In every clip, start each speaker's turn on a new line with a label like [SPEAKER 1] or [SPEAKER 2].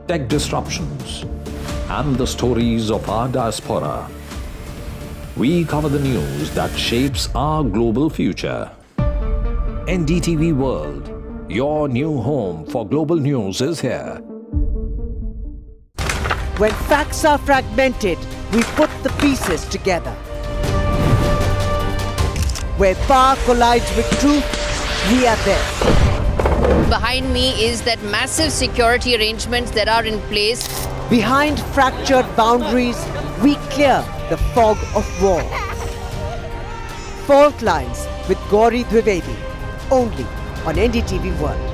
[SPEAKER 1] tech disruptions, and the stories of our diaspora. We cover the news that shapes our global future. NDTV World, your new home for global news, is here.
[SPEAKER 2] When facts are fragmented, we put the pieces together. Where power collides with truth, we are there.
[SPEAKER 3] Behind me is that massive security arrangements that are in place.
[SPEAKER 2] Behind fractured boundaries, we clear the fog of war. Fault Lines with Gaurie Dwivedi, only on NDTV World.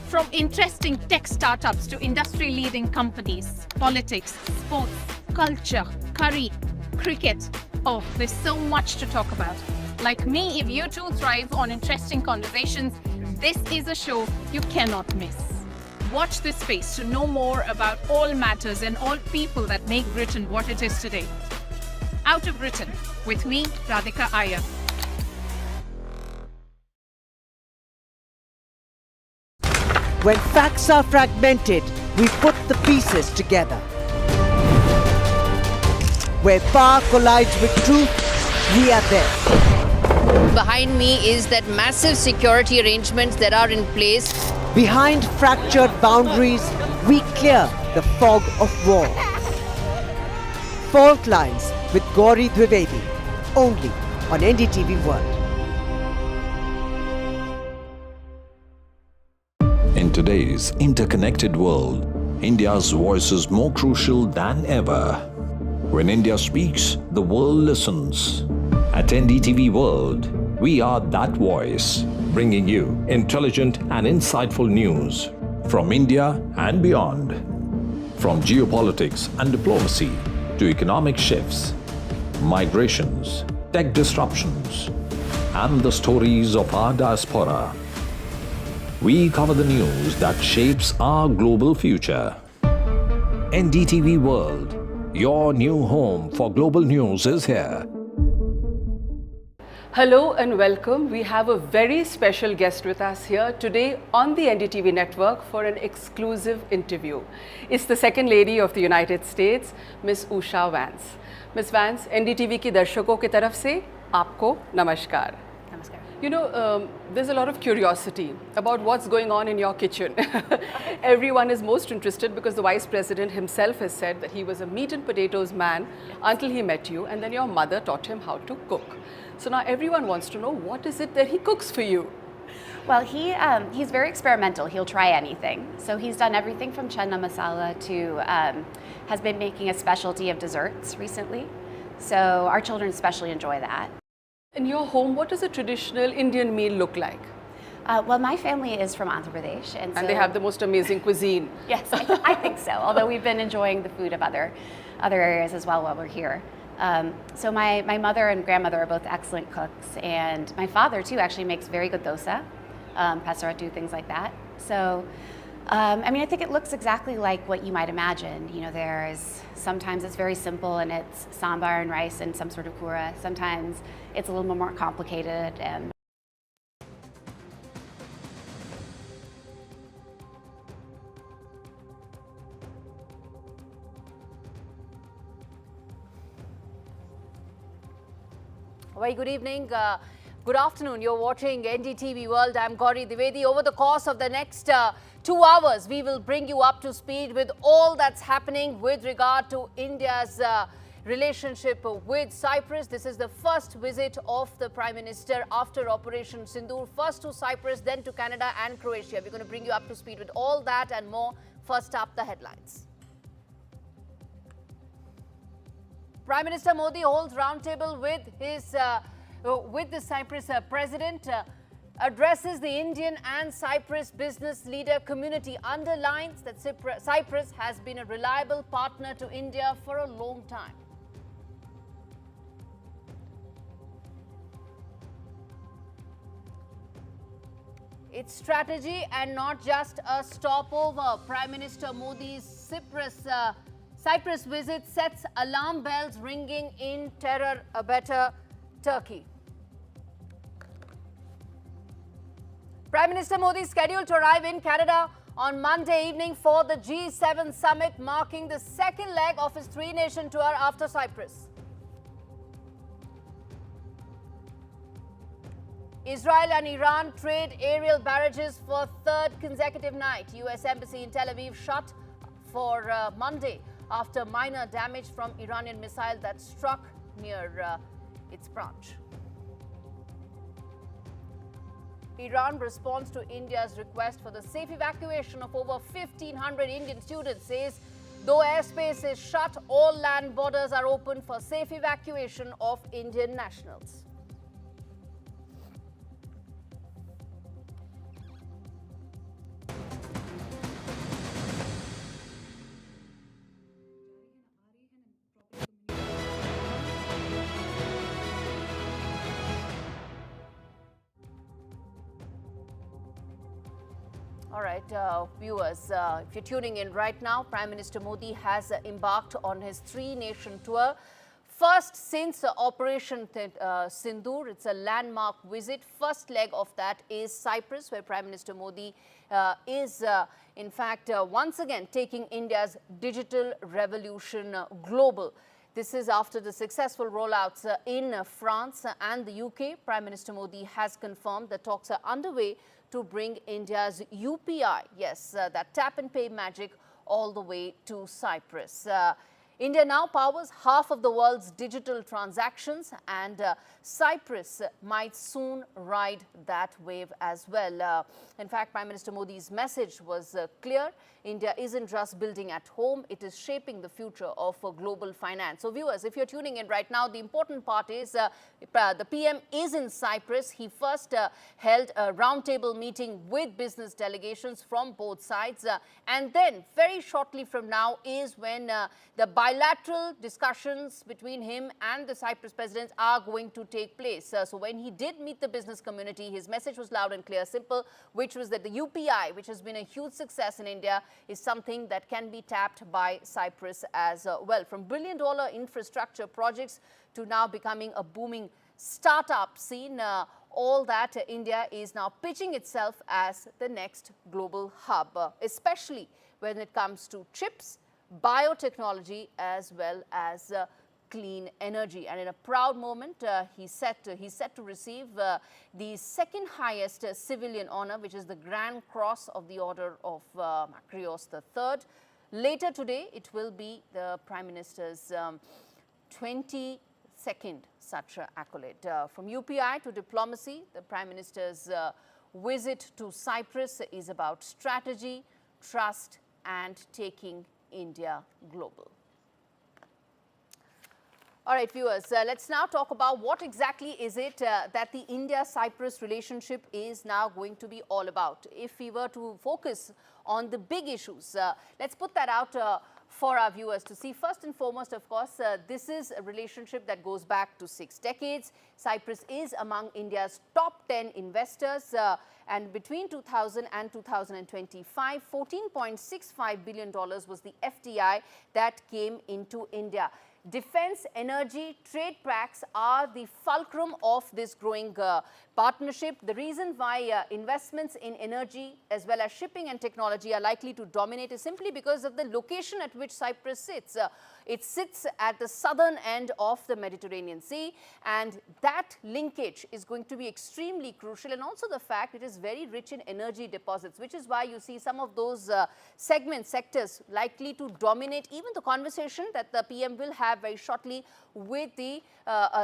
[SPEAKER 4] From interesting tech startups to industry-leading companies, politics, sports, culture, curry, cricket. Oh, there's so much to talk about. Like me, if you too thrive on interesting conversations, this is a show you cannot miss. Watch this space to know more about all matters and all people that make Britain what it is today. Out of Britain, with me, Radhika Iyer.
[SPEAKER 2] When facts are fragmented, we put the pieces together. Where power collides with truth, we are there.
[SPEAKER 3] Behind me is that massive security arrangements that are in place.
[SPEAKER 2] Behind fractured boundaries, we clear the fog of war. Fault Lines with Gaurie Dwivedi, only on NDTV World.
[SPEAKER 1] In today's interconnected world, India's voice is more crucial than ever. When India speaks, the world listens. At NDTV World, we are that voice, bringing you intelligent and insightful news from India and beyond. From geopolitics and diplomacy to economic shifts, migrations, tech disruptions, and the stories of our diaspora. We cover the news that shapes our global future. NDTV World, your new home for global news, is here.
[SPEAKER 5] Hello and welcome. We have a very special guest with us here today on the NDTV network for an exclusive interview. It's the Second Lady of the United States, Ms. Usha Vance. Ms. Vance, NDTV की दर्शकों की तरफ से आपको नमस्कार. You know, there's a lot of curiosity about what's going on in your kitchen. Everyone is most interested because the Vice President himself has said that he was a meat and potatoes man until he met you, and then your mother taught him how to cook. So now everyone wants to know, what is it that he cooks for you?
[SPEAKER 6] Well, he's very experimental. He'll try anything. So he's done everything from chana masala to, has been making a specialty of desserts recently. So our children especially enjoy that.
[SPEAKER 5] In your home, what does a traditional Indian meal look like?
[SPEAKER 6] Well, my family is from Andhra Pradesh. And so,
[SPEAKER 5] they have the most amazing cuisine.
[SPEAKER 6] Yes, I think so. Although we've been enjoying the food of other areas as well while we're here. So my mother and grandmother are both excellent cooks. And my father, too, actually makes very good dosa, pasaratu, things like that. So, I mean, I think it looks exactly like what you might imagine. You know, sometimes it's very simple and it's sambar and rice and some sort of kura. Sometimes it's a little bit more complicated. And
[SPEAKER 3] Very good evening. Good afternoon. You're watching NDTV World. I'm Gaurie Dwivedi. Over the course of the next 2 hours, we will bring you up to speed with all that's happening with regard to India's relationship with Cyprus. This is the first visit of the Prime Minister after Operation Sindoor. First to Cyprus, then to Canada and Croatia. We're going to bring you up to speed with all that and more. First up, the headlines. Prime Minister Modi holds roundtable with the Cyprus president, addresses the Indian and Cyprus business leader community, underlines that Cyprus has been a reliable partner to India for a long time. Its strategy and not just a stopover. Prime Minister Modi's Cyprus visit sets alarm bells ringing in terror-abetter Turkey. Prime Minister Modi is scheduled to arrive in Canada on Monday evening for the G7 summit, marking the second leg of his three-nation tour after Cyprus. Israel and Iran trade aerial barrages for third consecutive night. US Embassy in Tel Aviv shut for Monday after minor damage from Iranian missile that struck near its branch. Iran responds to India's request for the safe evacuation of over 1,500 Indian students, says though airspace is shut, all land borders are open for safe evacuation of Indian nationals. All right, viewers, if you're tuning in right now, Prime Minister Modi has embarked on his three-nation tour. First since Operation Sindoor, it's a landmark visit. First leg of that is Cyprus, where Prime Minister Modi is, in fact, once again taking India's digital revolution global. This is after the successful rollouts in France and the UK. Prime Minister Modi has confirmed that talks are underway to bring India's UPI, yes, that tap and pay magic, all the way to Cyprus. India now powers half of the world's digital transactions, and Cyprus might soon ride that wave as well. In fact, Prime Minister Modi's message was clear. India isn't just building at home, it is shaping the future of global finance. So viewers, if you're tuning in right now, the important part is the PM is in Cyprus. He first held a roundtable meeting with business delegations from both sides. And then very shortly from now is when the bilateral discussions between him and the Cyprus president are going to take place. So when he did meet the business community, his message was loud and clear, simple, which was that the UPI, which has been a huge success in India, is something that can be tapped by Cyprus as well. From billion-dollar infrastructure projects to now becoming a booming startup scene, all that India is now pitching itself as the next global hub, especially when it comes to chips, biotechnology, as well as clean energy. And in a proud moment, he's set to receive the second highest civilian honor, which is the Grand Cross of the Order of Makarios III. Later today, it will be the Prime Minister's 22nd such accolade. From UPI to diplomacy, the Prime Minister's visit to Cyprus is about strategy, trust, and taking India global. All right, viewers, let's now talk about what exactly is it that the India-Cyprus relationship is now going to be all about. If we were to focus on the big issues, let's put that out for our viewers to see. First and foremost, of course, this is a relationship that goes back to 6 decades. Cyprus is among India's top 10 investors, and between 2000 and 2025, $14.65 billion was the FDI that came into India. Defense, energy, trade pacts are the fulcrum of this growing partnership. The reason why investments in energy as well as shipping and technology are likely to dominate is simply because of the location at which Cyprus sits. It sits at the southern end of the Mediterranean Sea, and that linkage is going to be extremely crucial, and also the fact it is very rich in energy deposits, which is why you see some of those sectors likely to dominate even the conversation that the PM will have very shortly with the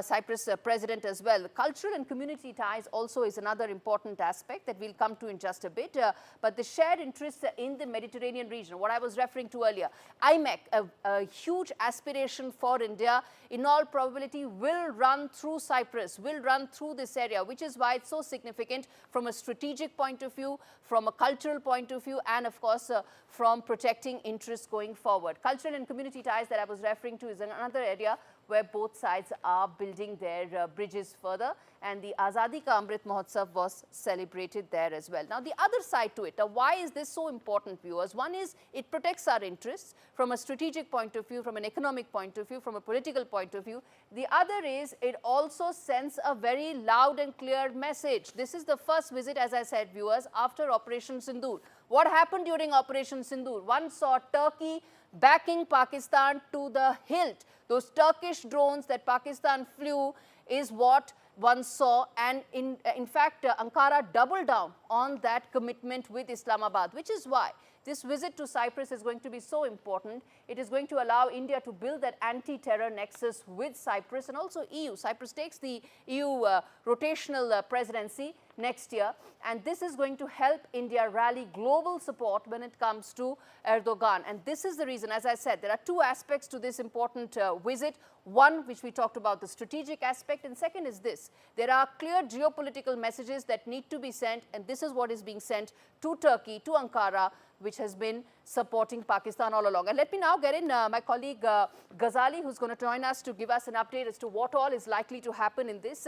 [SPEAKER 3] Cyprus president as well. The cultural and community ties also is another important aspect that we'll come to in just a bit. But the shared interests in the Mediterranean region, what I was referring to earlier, IMEC, a huge aspiration for India, in all probability will run through Cyprus, will run through this area, which is why it's so significant from a strategic point of view, from a cultural point of view, and of course from protecting interests going forward. Cultural and community ties that I was referring to is another area where both sides are building their bridges further, and the Azadi Ka Amrit Mahotsav was celebrated there as well. Now, the other side to it, why is this so important, viewers? One is it protects our interests from a strategic point of view, from an economic point of view, from a political point of view. The other is it also sends a very loud and clear message. This is the first visit, as I said, viewers, after Operation Sindoor. What happened during Operation Sindoor? One saw Turkey backing Pakistan to the hilt. Those Turkish drones that Pakistan flew is what one saw, and in fact, Ankara doubled down on that commitment with Islamabad, which is why this visit to Cyprus is going to be so important. It is going to allow India to build that anti-terror nexus with Cyprus and also EU. Cyprus takes the EU rotational presidency next year, and this is going to help India rally global support when it comes to Erdogan. And this is the reason, as I said, there are two aspects to this important visit. One, which we talked about, the strategic aspect, and second is this. There are clear geopolitical messages that need to be sent, and this is what is being sent to Turkey, to Ankara, which has been supporting Pakistan all along. And let me now get in my colleague Ghazali, who's going to join us to give us an update as to what all is likely to happen in this.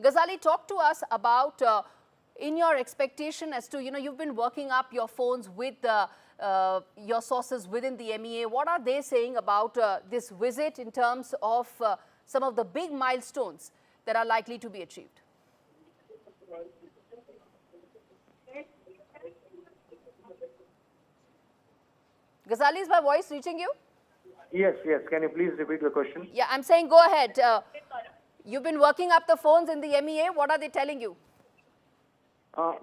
[SPEAKER 3] Ghazali, talk to us about, in your expectation as to, you've been working up your phones with your sources within the MEA. What are they saying about this visit in terms of some of the big milestones that are likely to be achieved? Ghazali, is my voice reaching you?
[SPEAKER 7] Yes, yes. Can you please repeat the question?
[SPEAKER 3] Yeah, I'm saying go ahead. You've been working up the phones in the MEA. What are they telling you?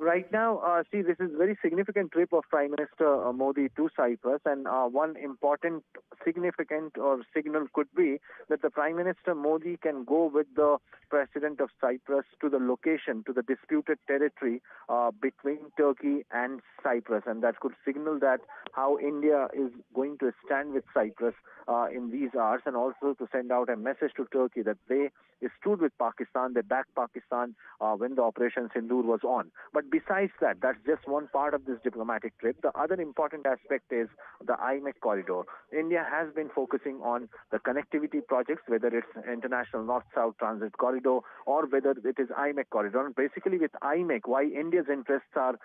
[SPEAKER 7] Right now, see, this is a very significant trip of Prime Minister Modi to Cyprus, and one important significant or signal could be that the Prime Minister Modi can go with the President of Cyprus to the location, to the disputed territory between Turkey and Cyprus, and that could signal that how India is going to stand with Cyprus in these hours, and also to send out a message to Turkey that they stood with Pakistan, they backed Pakistan when the Operation Sindoor was on. But besides that, that's just one part of this diplomatic trip. The other important aspect is the IMEC corridor. India has been focusing on the connectivity projects, whether it's International North-South Transit Corridor or whether it is IMEC corridor. And basically with IMEC, why India's interests are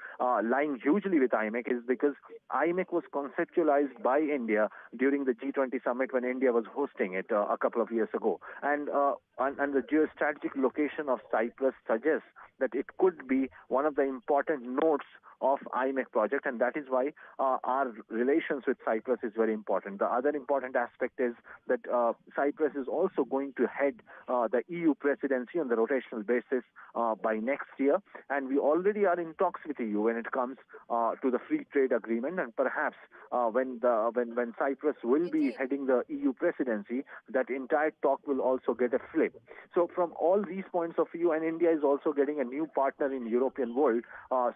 [SPEAKER 7] lying hugely with IMEC is because IMEC was conceptualized by India during the G20 summit when India was hosting it a couple of years ago. And the geostrategic location of Cyprus suggests that it could be one of the important nodes of IMEC project, and that is why our relations with Cyprus is very important. The other important aspect is that Cyprus is also going to head the EU presidency on the rotational basis by next year, and we already are in talks with the EU when it comes to the free trade agreement, and perhaps when Cyprus will be heading the EU presidency, that entire talk will also get a flip. So from all these points of view, and India is also getting a new partner in European world,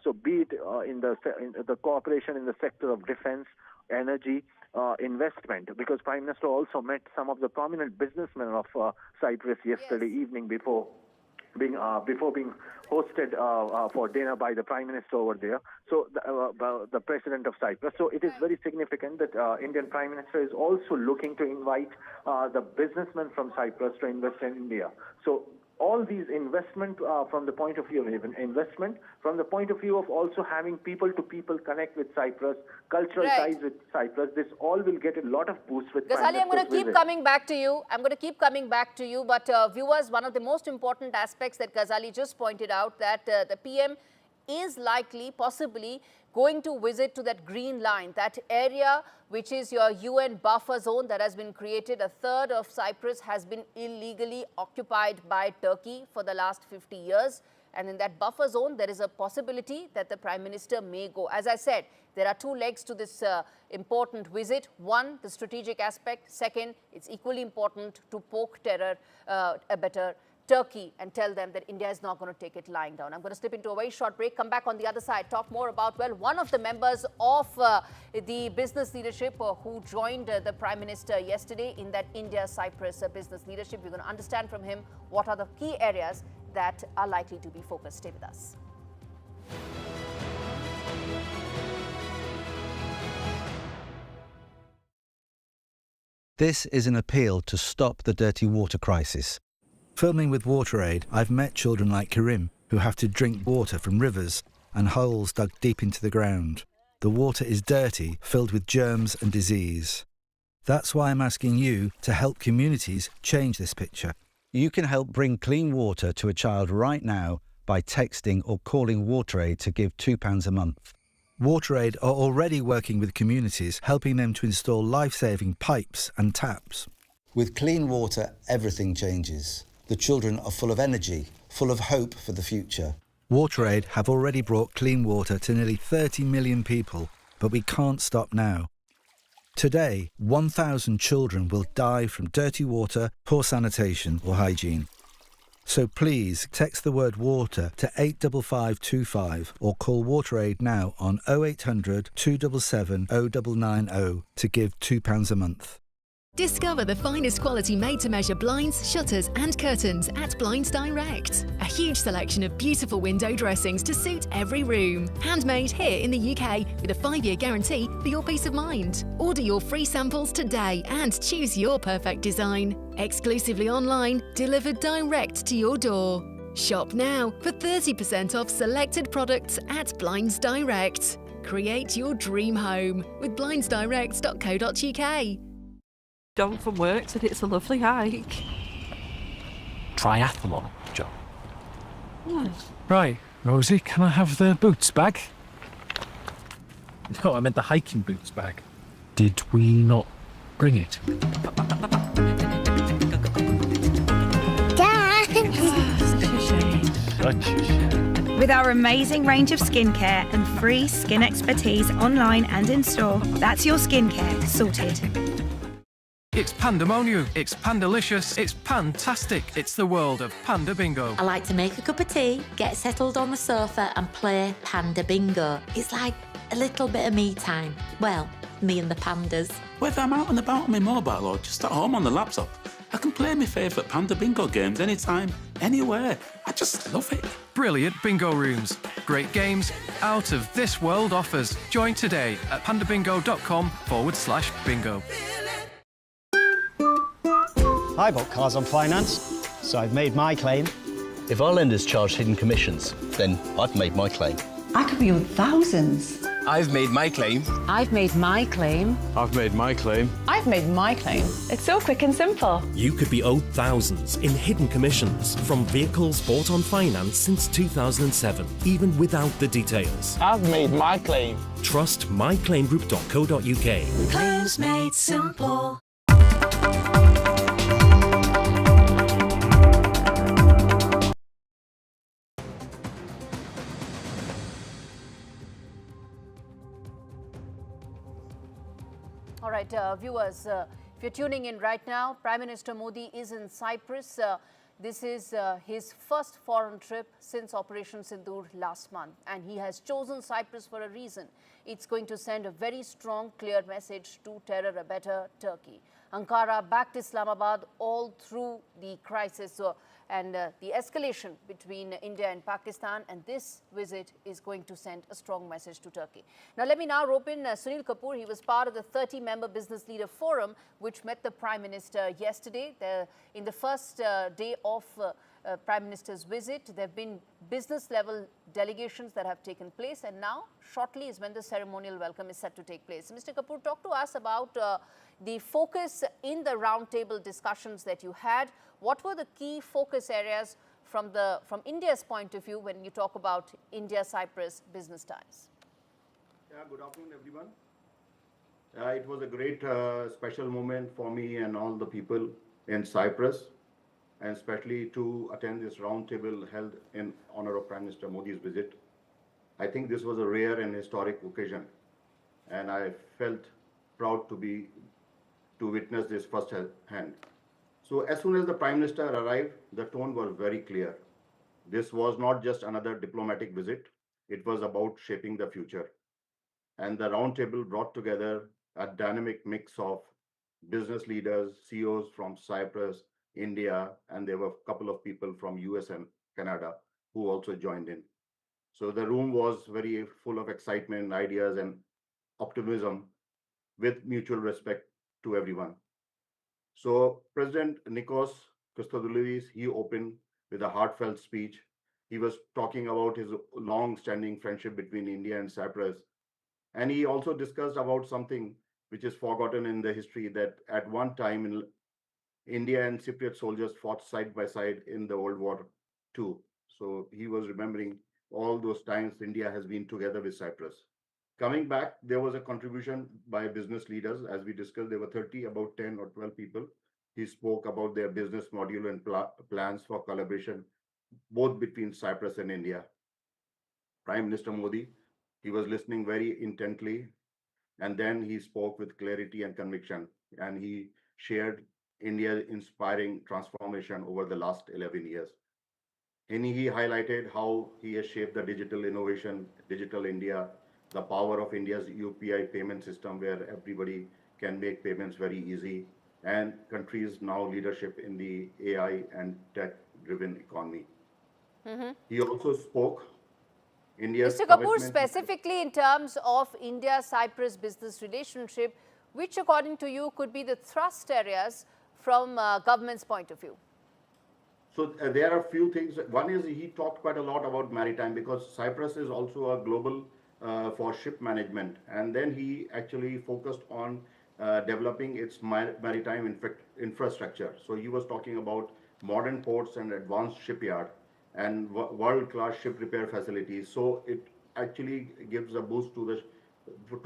[SPEAKER 7] so be it in the cooperation in the sector of defense, energy, investment, because Prime Minister also met some of the prominent businessmen of Cyprus yesterday evening before being hosted for dinner by the Prime Minister over there, so the President of Cyprus. So it is very significant that Indian Prime Minister is also looking to invite the businessmen from Cyprus to invest in India. So all these investment from the point of view of investment, from the point of view of also having people-to-people connect with Cyprus, cultural ties with Cyprus, this all will get a lot of boost with
[SPEAKER 3] Ghazali, I'm going to keep coming back to you. But viewers, one of the most important aspects that Ghazali just pointed out, that the PM is likely, possibly, going to visit to that green line, that area which is your UN buffer zone that has been created. A third of Cyprus has been illegally occupied by Turkey for the last 50 years. And in that buffer zone, there is a possibility that the Prime Minister may go. As I said, there are two legs to this important visit. One, the strategic aspect. Second, it's equally important to poke terror better Turkey and tell them that India is not going to take it lying down. I'm going to slip into a very short break, come back on the other side, talk more about, well, one of the members of the business leadership who joined the Prime Minister yesterday in that India-Cyprus business leadership. We're going to understand from him what are the key areas that are likely to be focused. Stay with us.
[SPEAKER 8] This is an appeal to stop the dirty water crisis. Filming with WaterAid, I've met children like Karim who have to drink water from rivers and holes dug deep into the ground. The water is dirty, filled with germs and disease. That's why I'm asking you to help communities change this picture. You can help bring clean water to a child right now by texting or calling WaterAid to give £2 a month. WaterAid are already working with communities, helping them to install life-saving pipes and taps. With clean water, everything changes. The children are full of energy, full of hope for the future. WaterAid have already brought clean water to nearly 30 million people, but we can't stop now. Today, 1,000 children will die from dirty water, poor sanitation or hygiene. So please text the word water to 85525 or call WaterAid now on 0800 277 0990 to give £2 a month.
[SPEAKER 9] Discover the finest quality made-to-measure blinds, shutters and curtains at Blinds Direct. A huge selection of beautiful window dressings to suit every room. Handmade here in the UK with a 5-year guarantee for your peace of mind. Order your free samples today and choose your perfect design. Exclusively online, delivered direct to your door. Shop now for 30% off selected products at Blinds Direct. Create your dream home with blindsdirect.co.uk.
[SPEAKER 10] John from work said it's a lovely hike.
[SPEAKER 11] Triathlon, John. Right, Rosie, can I have the boots bag? No, I meant the hiking boots bag. Did we not bring it?
[SPEAKER 12] With our amazing range of skincare and free skin expertise online and in store, that's your skincare sorted.
[SPEAKER 13] It's pandemonium, it's pandalicious, it's fantastic. It's the world of Panda Bingo.
[SPEAKER 14] I like to make a cup of tea, get settled on the sofa and play Panda Bingo. It's like a little bit of me time. Well, me and the pandas.
[SPEAKER 15] Whether I'm out and about on my mobile or just at home on the laptop, I can play my favourite Panda Bingo games anytime, anywhere. I just love it.
[SPEAKER 13] Brilliant bingo rooms, great games, out of this world offers. Join today at pandabingo.com/bingo.
[SPEAKER 16] I bought cars on finance, so I've made my claim.
[SPEAKER 17] If our lenders charge hidden commissions, then I've made my claim.
[SPEAKER 18] I could be owed thousands.
[SPEAKER 19] I've made my claim.
[SPEAKER 20] I've made my claim.
[SPEAKER 19] I've made my claim.
[SPEAKER 21] I've made my claim. It's so quick and simple.
[SPEAKER 22] You could be owed thousands in hidden commissions from vehicles bought on finance since 2007, even without the details.
[SPEAKER 19] I've made my claim.
[SPEAKER 22] Trust myclaimgroup.co.uk.
[SPEAKER 9] Claims made simple.
[SPEAKER 3] All right, viewers, if you're tuning in right now, Prime Minister Modi is in Cyprus. This is his first foreign trip since Operation Sindoor last month, and he has chosen Cyprus for a reason. It's going to send a very strong, clear message to terror a better Turkey. Ankara backed Islamabad all through the crisis and the escalation between India and Pakistan, and this visit is going to send a strong message to Turkey. Now, let me now rope in Sunil Kapoor. He was part of the 30-member Business Leader Forum, which met the Prime Minister yesterday. In the first day of Prime Minister's visit, there have been business-level delegations that have taken place, and now, shortly, is when the ceremonial welcome is set to take place. Mr. Kapoor, talk to us about the focus in the roundtable discussions that you had. What were the key focus areas from India's point of view when you talk about India-Cyprus business ties?
[SPEAKER 23] Yeah, good afternoon, everyone. It was a great special moment for me and all the people in Cyprus, and especially to attend this roundtable held in honor of Prime Minister Modi's visit. I think this was a rare and historic occasion, and I felt proud to witness this firsthand. So as soon as the Prime Minister arrived, the tone was very clear. This was not just another diplomatic visit, it was about shaping the future. And the roundtable brought together a dynamic mix of business leaders, CEOs from Cyprus, India, and there were a couple of people from US and Canada who also joined in. So the room was very full of excitement, ideas, and optimism with mutual respect to everyone. So President Nikos Christodoulidis, he opened with a heartfelt speech. He was talking about his long-standing friendship between India and Cyprus. And he also discussed about something which is forgotten in the history, that at one time in India and Cypriot soldiers fought side by side in the World War II. So he was remembering all those times India has been together with Cyprus. Coming back, there was a contribution by business leaders. As we discussed, there were 30, about 10 or 12 people. He spoke about their business module and plans for collaboration, both between Cyprus and India. Prime Minister Modi, he was listening very intently, and then he spoke with clarity and conviction, and he shared India's inspiring transformation over the last 11 years. And he highlighted how he has shaped the digital innovation, digital India, the power of India's UPI payment system, where everybody can make payments very easy, and country's now leadership in the AI and tech-driven economy. He also spoke India's
[SPEAKER 3] Mr. Kapoor,
[SPEAKER 23] commitment.
[SPEAKER 3] specifically in terms of India-Cyprus business relationship, which according to you could be the thrust areas from government's point of view?
[SPEAKER 23] So there are a few things. One is he talked quite a lot about maritime, because Cyprus is also a global for ship management. And then he actually focused on developing its maritime infrastructure. So he was talking about modern ports and advanced shipyard and world-class ship repair facilities. So it actually gives a boost to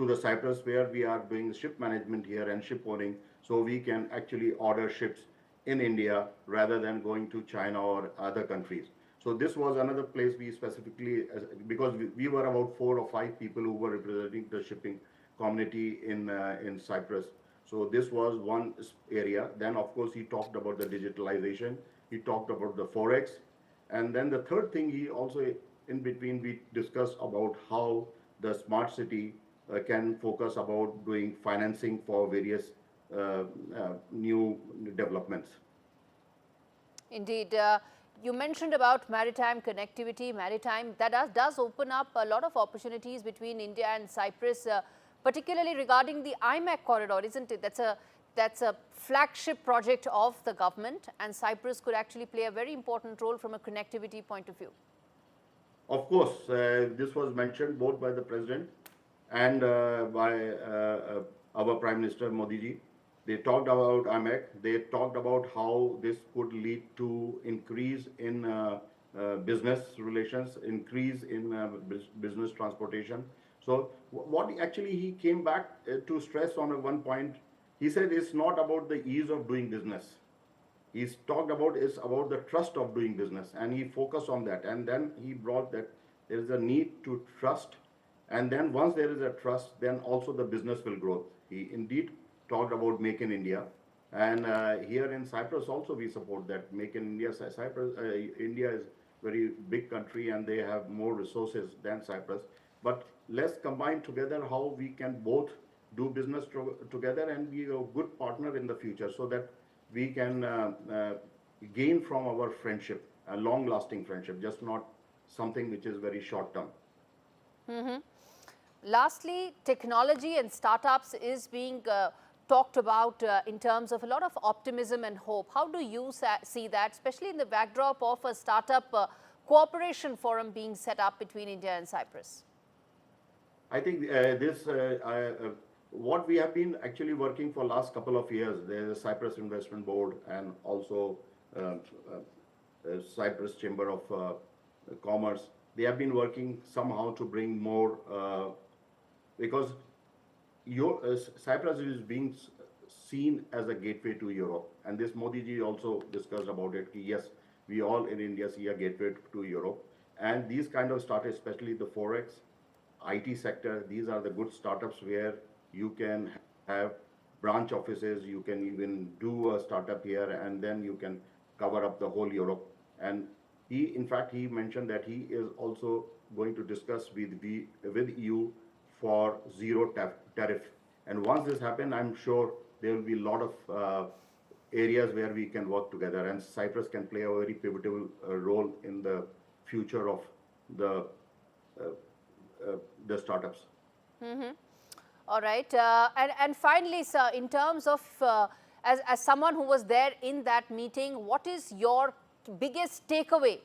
[SPEAKER 23] the Cyprus, where we are doing ship management here and ship owning, so we can actually order ships in India rather than going to China or other countries. So this was another place we specifically, because we were about 4 or 5 people who were representing the shipping community in Cyprus. So this was one area. Then of course he talked about the digitalization. He talked about the forex, and then the third thing, he also in between we discussed about how the smart city can focus about doing financing for various new developments.
[SPEAKER 3] Indeed. You mentioned about maritime connectivity. Maritime, that does open up a lot of opportunities between India and Cyprus, particularly regarding the IMEC corridor, isn't it? That's a flagship project of the government, and Cyprus could actually play a very important role from a connectivity point of view.
[SPEAKER 23] Of course, this was mentioned both by the President and by our Prime Minister Modi ji. They talked about IMEC. They talked about how this could lead to increase in business relations, increase in business transportation. So what actually he came back to stress on one point, he said it's not about the ease of doing business. He's talked about is about the trust of doing business, and he focused on that. And then he brought that there is a need to trust, and then once there is a trust, then also the business will grow. He indeed talked about Make in India, and here in Cyprus also we support that Make in India. Cyprus, India is very big country and they have more resources than Cyprus. But let's combine together how we can both do business together and be a good partner in the future, so that we can gain from our friendship, a long-lasting friendship, just not something which is very short-term.
[SPEAKER 3] Lastly, technology and startups is being talked about in terms of a lot of optimism and hope. How do you see that, especially in the backdrop of a startup cooperation forum being set up between India and Cyprus?
[SPEAKER 23] I think what we have been actually working for last couple of years, there's a Cyprus Investment Board and also Cyprus Chamber of Commerce. They have been working somehow to bring more, because Cyprus is being seen as a gateway to Europe. And this Modi ji also discussed about it. Yes, we all in India see a gateway to Europe. And these kind of startups, especially the Forex, IT sector, these are the good startups where you can have branch offices, you can even do a startup here, and then you can cover up the whole Europe. And in fact, he mentioned that he is also going to discuss with EU for zero tariff. And once this happens, I'm sure there will be a lot of areas where we can work together, and Cyprus can play a very pivotal role in the future of the startups.
[SPEAKER 3] All right. And finally, sir, in terms of as someone who was there in that meeting, what is your biggest takeaway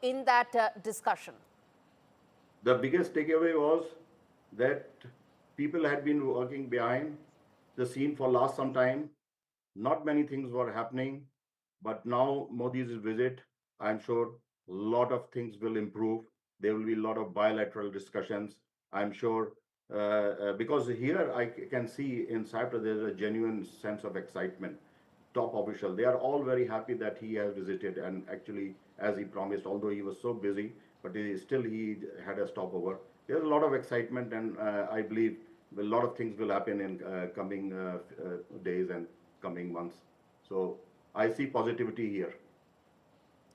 [SPEAKER 3] in that discussion?
[SPEAKER 23] The biggest takeaway was that people had been working behind the scene for last some time. Not many things were happening, but now Modi's visit, I'm sure a lot of things will improve. There will be a lot of bilateral discussions, I'm sure, because here I can see in Cyprus there's a genuine sense of excitement. Top official, they are all very happy that he has visited, and actually, as he promised, although he was so busy, but he had a stopover. There's a lot of excitement, and I believe a lot of things will happen in coming days and coming months. So I see positivity here.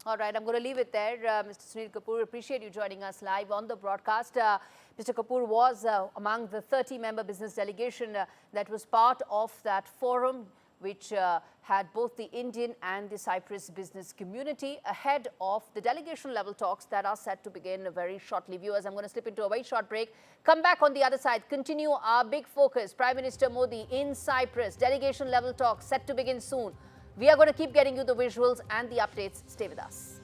[SPEAKER 3] All right, I'm going to leave it there. Mr. Sunil Kapoor, appreciate you joining us live on the broadcast. Mr. Kapoor was among the 30-member business delegation that was part of that forum, which had both the Indian and the Cyprus business community ahead of the delegation level talks that are set to begin very shortly. Viewers, I'm going to slip into a very short break. Come back on the other side. Continue our big focus. Prime Minister Modi in Cyprus. Delegation level talks set to begin soon. We are going to keep getting you the visuals and the updates. Stay with us.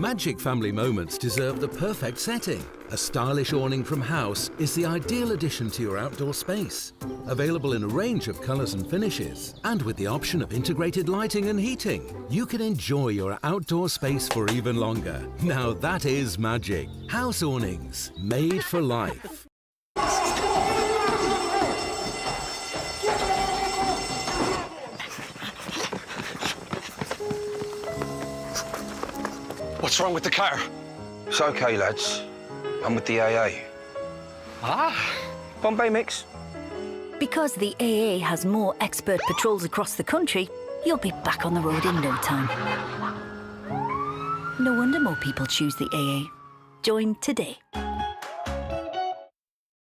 [SPEAKER 1] Magic family moments deserve the perfect setting. A stylish awning from House is the ideal addition to your outdoor space. Available in a range of colours and finishes, and with the option of integrated lighting and heating, you can enjoy your outdoor space for even longer. Now that is magic. House awnings, made for life.
[SPEAKER 2] What's wrong with the car? It's okay, lads. I'm with the AA. Ah, Bombay mix.
[SPEAKER 4] Because the AA has more expert patrols across the country, you'll be back on the road in no time. No wonder more people choose the AA. Join today.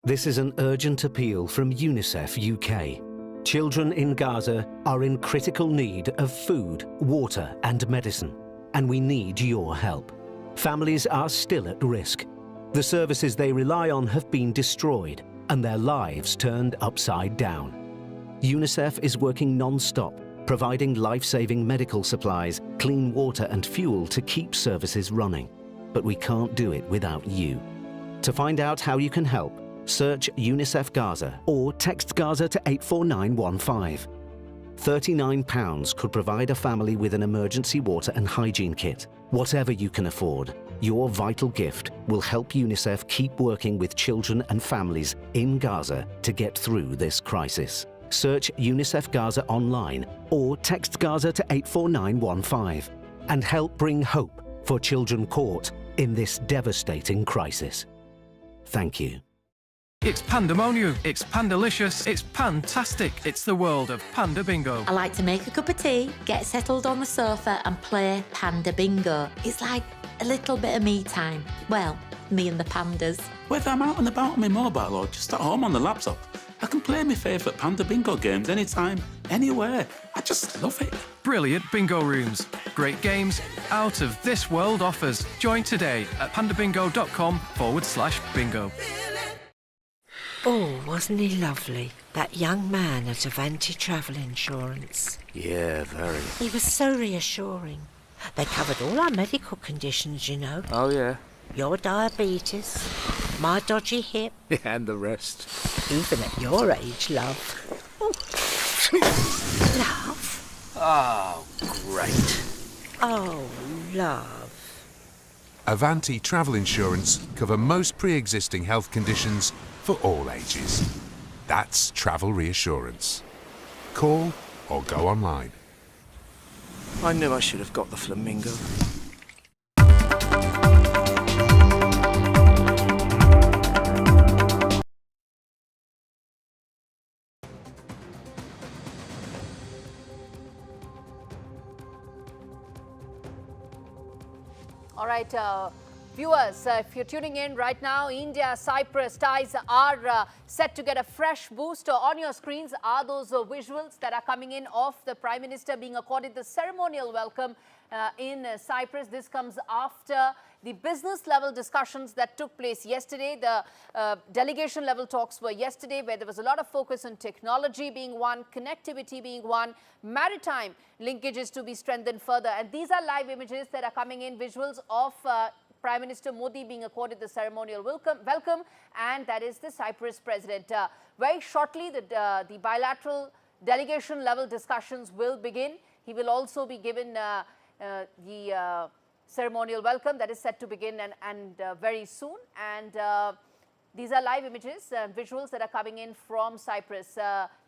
[SPEAKER 24] This is an urgent appeal from UNICEF UK. Children in Gaza are in critical need of food, water and medicine, and we need your help. Families are still at risk. The services they rely on have been destroyed and their lives turned upside down. UNICEF is working non-stop, providing life-saving medical supplies, clean water and fuel to keep services running. But we can't do it without you. To find out how you can help, search UNICEF Gaza or text Gaza to 84915. £39 could provide a family with an emergency water and hygiene kit. Whatever you can afford, your vital gift will help UNICEF keep working with children and families in Gaza to get through this crisis. Search UNICEF Gaza online or text Gaza to 84915 and help bring hope for children caught in this devastating crisis. Thank you.
[SPEAKER 13] It's pandemonium, it's pandalicious, it's fantastic. It's the world of Panda Bingo.
[SPEAKER 14] I like to make a cup of tea, get settled on the sofa and play Panda Bingo. It's like a little bit of me time. Well, me and the pandas.
[SPEAKER 15] Whether I'm out and about on my mobile or just at home on the laptop, I can play my favourite Panda Bingo games anytime, anywhere. I just love it.
[SPEAKER 13] Brilliant bingo rooms, great games, out of this world offers. Join today at pandabingo.com/bingo.
[SPEAKER 25] Oh, wasn't he lovely? That young man at Avanti Travel Insurance.
[SPEAKER 26] Yeah, very.
[SPEAKER 25] He was so reassuring. They covered all our medical conditions, you know.
[SPEAKER 26] Oh, yeah.
[SPEAKER 25] Your diabetes, my dodgy hip.
[SPEAKER 26] And the rest.
[SPEAKER 25] Even at your age, love. Love?
[SPEAKER 26] Oh, great.
[SPEAKER 25] Oh, love.
[SPEAKER 27] Avanti Travel Insurance cover most pre-existing health conditions for all ages. That's travel reassurance. Call or go online.
[SPEAKER 26] I knew I should have got the flamingo.
[SPEAKER 3] All right, Viewers, if you're tuning in right now, India-Cyprus ties are set to get a fresh boost. On your screens are those visuals that are coming in of the Prime Minister being accorded the ceremonial welcome in Cyprus. This comes after the business level discussions that took place yesterday. The delegation level talks were yesterday, where there was a lot of focus on technology being one, connectivity being one, maritime linkages to be strengthened further. And these are live images that are coming in, visuals of Prime Minister Modi being accorded the ceremonial welcome, and that is the Cyprus president. Very shortly, the bilateral delegation level discussions will begin. He will also be given the ceremonial welcome that is set to begin and very soon. And these are live images and visuals that are coming in from Cyprus.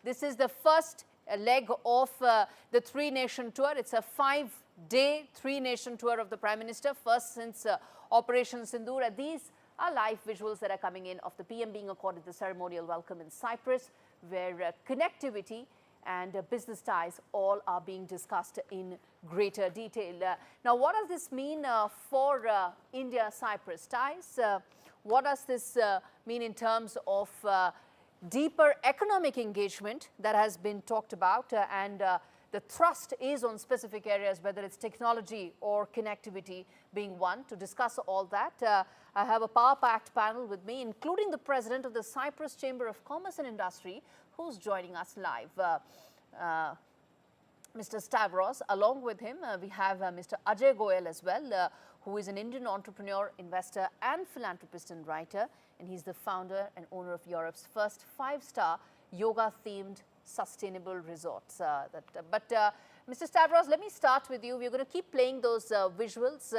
[SPEAKER 3] This is the first leg of the three-nation tour. It's a 5-day three-nation tour of the Prime Minister, first since Operation Sindoor. And these are live visuals that are coming in of the PM being accorded the ceremonial welcome in Cyprus, where connectivity and business ties all are being discussed in greater detail. Now, what does this mean for India-Cyprus ties? What does this mean in terms of deeper economic engagement that has been talked about, and the thrust is on specific areas, whether it's technology or connectivity being one. To discuss all that, I have a power-packed panel with me, including the president of the Cyprus Chamber of Commerce and Industry, who's joining us live, Mr. Stavros. Along with him, we have Mr. Ajay Goyal as well, who is an Indian entrepreneur, investor and philanthropist and writer, and he's the founder and owner of Europe's first 5-star yoga-themed sustainable resorts. Mr. Stavros, let me start with you. We're going to keep playing those visuals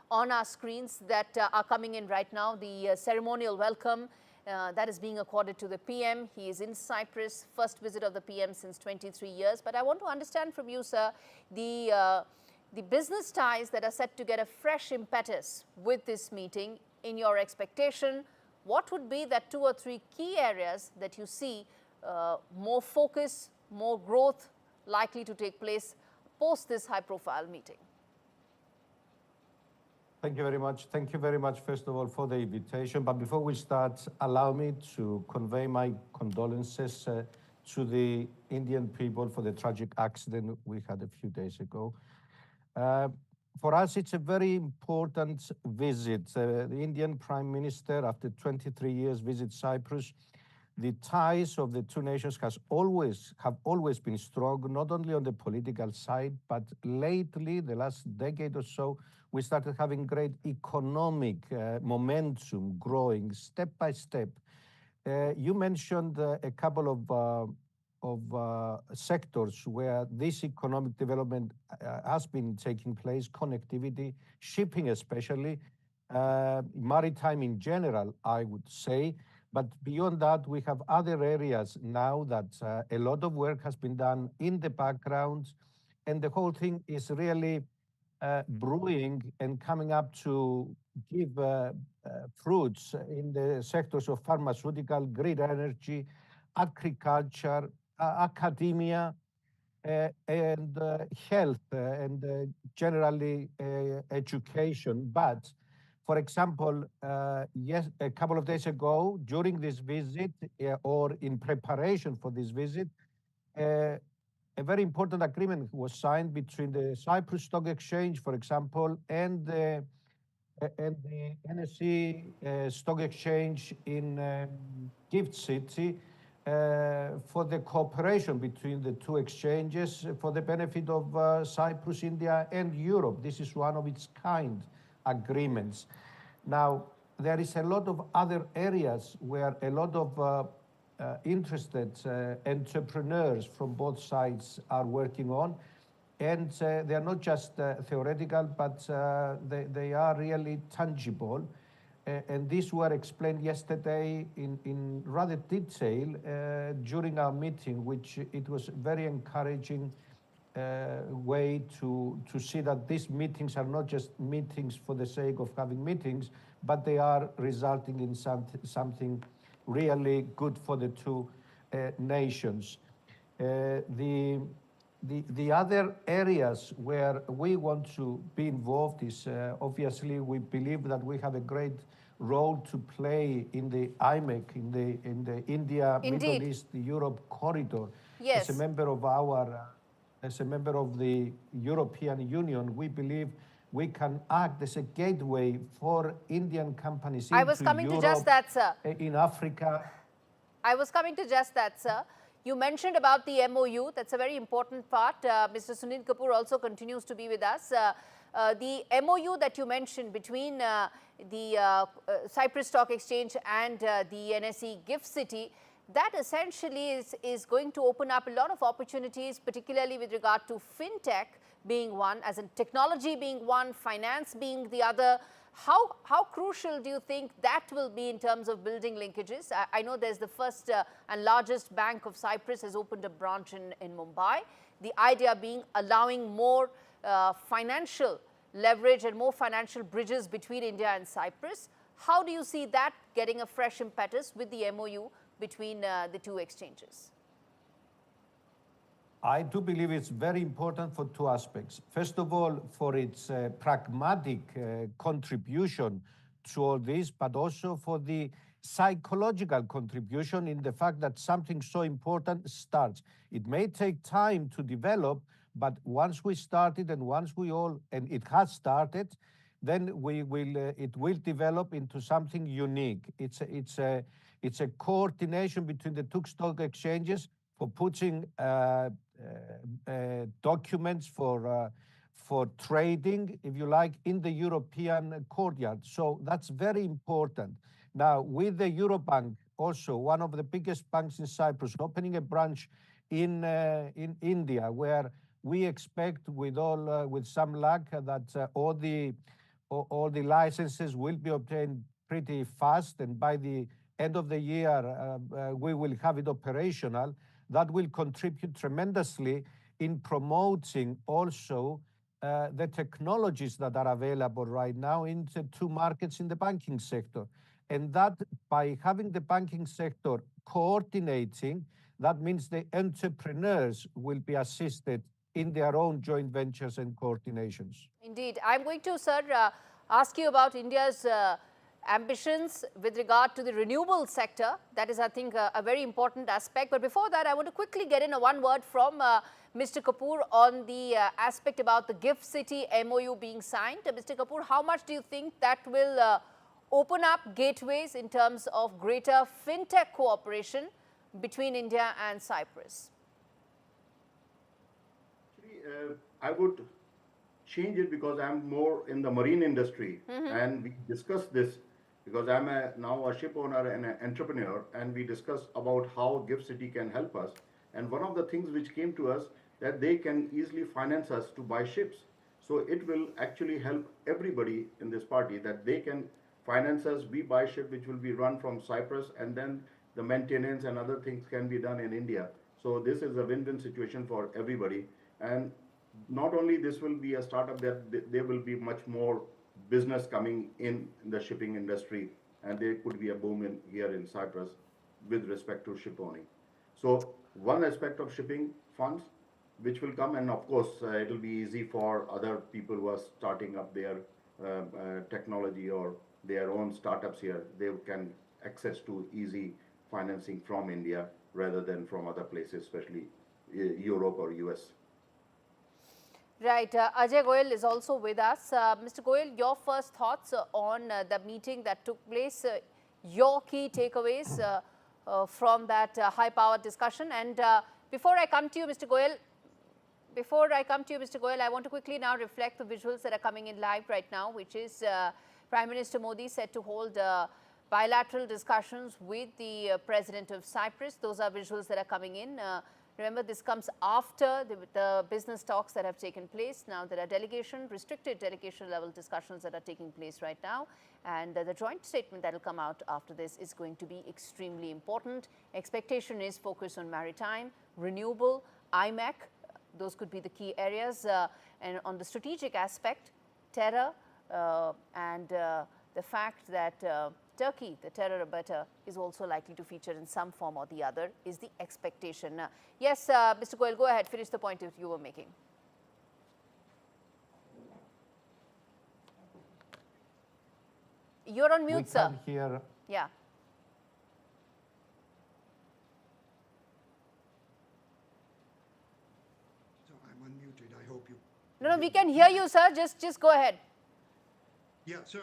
[SPEAKER 3] on our screens that are coming in right now. The ceremonial welcome that is being accorded to the PM. He is in Cyprus, first visit of the PM since 23 years. But I want to understand from you, sir, the business ties that are set to get a fresh impetus with this meeting. In your expectation, what would be that 2 or 3 key areas that you see more focus, more growth likely to take place post this high-profile meeting?
[SPEAKER 5] Thank you very much. Thank you very much, first of all, for the invitation. But before we start, allow me to convey my condolences to the Indian people for the tragic accident we had a few days ago. For us, it's a very important visit. The Indian Prime Minister, after 23 years, visits Cyprus. The ties of the two nations have always been strong, not only on the political side, but lately, the last decade or so, we started having great economic momentum growing step by step. You mentioned a couple of sectors where this economic development has been taking place: connectivity, shipping especially, maritime in general, I would say. But beyond that, we have other areas now that a lot of work has been done in the background, and the whole thing is really brewing and coming up to give fruits in the sectors of pharmaceutical, green energy, agriculture, academia, and health, and generally education. But for example, yes, a couple of days ago, during this visit, or in preparation for this visit, a very important agreement was signed between the Cyprus Stock Exchange, for example, and the NSE Stock Exchange in Gift City for the cooperation between the two exchanges for the benefit of Cyprus, India, and Europe. This is one of its kind agreements. Now, there is a lot of other areas where a lot of interested entrepreneurs from both sides are working on, and they are not just theoretical, but they are really tangible. And these were explained yesterday in rather detail during our meeting, which it was very encouraging way to see that these meetings are not just meetings for the sake of having meetings, but they are resulting in something really good for the two nations. The the other areas where we want to be involved is obviously we believe that we have a great role to play in the IMEC, in the India,
[SPEAKER 3] Indeed.
[SPEAKER 5] Middle East, Europe corridor.
[SPEAKER 3] Yes.
[SPEAKER 5] As a member of the European Union, we believe we can act as a gateway for Indian companies into
[SPEAKER 3] I was coming
[SPEAKER 5] Europe,
[SPEAKER 3] to just that, sir.
[SPEAKER 5] In Africa.
[SPEAKER 3] I was coming to just that, sir. You mentioned about the MOU. That's a very important part. Mr. Sunil Kapoor also continues to be with us. The MOU that you mentioned between the Cyprus Stock Exchange and the NSE Gift City, that essentially is going to open up a lot of opportunities, particularly with regard to fintech being one, as in technology being one, finance being the other. How crucial do you think that will be in terms of building linkages? I know there's the first and largest bank of Cyprus has opened a branch in Mumbai. The idea being allowing more financial leverage and more financial bridges between India and Cyprus. How do you see that getting a fresh impetus with the MOU between the two exchanges?
[SPEAKER 5] I do believe it's very important for two aspects. First of all, for its pragmatic contribution to all this, but also for the psychological contribution in the fact that something so important starts. It may take time to develop, but once we started and it has started, then it will develop into something unique. It's a coordination between the two stock exchanges for putting documents for trading, if you like, in the European courtyard. So that's very important. Now, with the Eurobank, also one of the biggest banks in Cyprus, opening a branch in India, where we expect, with some luck, that all the licenses will be obtained pretty fast, and by the end of the year, we will have it operational. That will contribute tremendously in promoting also the technologies that are available right now in the two markets in the banking sector. And that by having the banking sector coordinating, that means the entrepreneurs will be assisted in their own joint ventures and coordinations.
[SPEAKER 3] Indeed. I'm going to, sir, ask you about India's ambitions with regard to the renewable sector. That is, I think, a very important aspect. But before that, I want to quickly get in one word from Mr. Kapoor on the aspect about the Gift City MOU being signed. Mr. Kapoor, how much do you think that will open up gateways in terms of greater fintech cooperation between India and Cyprus?
[SPEAKER 23] Actually, I would change it because I'm more in the marine industry, and we discussed this because I'm now a ship owner and an entrepreneur, and we discussed about how Gift City can help us. And one of the things which came to us that they can easily finance us to buy ships. So it will actually help everybody in this party that they can finance us, we buy ship which will be run from Cyprus, and then the maintenance and other things can be done in India. So this is a win-win situation for everybody. And not only this will be a startup, that there will be much more business coming in the shipping industry, and there could be a boom here in Cyprus with respect to ship owning. So one aspect of shipping funds which will come, and of course it will be easy for other people who are starting up their technology or their own startups here. They can access to easy financing from India rather than from other places, especially Europe or US.
[SPEAKER 3] Right. Ajay Goyal is also with us. Mr. Goyal, your first thoughts on the meeting that took place, your key takeaways from that high-powered discussion. And before I come to you, Mr. Goyal, I want to quickly now reflect the visuals that are coming in live right now, which is Prime Minister Modi said to hold bilateral discussions with the President of Cyprus. Those are visuals that are coming in. Remember, this comes after the business talks that have taken place. Now there are restricted delegation level discussions that are taking place right now. And the joint statement that will come out after this is going to be extremely important. Expectation is focused on maritime, renewable, IMEC. Those could be the key areas. And on the strategic aspect, terror and the fact that Turkey, the terror abatter, is also likely to feature in some form or the other, is the expectation. Yes, Mr. Goel, go ahead, finish the point that you were making. You're on mute, sir.
[SPEAKER 5] We can hear.
[SPEAKER 3] Yeah.
[SPEAKER 6] So I'm unmuted. I hope you.
[SPEAKER 3] No, we can hear you, sir. Just go ahead.
[SPEAKER 6] Yeah, so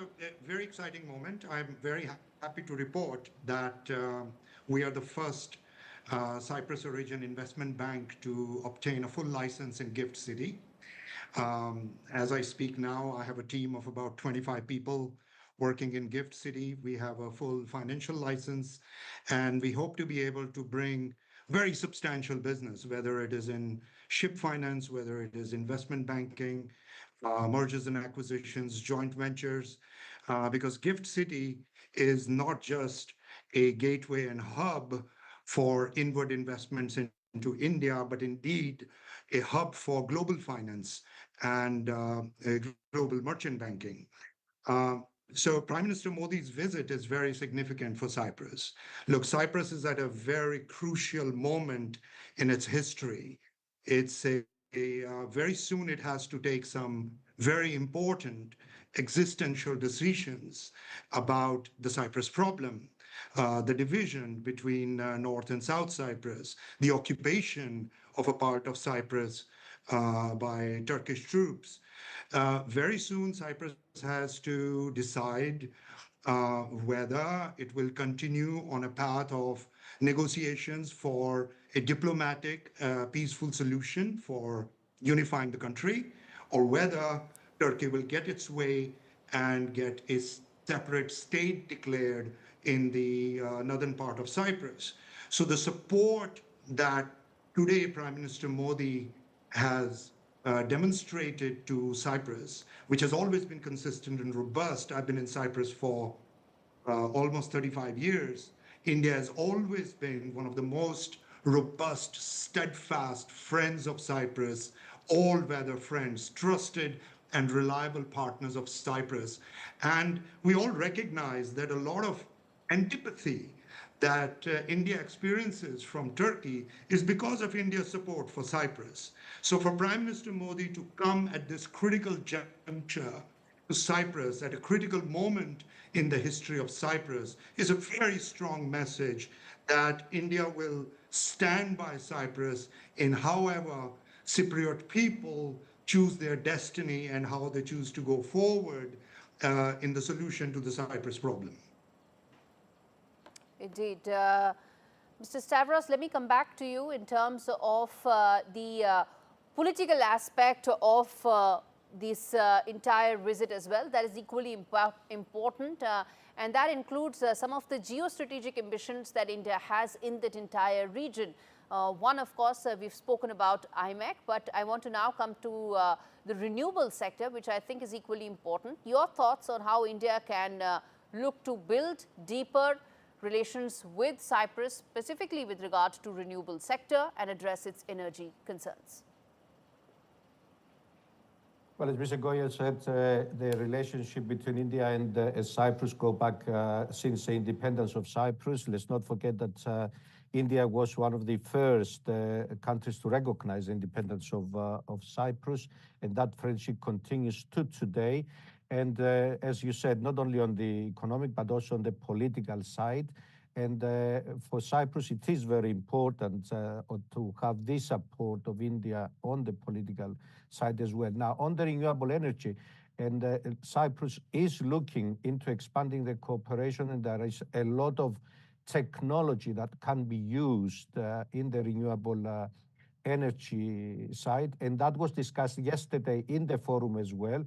[SPEAKER 6] very exciting moment. I'm very happy to report that we are the first Cyprus origin investment bank to obtain a full license in Gift City. As I speak now, I have a team of about 25 people working in Gift City. We have a full financial license, and we hope to be able to bring very substantial business, whether it is in ship finance, whether it is investment banking, mergers and acquisitions, joint ventures, because Gift City is not just a gateway and hub for inward investments into India, but indeed a hub for global finance and global merchant banking. So Prime Minister Modi's visit is very significant for Cyprus. Look, Cyprus is at a very crucial moment in its history. It's very soon it has to take some very important existential decisions about the Cyprus problem, the division between North and South Cyprus, the occupation of a part of Cyprus by Turkish troops. Very soon, Cyprus has to decide whether it will continue on a path of negotiations for a diplomatic, peaceful solution for unifying the country, or whether Turkey will get its way and get a separate state declared in the northern part of Cyprus. So the support that today Prime Minister Modi has demonstrated to Cyprus, which has always been consistent and robust. I've been in Cyprus for almost 35 years. India has always been one of the most robust, steadfast friends of Cyprus, all-weather friends, trusted and reliable partners of Cyprus. And we all recognize that a lot of antipathy that India experiences from Turkey is because of India's support for Cyprus. So for Prime Minister Modi to come at this critical juncture to Cyprus at a critical moment in the history of Cyprus is a very strong message that India will stand by Cyprus in however Cypriot people choose their destiny and how they choose to go forward in the solution to the Cyprus problem.
[SPEAKER 3] Indeed. Mr. Stavros, let me come back to you in terms of the political aspect of this entire visit as well. That is equally important, and that includes some of the geostrategic ambitions that India has in that entire region. One, of course, we've spoken about IMEC, but I want to now come to the renewable sector, which I think is equally important. Your thoughts on how India can look to build deeper relations with Cyprus, specifically with regard to renewable sector, and address its energy concerns.
[SPEAKER 5] Well, as Mr. Goya said, the relationship between India and Cyprus go back since the independence of Cyprus. Let's not forget that India was one of the first countries to recognize the independence of Cyprus, and that friendship continues to today. And as you said, not only on the economic, but also on the political side. And for Cyprus, it is very important to have the support of India on the political side as well. Now, on the renewable energy, and Cyprus is looking into expanding the cooperation, and there is a lot of technology that can be used in the renewable energy side. And that was discussed yesterday in the forum as well.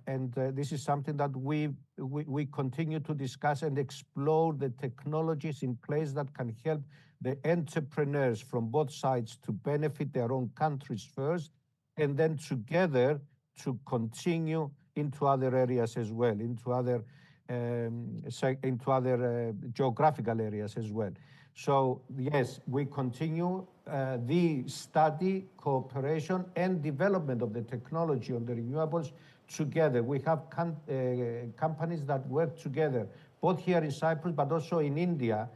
[SPEAKER 5] And this is something that we continue to discuss and explore the technologies in place that can help the entrepreneurs from both sides to benefit their own countries first, and then together to continue into other areas as well, into other geographical areas as well. So yes, we continue the study, cooperation, and development of the technology on the renewables together. We have companies that work together both here in Cyprus, but also in India.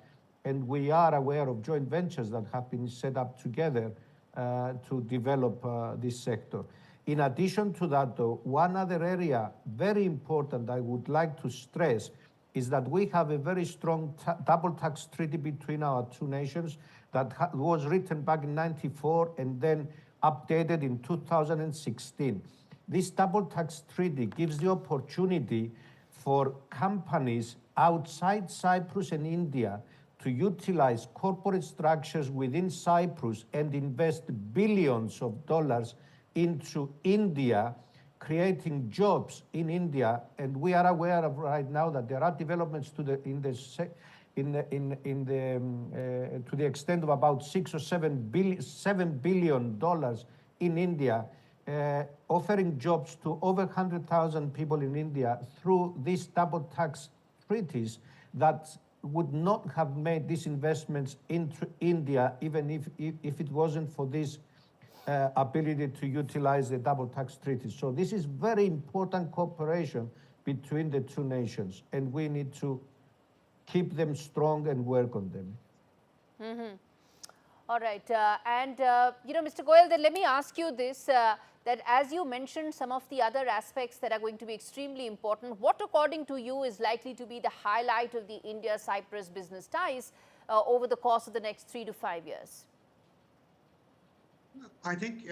[SPEAKER 5] And we are aware of joint ventures that have been set up together to develop this sector. In addition to that, though, one other area, very important, I would like to stress, is that we have a very strong double tax treaty between our two nations that was written back in '94 and then updated in 2016. This double tax treaty gives the opportunity for companies outside Cyprus and India to utilize corporate structures within Cyprus and invest billions of dollars into India, creating jobs in India. And we are aware of right now that there are developments to the extent of about $7 billion in India, offering jobs to over 100,000 people in India through these double tax treaties that would not have made these investments into India, even if it wasn't for this ability to utilize the double tax treaties. So this is very important cooperation between the two nations, and we need to keep them strong and work on them.
[SPEAKER 3] Mm-hmm. All right. Mr. Goyal, then let me ask you this, that as you mentioned some of the other aspects that are going to be extremely important, what according to you is likely to be the highlight of the India-Cyprus business ties over the course of the next 3 to 5 years?
[SPEAKER 6] I think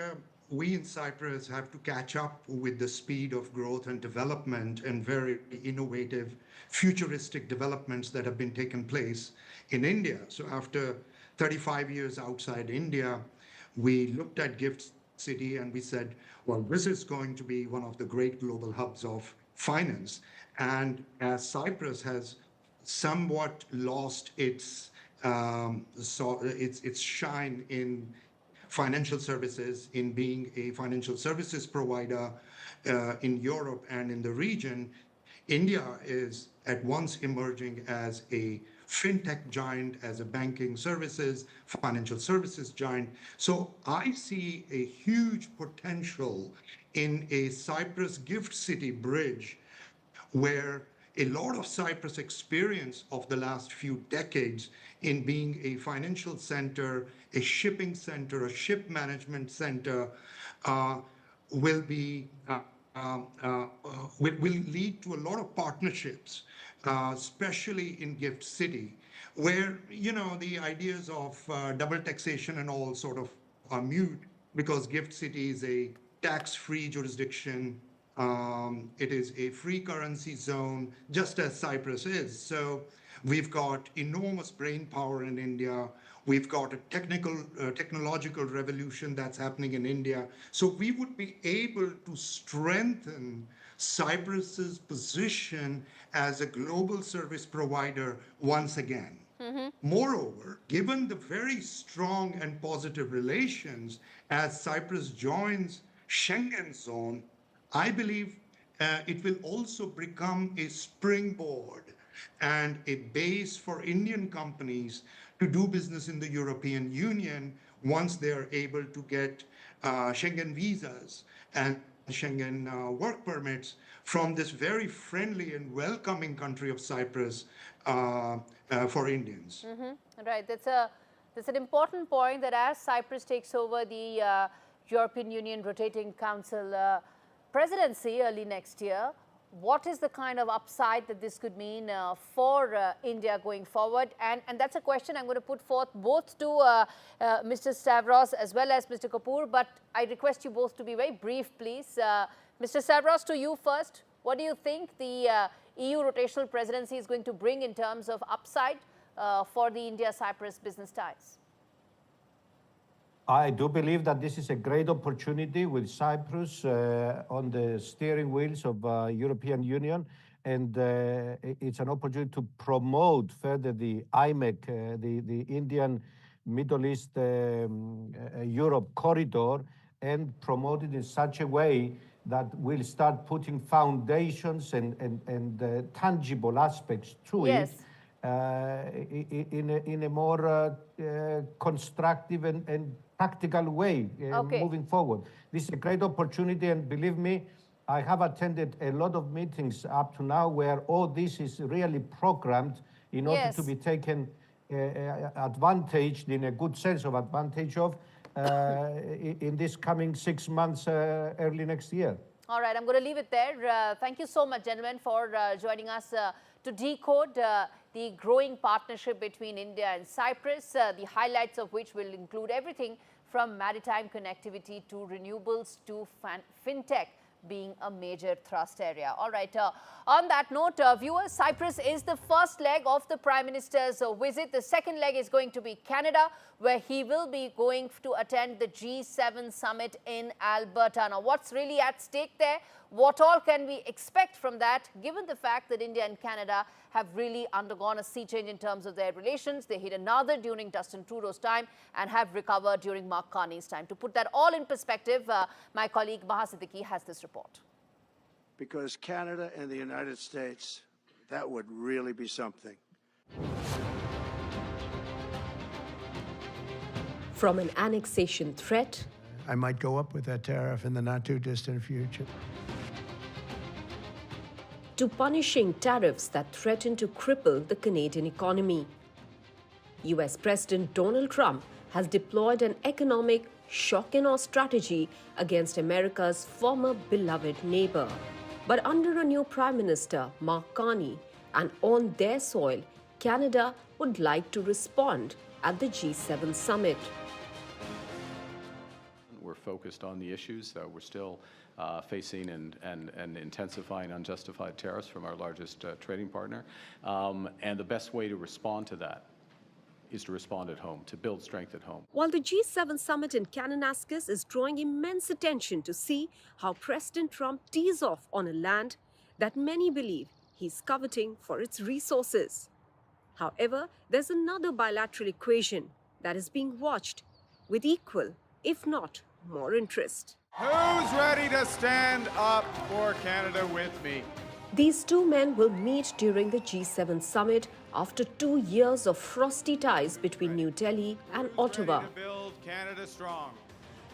[SPEAKER 6] we in Cyprus have to catch up with the speed of growth and development and very innovative, futuristic developments that have been taken place in India. So after 35 years outside India, we looked at Gift City and we said, well, this is going to be one of the great global hubs of finance. And as Cyprus has somewhat lost its shine in financial services, in being a financial services provider in Europe and in the region, India is at once emerging as a fintech giant, as a banking services, financial services giant. So I see a huge potential in a Cyprus Gift City bridge, where a lot of Cyprus experience of the last few decades in being a financial center, a shipping center, a ship management center, will lead to a lot of partnerships, especially in Gift City, where, the ideas of double taxation and all sort of are mute, because Gift City is a tax-free jurisdiction. It is a free currency zone, just as Cyprus is. So we've got enormous brain power in India. We've got a technological revolution that's happening in India. So we would be able to strengthen Cyprus's position as a global service provider once again. Mm-hmm. Moreover, given the very strong and positive relations as Cyprus joins Schengen zone, I believe it will also become a springboard and a base for Indian companies to do business in the European Union once they are able to get Schengen visas and Schengen work permits from this very friendly and welcoming country of Cyprus for Indians.
[SPEAKER 3] Mm-hmm. Right. That's an important point, that as Cyprus takes over the European Union Rotating Council presidency early next year, what is the kind of upside that this could mean for India going forward? And that's a question I'm going to put forth both to Mr. Stavros as well as Mr. Kapoor, but I request you both to be very brief, please. Mr. Stavros, to you first. What do you think the EU rotational presidency is going to bring in terms of upside for the India-Cyprus business ties?
[SPEAKER 5] I do believe that this is a great opportunity with Cyprus on the steering wheels of European Union, and it's an opportunity to promote further the IMEC, the Indian Middle East Europe corridor, and promote it in such a way that we'll start putting foundations and tangible aspects to it in a more constructive and practical way moving forward. This is a great opportunity, and believe me, I have attended a lot of meetings up to now where all this is really programmed in order to be taken advantage, in a good sense of advantage of, in this coming 6 months, early next year.
[SPEAKER 3] All right, I'm going to leave it there. Thank you so much, gentlemen, for joining us to decode the growing partnership between India and Cyprus, the highlights of which will include everything from maritime connectivity to renewables to fintech being a major thrust area. All right, on that note, viewers, Cyprus is the first leg of the Prime Minister's visit. The second leg is going to be Canada, where he will be going to attend the G7 summit in Alberta. Now, what's really at stake there? What all can we expect from that, given the fact that India and Canada have really undergone a sea change in terms of their relations? They hit another during Justin Trudeau's time and have recovered during Mark Carney's time. To put that all in perspective, my colleague Maha Siddiqui has this report.
[SPEAKER 7] Because Canada and the United States, that would really be something.
[SPEAKER 8] From an annexation threat,
[SPEAKER 7] I might go up with that tariff in the not-too-distant future,
[SPEAKER 8] to punishing tariffs that threaten to cripple the Canadian economy. US President Donald Trump has deployed an economic shock and awe strategy against America's former beloved neighbor. But under a new Prime Minister, Mark Carney, and on their soil, Canada would like to respond at the G7 summit.
[SPEAKER 10] We're focused on the issues. We're still facing and intensifying unjustified tariffs from our largest trading partner. And the best way to respond to that is to respond at home, to build strength at home.
[SPEAKER 8] While the G7 summit in Kananaskis is drawing immense attention to see how President Trump tees off on a land that many believe he's coveting for its resources. However, there's another bilateral equation that is being watched with equal, if not more interest.
[SPEAKER 11] Who's ready to stand up for Canada with me?
[SPEAKER 8] These two men will meet during the G7 summit after 2 years of frosty ties between New Delhi and Ottawa.
[SPEAKER 11] Ready to build Canada strong.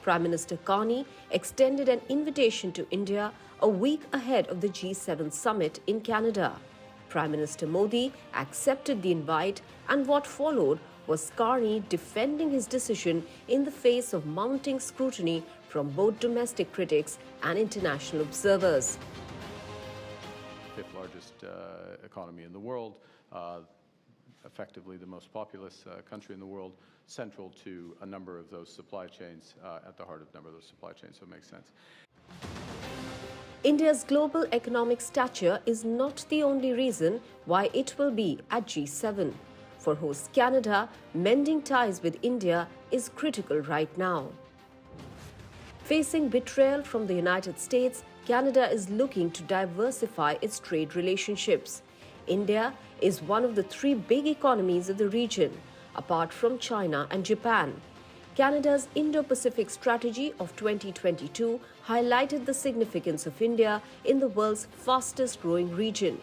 [SPEAKER 8] Prime Minister Carney extended an invitation to India a week ahead of the G7 summit in Canada. Prime Minister Modi accepted the invite, and what followed was Carney defending his decision in the face of mounting scrutiny from both domestic critics and international observers.
[SPEAKER 10] Fifth largest economy in the world, effectively the most populous country in the world, central to a number of those supply chains, at the heart of a number of those supply chains, so it makes sense.
[SPEAKER 8] India's global economic stature is not the only reason why it will be at G7. For host Canada, mending ties with India is critical right now. Facing betrayal from the United States, Canada is looking to diversify its trade relationships. India is one of the 3 big economies of the region, apart from China and Japan. Canada's Indo-Pacific strategy of 2022 highlighted the significance of India in the world's fastest-growing region.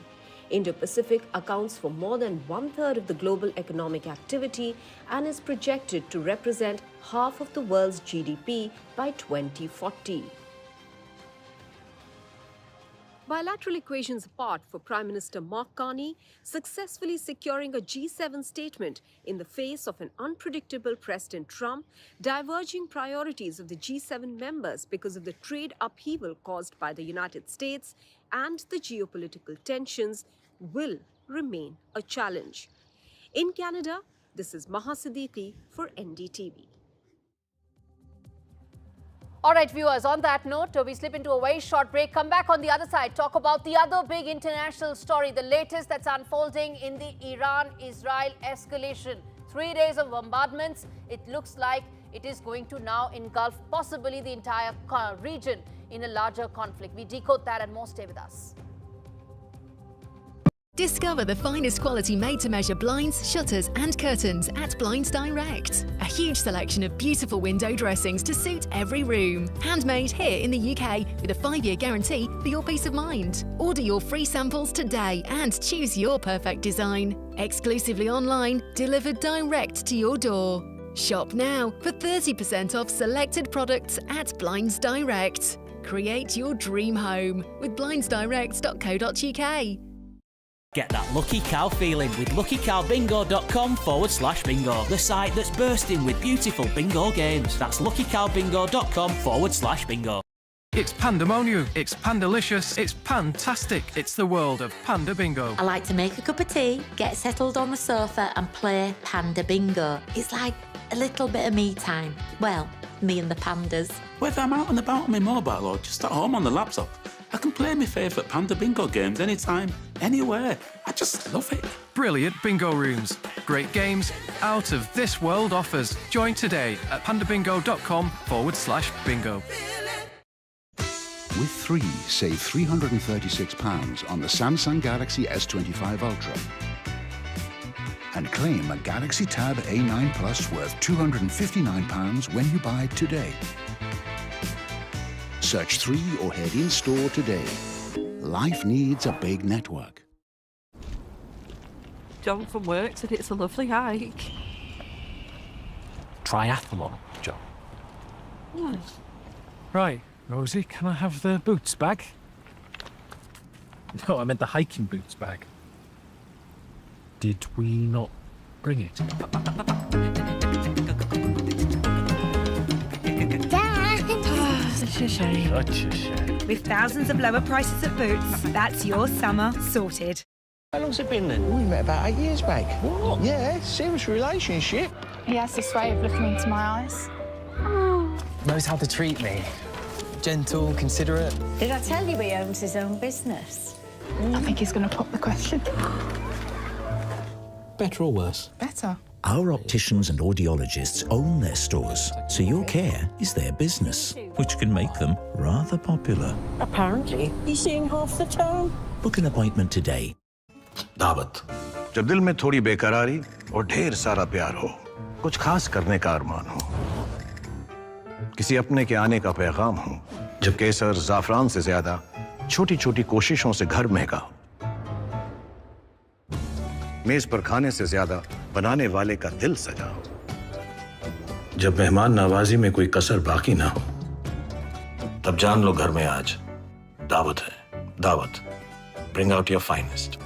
[SPEAKER 8] Indo-Pacific accounts for more than 1/3 of the global economic activity and is projected to represent half of the world's GDP by 2040. Bilateral equations apart, for Prime Minister Mark Carney successfully securing a G7 statement in the face of an unpredictable President Trump, diverging priorities of the G7 members because of the trade upheaval caused by the United States and the geopolitical tensions will remain a challenge. In Canada, this is Maha Siddiqui for NDTV.
[SPEAKER 3] All right, viewers, on that note, we slip into a very short break. Come back on the other side, talk about the other big international story, the latest that's unfolding in the Iran-Israel escalation. 3 days of bombardments. It looks like it is going to now engulf possibly the entire region in a larger conflict. We decode that and more. Stay with us.
[SPEAKER 9] Discover the finest quality made-to-measure blinds, shutters and curtains at Blinds Direct. A huge selection of beautiful window dressings to suit every room. Handmade here in the UK with a 5-year guarantee for your peace of mind. Order your free samples today and choose your perfect design. Exclusively online, delivered direct to your door. Shop now for 30% off selected products at Blinds Direct. Create your dream home with blindsdirect.co.uk.
[SPEAKER 12] Get that lucky cow feeling with luckycowbingo.com/bingo. The site that's bursting with beautiful bingo games. That's luckycowbingo.com/bingo.
[SPEAKER 13] It's pandemonium, it's pandalicious, it's fantastic. It's the world of Panda Bingo.
[SPEAKER 14] I like to make a cup of tea, get settled on the sofa and play Panda Bingo. It's like a little bit of me time. Well, me and the pandas.
[SPEAKER 15] Whether I'm out and about on my mobile or just at home on the laptop, I can play my favourite Panda Bingo games anytime, anywhere. I just love it.
[SPEAKER 13] Brilliant bingo rooms, great games, out of this world offers. Join today at pandabingo.com/bingo.
[SPEAKER 16] With 3, save £336 on the Samsung Galaxy S25 Ultra. And claim a Galaxy Tab A9 Plus worth £259 when you buy it today. Search 3 or head in-store today. Life needs a big network.
[SPEAKER 17] John from work said it's a lovely hike.
[SPEAKER 18] Triathlon, John.
[SPEAKER 17] Hmm.
[SPEAKER 18] Right, Rosie, can I have the boots bag? No, I meant the hiking boots bag. Did we not bring it?
[SPEAKER 19] Such a shame.
[SPEAKER 18] Such a shame.
[SPEAKER 19] With thousands of lower prices at Boots, that's your summer sorted.
[SPEAKER 26] How long's it been then? We met about 8 years back. What? Yeah, serious relationship.
[SPEAKER 20] He has this way of looking into my eyes.
[SPEAKER 18] Knows how to treat me. Gentle, considerate.
[SPEAKER 4] Did I tell you he owns his own business?
[SPEAKER 20] I think he's going to pop the question.
[SPEAKER 18] Better or worse?
[SPEAKER 20] Better.
[SPEAKER 21] Our opticians and audiologists own their stores, so your care is their business, which can make them rather popular.
[SPEAKER 25] Apparently, he's seeing half the town.
[SPEAKER 21] Book an appointment today.
[SPEAKER 28] दावत जब दिल में थोड़ी बेकरारी और ढेर सारा प्यार हो, कुछ खास करने का अरमान हो, किसी अपने के आने का पैगाम हो, जब केसर ज़ाफ़रान से ज्यादा छोटी-छोटी कोशिशों से घर महका, मेज पर खाने से ज्यादा बनाने वाले का दिल सजा हो, जब मेहमान नवाजी में कोई कसर बाकी ना हो, तब जान लो घर में आज दावत है. दावत. Bring out your finest.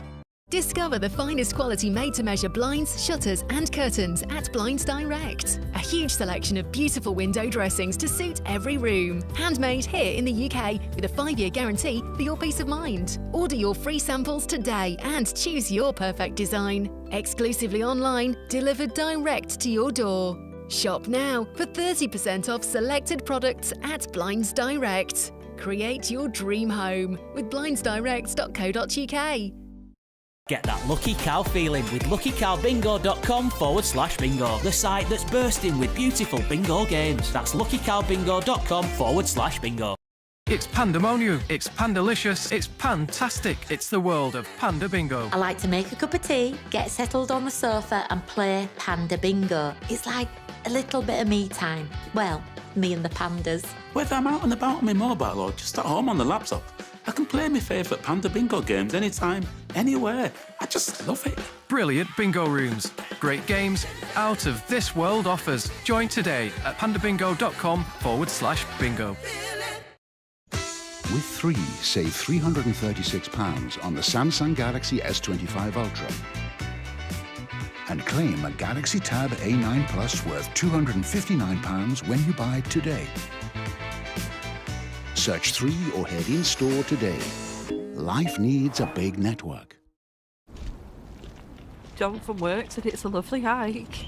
[SPEAKER 9] Discover the finest quality made-to-measure blinds, shutters and curtains at Blinds Direct. A huge selection of beautiful window dressings to suit every room. Handmade here in the UK with a 5-year guarantee for your peace of mind. Order your free samples today and choose your perfect design. Exclusively online, delivered direct to your door. Shop now for 30% off selected products at Blinds Direct. Create your dream home with blindsdirect.co.uk.
[SPEAKER 12] Get that lucky cow feeling with luckycowbingo.com/bingo. The site that's bursting with beautiful bingo games. That's luckycowbingo.com/bingo.
[SPEAKER 13] It's pandemonium, it's pandalicious, it's fantastic. It's the world of Panda Bingo.
[SPEAKER 14] I like to make a cup of tea, get settled on the sofa and play Panda Bingo. It's like a little bit of me time. Well, me and the pandas.
[SPEAKER 15] Whether I'm out and about on my mobile or just at home on the laptop, I can play my favourite Panda Bingo games anytime, anywhere. I just love it.
[SPEAKER 13] Brilliant bingo rooms, great games, out of this world offers. Join today at pandabingo.com/bingo.
[SPEAKER 16] With 3, save £336 on the Samsung Galaxy S25 Ultra. And claim a Galaxy Tab A9 Plus worth £259 when you buy it today. Search 3 or head in-store today. Life needs a big network.
[SPEAKER 17] John from work said it's a lovely hike.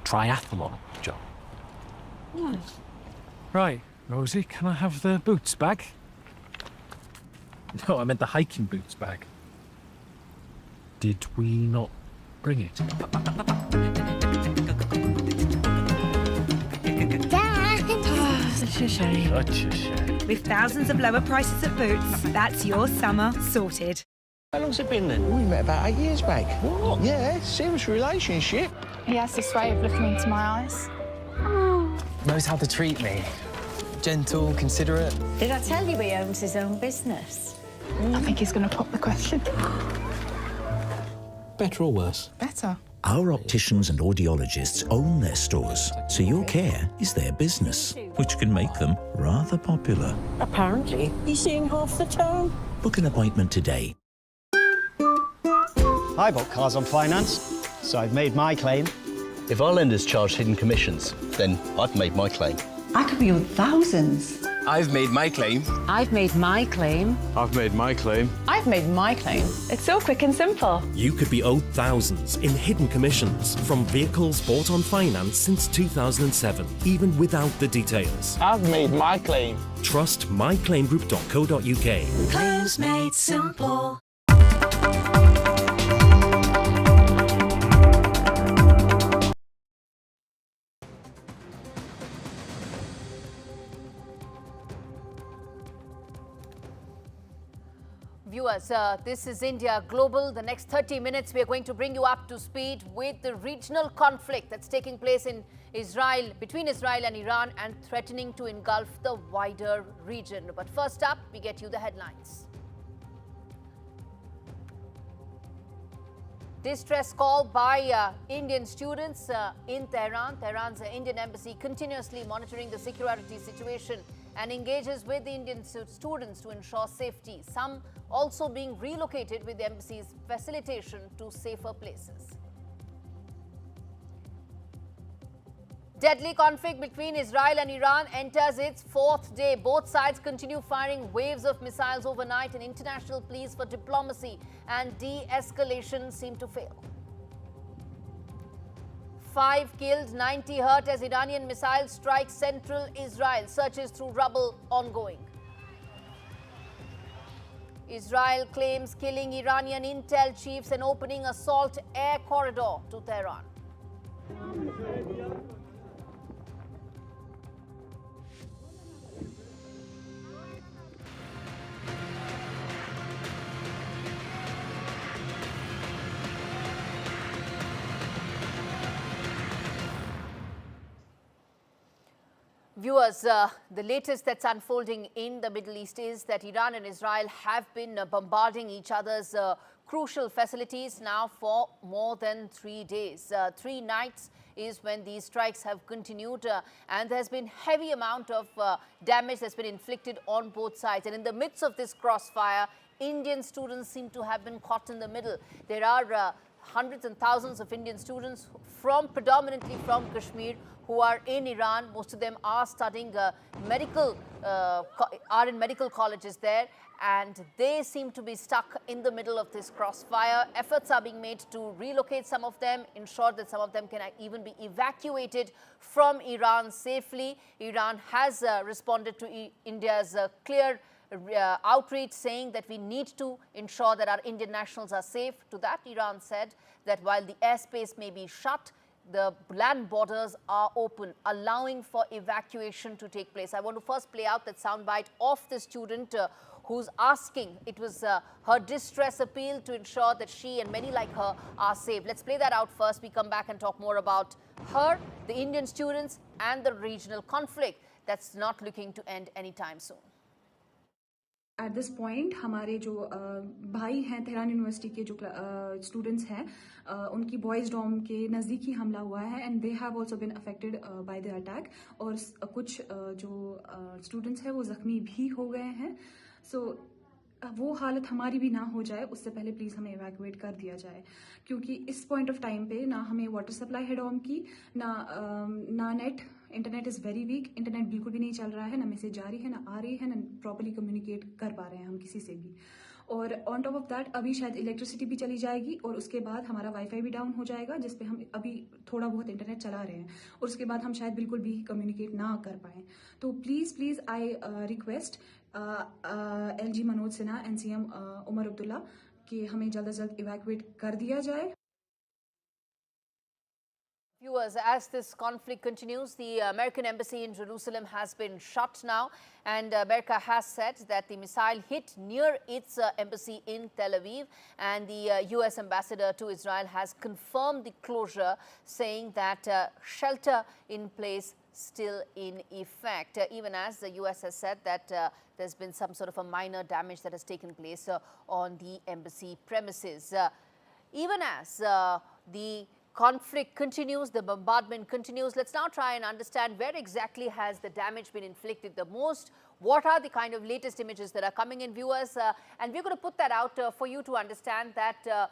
[SPEAKER 18] Triathlon, John.
[SPEAKER 17] Hmm.
[SPEAKER 18] Right, Rosie, can I have the boots bag? No, I meant the hiking boots bag. Did we not bring it?
[SPEAKER 19] Such a shame.
[SPEAKER 18] Such a shame.
[SPEAKER 19] With thousands of lower prices at Boots, that's your summer sorted.
[SPEAKER 26] How long's it been then? We met about 8 years back. What? Yeah, serious relationship.
[SPEAKER 20] He has this way of looking into my eyes.
[SPEAKER 18] Knows how to treat me. Gentle, considerate.
[SPEAKER 4] Did I tell you he owns his own business?
[SPEAKER 20] I think he's going to pop the question.
[SPEAKER 18] Better or worse?
[SPEAKER 20] Better.
[SPEAKER 21] Our opticians and audiologists own their stores, so your care is their business, which can make them rather popular.
[SPEAKER 26] Apparently, he's seeing half the town.
[SPEAKER 21] Book an appointment today.
[SPEAKER 1] I bought cars on finance, so I've made my claim.
[SPEAKER 2] If our lenders charge hidden commissions, then I've made my claim.
[SPEAKER 5] I could be owed thousands.
[SPEAKER 2] I've made my claim.
[SPEAKER 5] I've made my claim.
[SPEAKER 2] I've made my claim.
[SPEAKER 5] I've made my claim. It's so quick and simple.
[SPEAKER 6] You could be owed thousands in hidden commissions from vehicles bought on finance since 2007, even without the details.
[SPEAKER 5] I've made my claim.
[SPEAKER 6] Trust myclaimgroup.co.uk.
[SPEAKER 4] Claims made simple.
[SPEAKER 3] Viewers, this is India Global. The next 30 minutes, we are going to bring you up to speed with the regional conflict that's taking place in Israel, between Israel and Iran, and threatening to engulf the wider region. But first up, we get you the headlines. Distress call by Indian students in Tehran. Tehran's Indian embassy continuously monitoring the security situation and engages with the Indian students to ensure safety. Some also being relocated with the embassy's facilitation to safer places. Deadly conflict between Israel and Iran enters its fourth day. Both sides continue firing waves of missiles overnight, and international pleas for diplomacy and de-escalation seem to fail. 5 killed, 90 hurt as Iranian missiles strike central Israel. Searches through rubble ongoing. Israel claims killing Iranian intel chiefs and opening assault air corridor to Tehran. Viewers, the latest that's unfolding in the Middle East is that Iran and Israel have been bombarding each other's crucial facilities now for more than 3 days. 3 nights is when these strikes have continued, and there's been heavy amount of damage that's been inflicted on both sides. And in the midst of this crossfire, Indian students seem to have been caught in the middle. There are hundreds and thousands of Indian students predominantly from Kashmir who are in Iran. Most of them are studying medical colleges there, and they seem to be stuck in the middle of this crossfire. Efforts are being made to relocate some of them, ensure that some of them can even be evacuated from Iran safely. Iran has responded to India's clear outreach, saying that we need to ensure that our Indian nationals are safe. To that, Iran said that while the airspace may be shut, the land borders are open, allowing for evacuation to take place. I want to first play out that soundbite of the student who's asking. It was her distress appeal to ensure that she and many like her are safe. Let's play that out first. We come back and talk more about her, the Indian students, and the regional conflict that's not looking to end anytime soon.
[SPEAKER 22] At this point हमारे जो भाई हैं Tehran university के जो students हैं उनकी boys Dom के नज़दीक ही हमला हुआ है and they have also been affected by the attack और कुछ जो स्टूडेंट्स हैं वो ज़ख्मी भी हो गए हैं. सो वो हालत हमारी भी ना हो जाए उससे पहले प्लीज़ हमें इवैक्यूएट कर दिया जाए, क्योंकि इस पॉइंट ऑफ टाइम पे ना हमें वाटर सप्लाई है डॉम की, ना net, internet is very weak. Internet बिल्कुल भी नहीं चल रहा है, ना मैसेज जा रही है, ना आ रही है, ना प्रॉपर्ली कम्युनिकेट कर पा रहे हैं हम किसी से भी. और ऑन टॉप ऑफ दैट अभी शायद इलेक्ट्रिसिटी भी चली जाएगी और उसके बाद हमारा वाईफाई भी डाउन हो जाएगा, जिस पे हम अभी थोड़ा बहुत इंटरनेट चला रहे हैं और उसके बाद हम शायद बिल्कुल भी कम्युनिकेट ना कर पाएँ. तो please I request LG Manoj Sinha and CM Omar Abdullah कि हमें जल्द से जल्द इवैक्यूएट कर दिया जाए.
[SPEAKER 3] Viewers, as this conflict continues, the American embassy in Jerusalem has been shut now, and America has said that the missile hit near its embassy in Tel Aviv, and the US ambassador to Israel has confirmed the closure, saying that shelter in place still in effect, even as the US has said that there's been some sort of a minor damage that has taken place on the embassy premises. Even as the conflict continues, the bombardment continues. Let's now try and understand where exactly has the damage been inflicted the most. What are the kind of latest images that are coming in, viewers? And we're going to put that out for you to understand that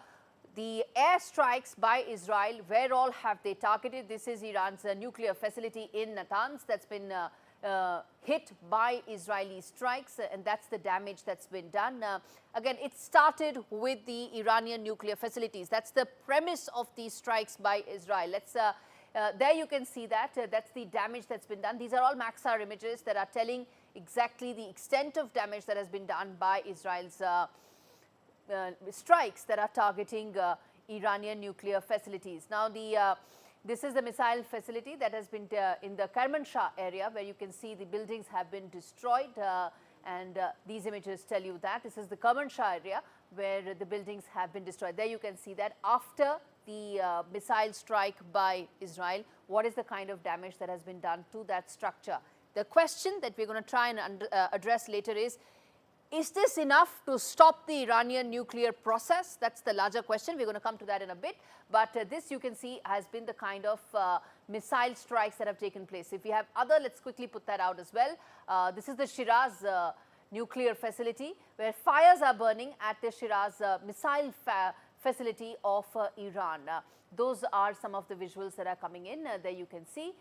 [SPEAKER 3] the airstrikes by Israel, where all have they targeted? This is Iran's nuclear facility in Natanz that's been hit by Israeli strikes, and that's the damage that's been done. Again, it started with the Iranian nuclear facilities. That's the premise of these strikes by Israel. There you can see that. That's the damage that's been done. These are all Maxar images that are telling exactly the extent of damage that has been done by Israel's strikes that are targeting Iranian nuclear facilities. Now, this is the missile facility that has been in the Kermanshah area, where you can see the buildings have been destroyed, and these images tell you that. This is the Kermanshah area where the buildings have been destroyed. There you can see that after the missile strike by Israel, what is the kind of damage that has been done to that structure. The question that we're going to try and address later is this enough to stop the Iranian nuclear process? That's the larger question. We're going to come to that in a bit. But this, you can see, has been the kind of missile strikes that have taken place. If we have other, let's quickly put that out as well. This is the Shiraz nuclear facility, where fires are burning at the Shiraz missile facility of Iran. Those are some of the visuals that are coming in. There you can see.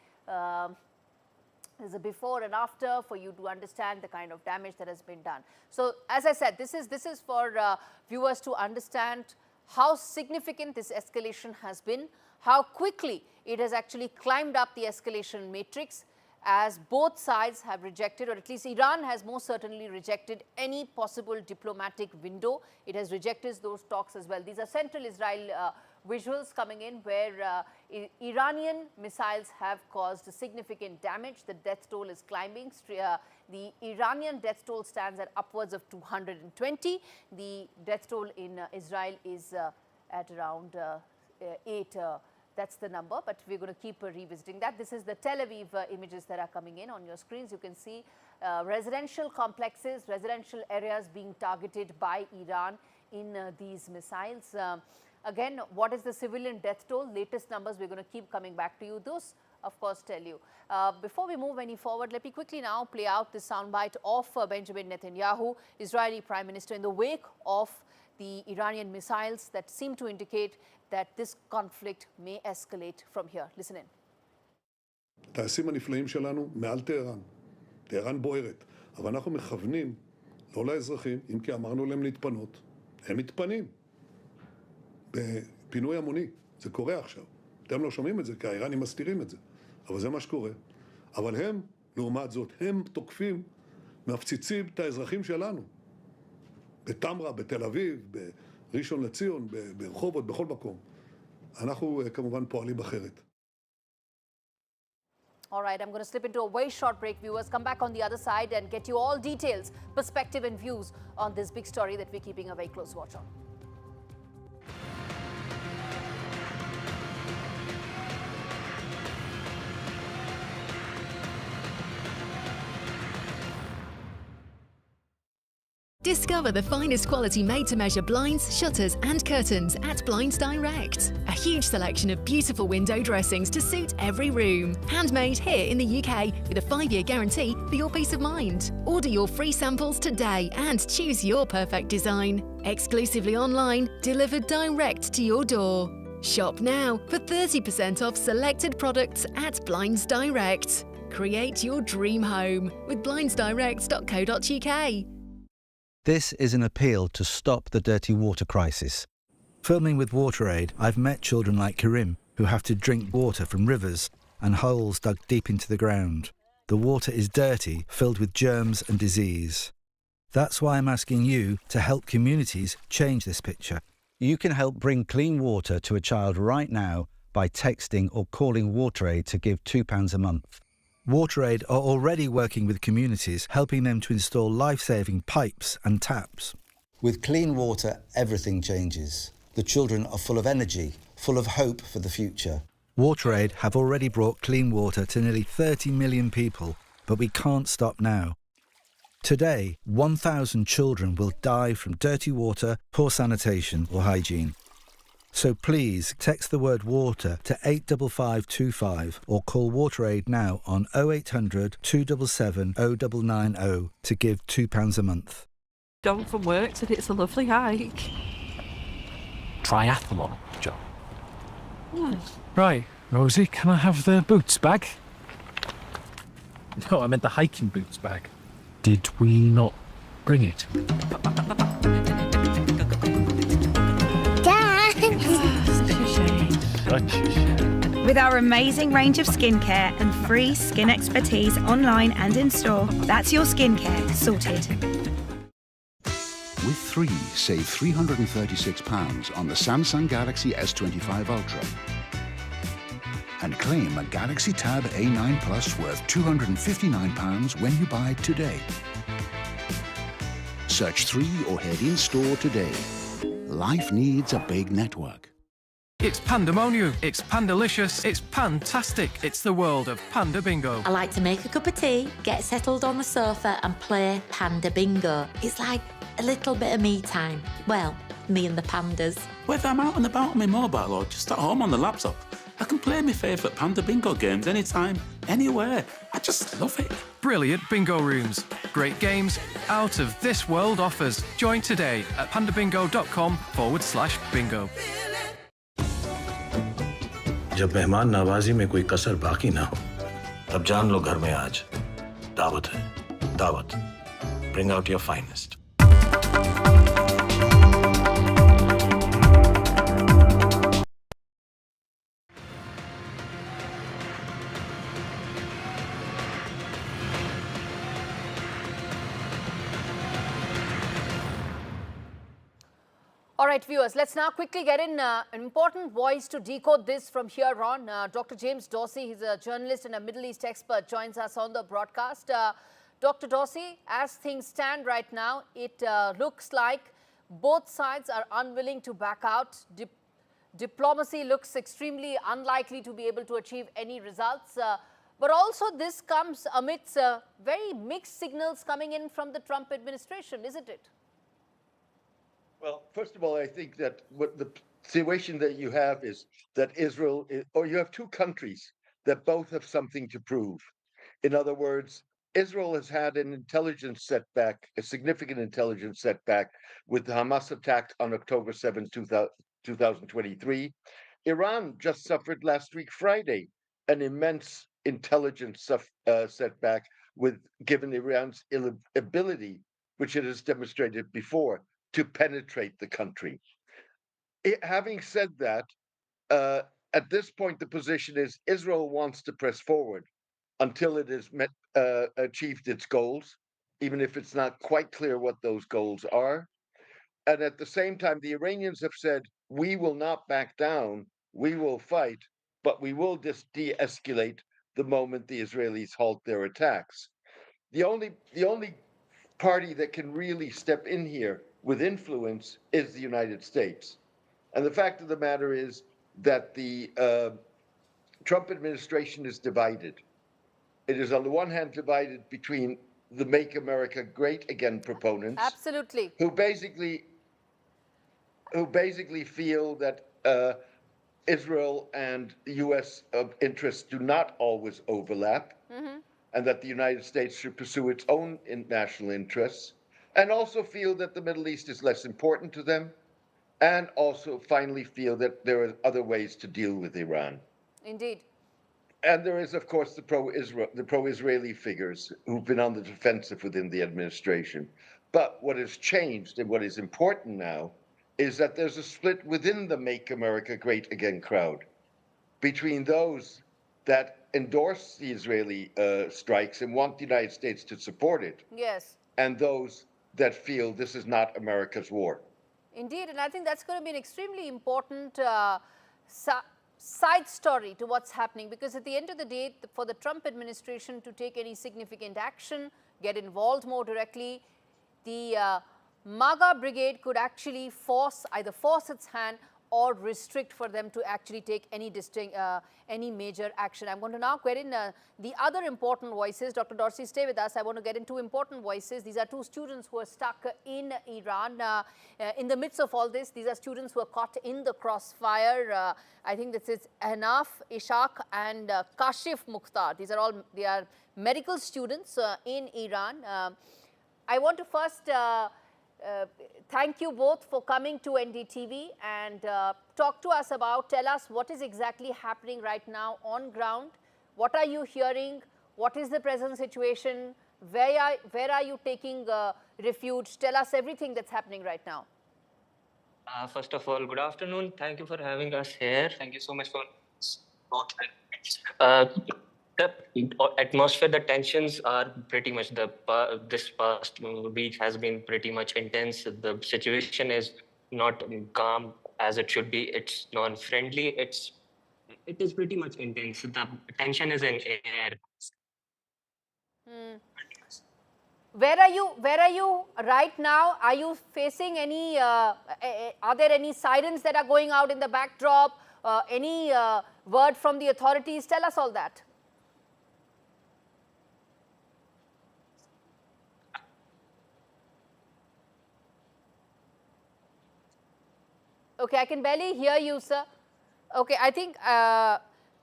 [SPEAKER 3] There's a before and after for you to understand the kind of damage that has been done. So, as I said, this is for viewers to understand how significant this escalation has been, how quickly it has actually climbed up the escalation matrix, as both sides have rejected, or at least Iran has most certainly rejected any possible diplomatic window. It has rejected those talks as well. These are central Israel visuals coming in, where Iranian missiles have caused significant damage. The death toll is climbing. The Iranian death toll stands at upwards of 220. The death toll in Israel is at around 8. That's the number, but we're going to keep revisiting that. This is the Tel Aviv images that are coming in on your screens. You can see residential complexes, residential areas being targeted by Iran in these missiles. Again, what is the civilian death toll? Latest numbers, we're going to keep coming back to you. Those, of course, tell you. Before we move any forward, let me quickly now play out this soundbite of Benjamin Netanyahu, Israeli Prime Minister, in the wake of the Iranian missiles that seem to indicate that this conflict may escalate from here. Listen in.
[SPEAKER 7] הטייסים הנפלאים שלנו מעל טהרן. טהרן בוערת. אבל אנחנו מכוונים לא לאזרחים, אם כי אמרנו להם להתפנות. הם מתפנים. בפינוי המוני. זה קורה עכשיו. אתם לא שומעים את זה, כי האיראנים מסתירים את זה. אבל זה מה שקורה. אבל הם, לעומת זאת, הם תוקפים, מפציצים את האזרחים שלנו. בתמרה, בתל אביב, בראשון לציון, ברחובות, בכל מקום. אנחנו כמובן פועלים אחרת.
[SPEAKER 3] All right, I'm going to slip into a very short break, viewers. Come back on the other side and get you all details, perspective and views on this big story that we're keeping a very close watch on.
[SPEAKER 9] Discover the finest quality made-to-measure blinds, shutters and curtains at Blinds Direct. A huge selection of beautiful window dressings to suit every room. Handmade here in the UK with a 5-year guarantee for your peace of mind. Order your free samples today and choose your perfect design. Exclusively online, delivered direct to your door. Shop now for 30% off selected products at Blinds Direct. Create your dream home with blindsdirect.co.uk.
[SPEAKER 8] This is an appeal to stop the dirty water crisis. Filming with WaterAid, I've met children like Karim who have to drink water from rivers and holes dug deep into the ground. The water is dirty, filled with germs and disease. That's why I'm asking you to help communities change this picture. You can help bring clean water to a child right now by texting or calling WaterAid to give £2 a month. WaterAid are already working with communities, helping them to install life-saving pipes and taps. With clean water, everything changes. The children are full of energy, full of hope for the future. WaterAid have already brought clean water to nearly 30 million people, but we can't stop now. Today, 1,000 children will die from dirty water, poor sanitation or hygiene. So please text the word water to 85525 or call WaterAid now on 0800 277 0990 to give £2 a month.
[SPEAKER 17] Dom from work said it's a lovely hike.
[SPEAKER 18] Triathlon, Joe.
[SPEAKER 17] Hmm.
[SPEAKER 18] Right, Rosie, can I have the boots bag? No, I meant the hiking boots bag. Did we not bring it?
[SPEAKER 19] With our amazing range of skincare and free skin expertise online and in store, that's your skincare sorted.
[SPEAKER 16] With 3, save £336 on the Samsung Galaxy S25 Ultra. And claim a Galaxy Tab A9 Plus worth £259 when you buy today. Search 3 or head in store today. Life needs a big network.
[SPEAKER 13] It's pandemonium, it's pandalicious, it's fantastic. It's the world of Panda Bingo.
[SPEAKER 14] I like to make a cup of tea, get settled on the sofa and play Panda Bingo. It's like a little bit of me time. Well, me and the pandas.
[SPEAKER 15] Whether I'm out and about on my mobile or just at home on the laptop, I can play my favourite Panda Bingo games anytime, anywhere. I just love it.
[SPEAKER 13] Brilliant bingo rooms, great games, out of this world offers. Join today at pandabingo.com/bingo.
[SPEAKER 21] जब मेहमान नवाजी में कोई कसर बाकी ना हो, तब जान लो घर में आज दावत है, दावत. Bring out your finest.
[SPEAKER 3] All right, viewers, let's now quickly get in an important voice to decode this from here on. Dr. James Dorsey, he's a journalist and a Middle East expert, joins us on the broadcast. Dr. Dorsey, as things stand right now, it looks like both sides are unwilling to back out. Diplomacy looks extremely unlikely to be able to achieve any results. But also this comes amidst very mixed signals coming in from the Trump administration, isn't it?
[SPEAKER 10] Well, first of all, I think that what the situation that you have is that Israel, or you have two countries that both have something to prove. In other words, Israel has had an intelligence setback, a significant intelligence setback with the Hamas attack on October 7, 2023. Iran just suffered last week, Friday, an immense intelligence setback given Iran's ability, which it has demonstrated before, to penetrate the country. Having said that, at this point, the position is Israel wants to press forward until it has achieved its goals, even if it's not quite clear what those goals are. And at the same time, the Iranians have said, we will not back down, we will fight, but we will just de-escalate the moment the Israelis halt their attacks. The only party that can really step in here with influence is the United States. And the fact of the matter is that the Trump administration is divided. It is on the one hand divided between the Make America Great Again proponents.
[SPEAKER 3] Absolutely.
[SPEAKER 10] Who basically feel that Israel and US interests do not always overlap, and that the United States should pursue its own national interests, and also feel that the Middle East is less important to them, and also finally feel that there are other ways to deal with Iran.
[SPEAKER 3] Indeed.
[SPEAKER 10] And there is, of course, the pro-Israeli figures who've been on the defensive within the administration. But what has changed and what is important now is that there's a split within the Make America Great Again crowd between those that endorse the Israeli strikes and want the United States to support it.
[SPEAKER 3] Yes.
[SPEAKER 10] And those that feel this is not America's war.
[SPEAKER 3] Indeed, and I think that's going to be an extremely important side story to what's happening, because at the end of the day, for the Trump administration to take any significant action, get involved more directly, the MAGA brigade could actually either force its hand or restrict for them to actually take any major action. I'm going to now get in the other important voices. Dr. Dorsey, stay with us. I want to get in two important voices. These are two students who are stuck in Iran. In the midst of all this, these are students who are caught in the crossfire. I think this is Hanaf, Ishaq and Kashif Mukhtar. They are medical students in Iran. I want to first thank you both for coming to NDTV and tell us what is exactly happening right now on ground. What are you hearing? What is the present situation? Where are you taking refuge? Tell us everything that's happening right now.
[SPEAKER 11] First of all, good afternoon. Thank you for having us here. Thank you so much for the atmosphere, the tensions are pretty much this past week has been pretty much intense. The situation is not calm as it should be. It's non-friendly. It is pretty much intense. The tension is in air.
[SPEAKER 3] Where are you right now? Are you facing any, are there any sirens that are going out in the backdrop? Any word from the authorities? Tell us all that. Okay, I can barely hear you, sir. Okay, I think,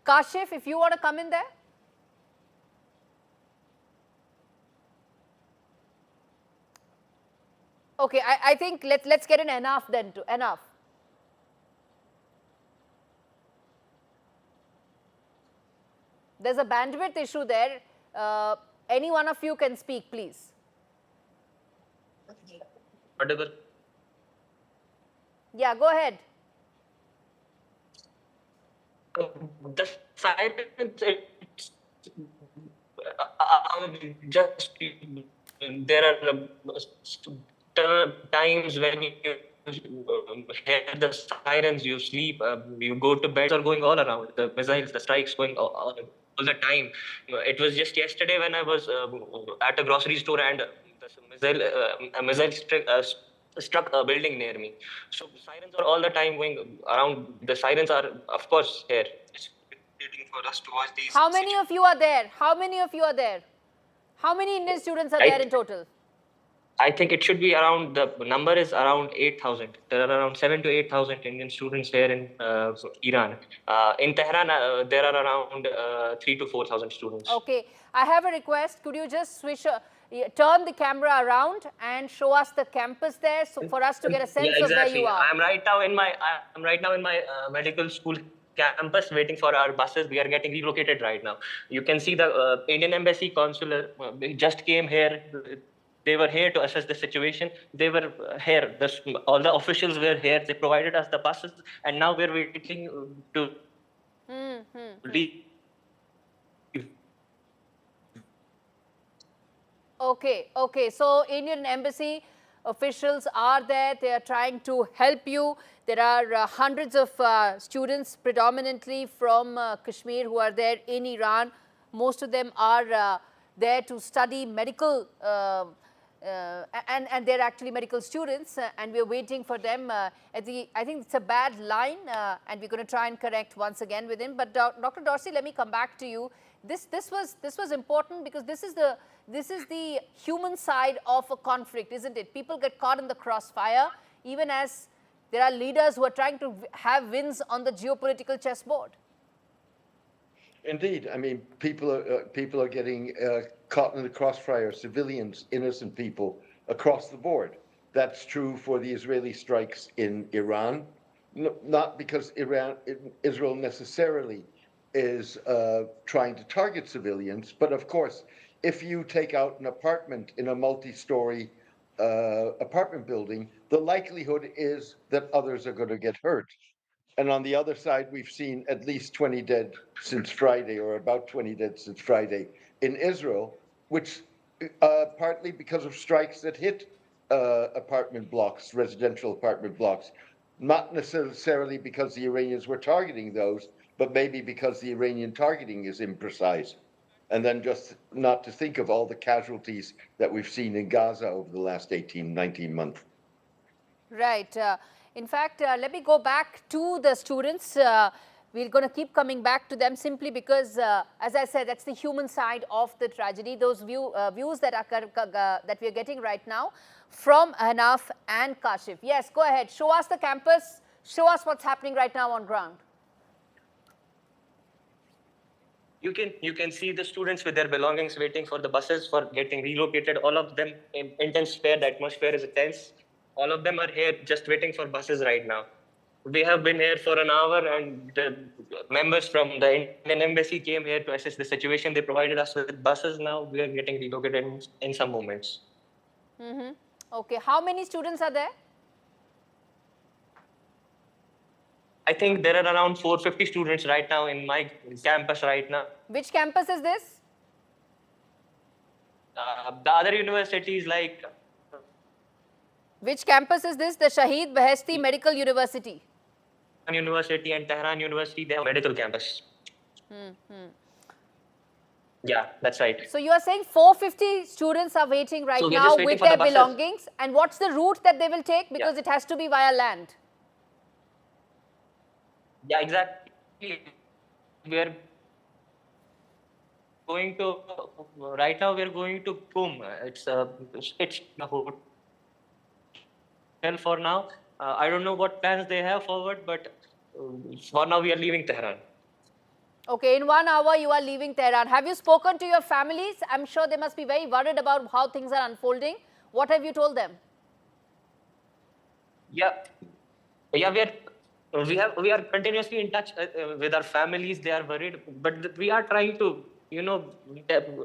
[SPEAKER 3] Kashif, if you want to come in there. Okay, I think let's get in Hanaf then to Hanaf. There's a bandwidth issue there. Any one of you can speak, please.
[SPEAKER 11] Audible.
[SPEAKER 3] Yeah, go ahead.
[SPEAKER 11] The sirens, just there are times when you hear the sirens, you sleep, you go to bed, are going all around. The missiles, the strikes going all the time. It was just yesterday when I was at a grocery store and a missile struck a building near me. So sirens are all the time going around. The sirens are, of course, here. It's waiting for us to watch these.
[SPEAKER 3] How many of you are there? How many of you are there? How many Indian students are there in total?
[SPEAKER 11] I think it should be around, the number is around 8,000. There are around 7,000 to 8,000 Indian students here in Iran. In Tehran, there are around 3,000 to 4,000 students.
[SPEAKER 3] Okay, I have a request. Could you just turn the camera around and show us the campus there, so for us to get a sense of where you are?
[SPEAKER 11] I'm right now in my medical school campus waiting for our buses. We are getting relocated right now. You can see the Indian Embassy consular just came here. They were here to assess the situation. They were here. All the officials were here. They provided us the buses, and now we're waiting to leave.
[SPEAKER 3] Okay. So Indian Embassy officials are there. They are trying to help you. There are hundreds of students, predominantly from Kashmir, who are there in Iran. Most of them are there to study medical, and they're actually medical students, and we're waiting for them. I think it's a bad line, and we're going to try and correct once again with him. But Dr. Dorsey, let me come back to you. This was important because this is the human side of a conflict, isn't it? People get caught in the crossfire, even as there are leaders who are trying to have wins on the geopolitical chessboard.
[SPEAKER 10] Indeed, I mean, people are getting caught in the crossfire. Civilians, innocent people across the board. That's true for the Israeli strikes in Iran, not because Israel necessarily is trying to target civilians, but of course, if you take out an apartment in a multi-story apartment building, the likelihood is that others are going to get hurt. And on the other side, we've seen at least 20 dead since Friday, or about 20 dead since Friday in Israel, which partly because of strikes that hit apartment blocks, residential apartment blocks, not necessarily because the Iranians were targeting those, but maybe because the Iranian targeting is imprecise. And then just not to think of all the casualties that we've seen in Gaza over the last 18, 19 months.
[SPEAKER 3] Right. In fact, let me go back to the students. We're going to keep coming back to them simply because, as I said, that's the human side of the tragedy. Those views that we are getting right now from Hanaf and Kashif. Yes, go ahead. Show us the campus. Show us what's happening right now on ground.
[SPEAKER 11] You can see the students with their belongings waiting for the buses for getting relocated. All of them in intense fear. The atmosphere is tense. All of them are here just waiting for buses right now. We have been here for an hour, and the members from the Indian Embassy came here to assess the situation. They provided us with buses. Now we are getting relocated in some moments.
[SPEAKER 3] Okay, how many students are there?
[SPEAKER 11] I think there are around 450 students right now in my campus right now.
[SPEAKER 3] Which campus is this?
[SPEAKER 11] The other universities like...
[SPEAKER 3] Which campus is this? The Shahid Beheshti Medical University.
[SPEAKER 11] University and Tehran University, they have medical campus. Yeah, that's right.
[SPEAKER 3] So you are saying 450 students are waiting right now with their belongings. And what's the route that they will take? Because it has to be via land.
[SPEAKER 11] Yeah, exactly. We are going to, right now we are going to Qum. It's a hotel for now. I don't know what plans they have forward, but for now we are leaving Tehran.
[SPEAKER 3] Okay, in 1 hour you are leaving Tehran. Have you spoken to your families? I'm sure they must be very worried about how things are unfolding. What have you told them?
[SPEAKER 11] Yeah, we are continuously in touch with our families. They are worried, but we are trying to,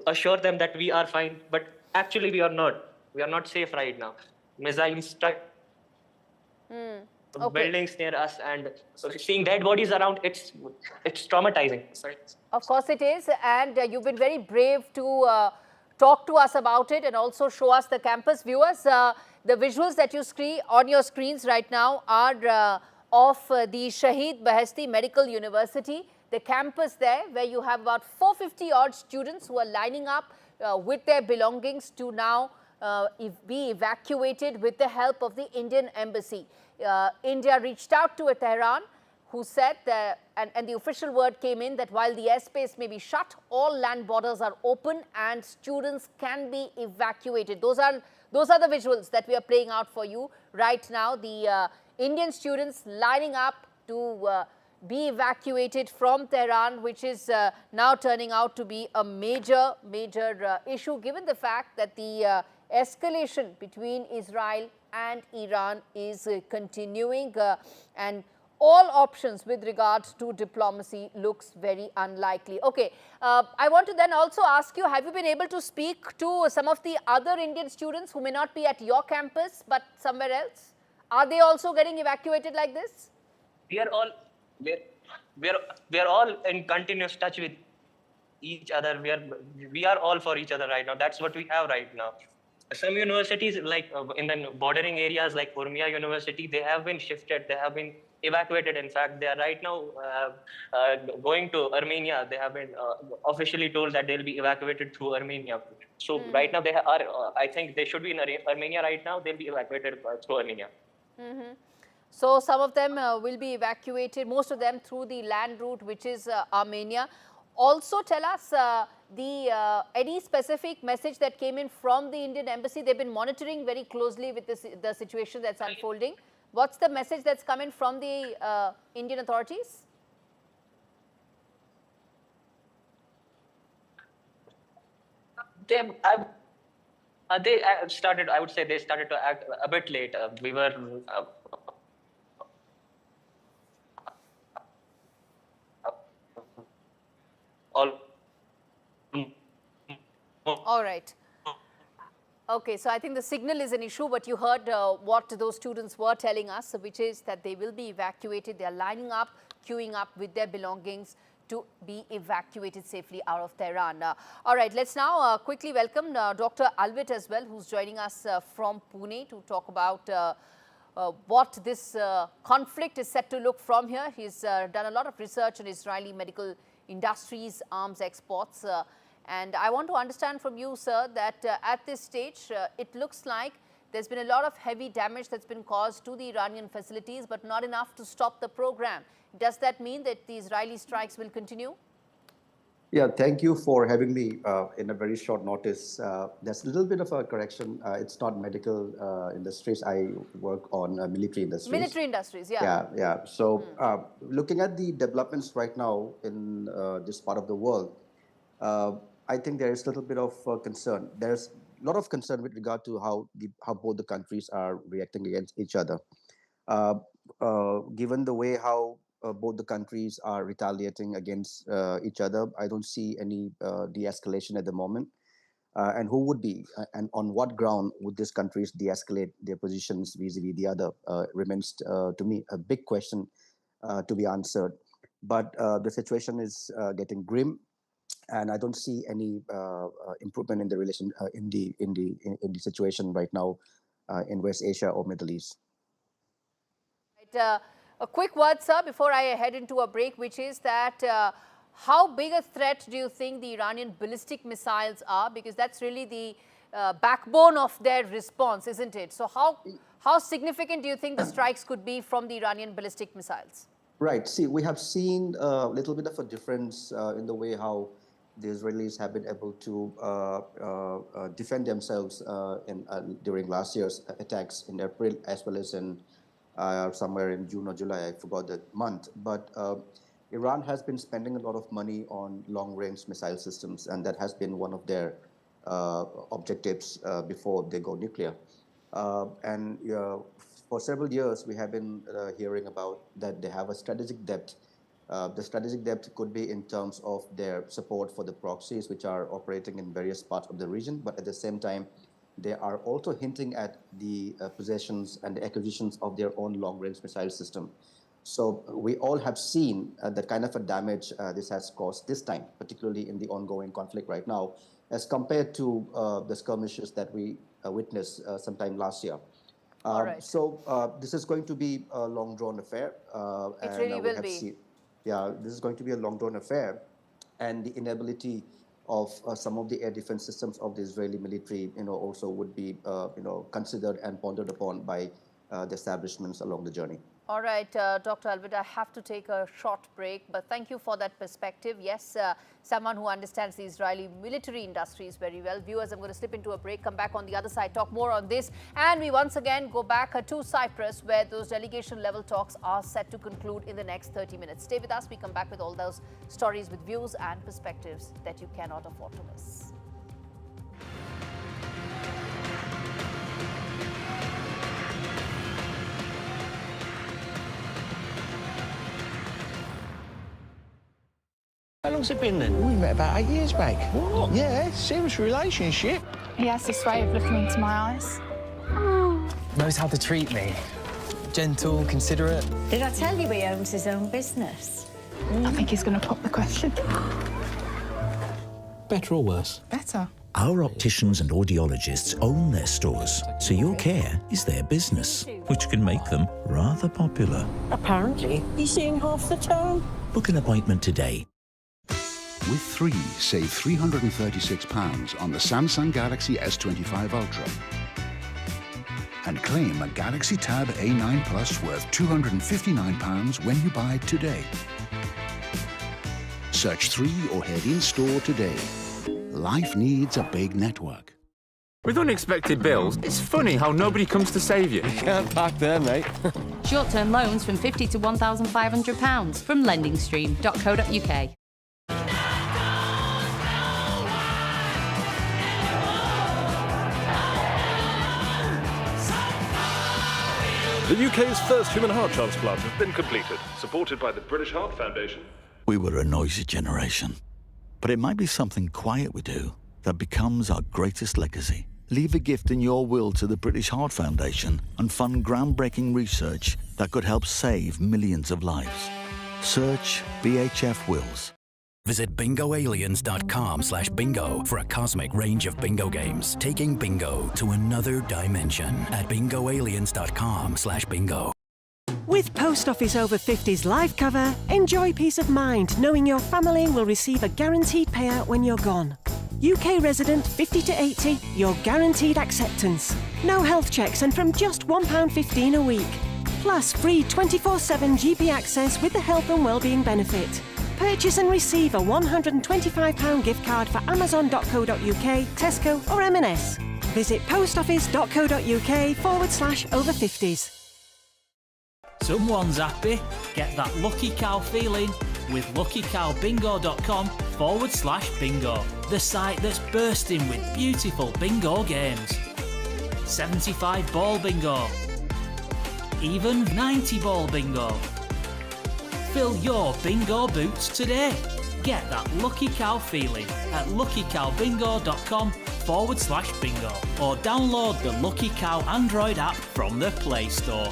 [SPEAKER 11] assure them that we are fine. But actually, we are not. We are not safe right now. Missiles struck buildings near us, and seeing dead bodies around, it's traumatizing.
[SPEAKER 3] Of course it is, and you've been very brave to talk to us about it and also show us the campus. Viewers, the visuals that you see on your screens right now are of the Shahid Beheshti Medical University, the campus there where you have about 450 odd students who are lining up with their belongings to now be evacuated with the help of the Indian Embassy. India reached out to Tehran, who said that, and the official word came in that while the airspace may be shut, all land borders are open and students can be evacuated. Those are the visuals that we are playing out for you right now. The Indian students lining up to be evacuated from Tehran, which is now turning out to be a major issue, given the fact that the escalation between Israel and Iran is continuing, and all options with regards to diplomacy looks very unlikely. Okay, I want to then also ask you, have you been able to speak to some of the other Indian students who may not be at your campus but somewhere else? Are they also getting evacuated like this?
[SPEAKER 11] We are all in continuous touch with each other. We are all for each other right now. That's what we have right now. Some universities, like in the bordering areas like Urmia University, they have been shifted. They have been evacuated. In fact, they are right now going to Armenia. They have been officially told that they'll be evacuated through Armenia. So right now they are, I think they should be in Armenia right now. They'll be evacuated through Armenia.
[SPEAKER 3] So some of them will be evacuated, most of them through the land route, which is Armenia. Also tell us any specific message that came in from the Indian Embassy. They've been monitoring very closely with the situation that's unfolding. What's the message that's coming from the Indian authorities?
[SPEAKER 11] They started, I would say they started to act a bit late. We were
[SPEAKER 3] all right. Okay, so I think the signal is an issue, but you heard what those students were telling us, which is that they will be evacuated. They are lining up, queuing up with their belongings to be evacuated safely out of Tehran. All right, let's now quickly welcome Dr. Alvit as well, who's joining us from Pune to talk about what this conflict is set to look from here. He's done a lot of research on Israeli medical industries, arms exports, and I want to understand from you, sir, that at this stage, it looks like There's been a lot of heavy damage that's been caused to the Iranian facilities, but not enough to stop the program. Does that mean that the Israeli strikes will continue?
[SPEAKER 12] Yeah, thank you for having me in a very short notice. There's a little bit of a correction. It's not medical industries. I work on military industries.
[SPEAKER 3] Military industries, yeah.
[SPEAKER 12] Yeah. So looking at the developments right now in this part of the world, I think there is a little bit of concern. There's a lot of concern with regard to how both the countries are reacting against each other. Given the way how both the countries are retaliating against each other, I don't see any de-escalation at the moment. And who would be, and on what ground would these countries de-escalate their positions vis-a-vis the other remains, to me, a big question to be answered. But the situation is getting grim, and I don't see any improvement in the relation in the situation right now in West Asia or Middle East.
[SPEAKER 3] Right, a quick word, sir, before I head into a break, which is that how big a threat do you think the Iranian ballistic missiles are? Because that's really the backbone of their response, isn't it? So how significant do you think the strikes could be from the Iranian ballistic missiles?
[SPEAKER 12] Right. See, we have seen a little bit of a difference in the way how the Israelis have been able to defend themselves during last year's attacks in April, as well as in somewhere in June or July, I forgot the month. But Iran has been spending a lot of money on long-range missile systems, and that has been one of their objectives before they go nuclear. And for several years, we have been hearing about that they have a strategic depth. The strategic depth could be in terms of their support for the proxies, which are operating in various parts of the region, but at the same time, they are also hinting at the possessions and the acquisitions of their own long-range missile system. So we all have seen the kind of a damage this has caused this time, particularly in the ongoing conflict right now, as compared to the skirmishes that we witnessed sometime last year. So this is going to be a long-drawn affair.
[SPEAKER 3] It really will be.
[SPEAKER 12] This is going to be a long-drawn affair, and the inability of some of the air defense systems of the Israeli military, also would be, considered and pondered upon by the establishments along the journey.
[SPEAKER 3] All right, Dr. Alvid, I have to take a short break, but thank you for that perspective. Yes, someone who understands the Israeli military industries very well. Viewers, I'm going to slip into a break, come back on the other side, talk more on this. And we once again go back to Cyprus, where those delegation level talks are set to conclude in the next 30 minutes. Stay with us. We come back with all those stories with views and perspectives that you cannot afford to miss.
[SPEAKER 20] How long's it been then? We met about 8 years back. What? Yeah, serious relationship.
[SPEAKER 23] He has this way of looking into my eyes.
[SPEAKER 24] Knows how to treat me. Gentle, considerate.
[SPEAKER 4] Did I tell you he owns his own business?
[SPEAKER 23] I think he's going to pop the question.
[SPEAKER 20] Better or worse?
[SPEAKER 23] Better.
[SPEAKER 25] Our opticians and audiologists own their stores, so your care is their business, which can make them rather popular.
[SPEAKER 20] Apparently, he's seeing half the town.
[SPEAKER 25] Book an appointment today.
[SPEAKER 16] With 3, save £336 on the Samsung Galaxy S25 Ultra. And claim a Galaxy Tab A9 Plus worth £259 when you buy today. Search 3 or head in-store today. Life needs a big network.
[SPEAKER 13] With unexpected bills, it's funny how nobody comes to save you.
[SPEAKER 20] Can't park there, mate.
[SPEAKER 26] Short-term loans from £50 to £1,500 from lendingstream.co.uk.
[SPEAKER 6] The UK's first human heart transplant has been completed, supported by the British Heart Foundation.
[SPEAKER 25] We were a noisy generation, but it might be something quiet we do that becomes our greatest legacy. Leave a gift in your will to the British Heart Foundation and fund groundbreaking research that could help save millions of lives. Search BHF Wills.
[SPEAKER 27] Visit bingoaliens.com/bingo for a cosmic range of bingo games, taking bingo to another dimension at bingoaliens.com/bingo.
[SPEAKER 28] With Post Office Over 50s life cover, enjoy peace of mind knowing your family will receive a guaranteed payout when you're gone. UK resident 50 to 80, you're guaranteed acceptance. No health checks and from just £1.15 a week. Plus free 24/7 GP access with the health and wellbeing benefit. Purchase and receive a £125 gift card for amazon.co.uk, Tesco or M&S. Visit postoffice.co.uk/over50s.
[SPEAKER 1] Someone's happy. Get that lucky cow feeling with luckycowbingo.com/bingo. The site that's bursting with beautiful bingo games. 75 ball bingo. Even 90 ball bingo. Fill your bingo boots today. Get that lucky cow feeling at luckycowbingo.com/bingo or download the Lucky Cow Android app from the Play Store.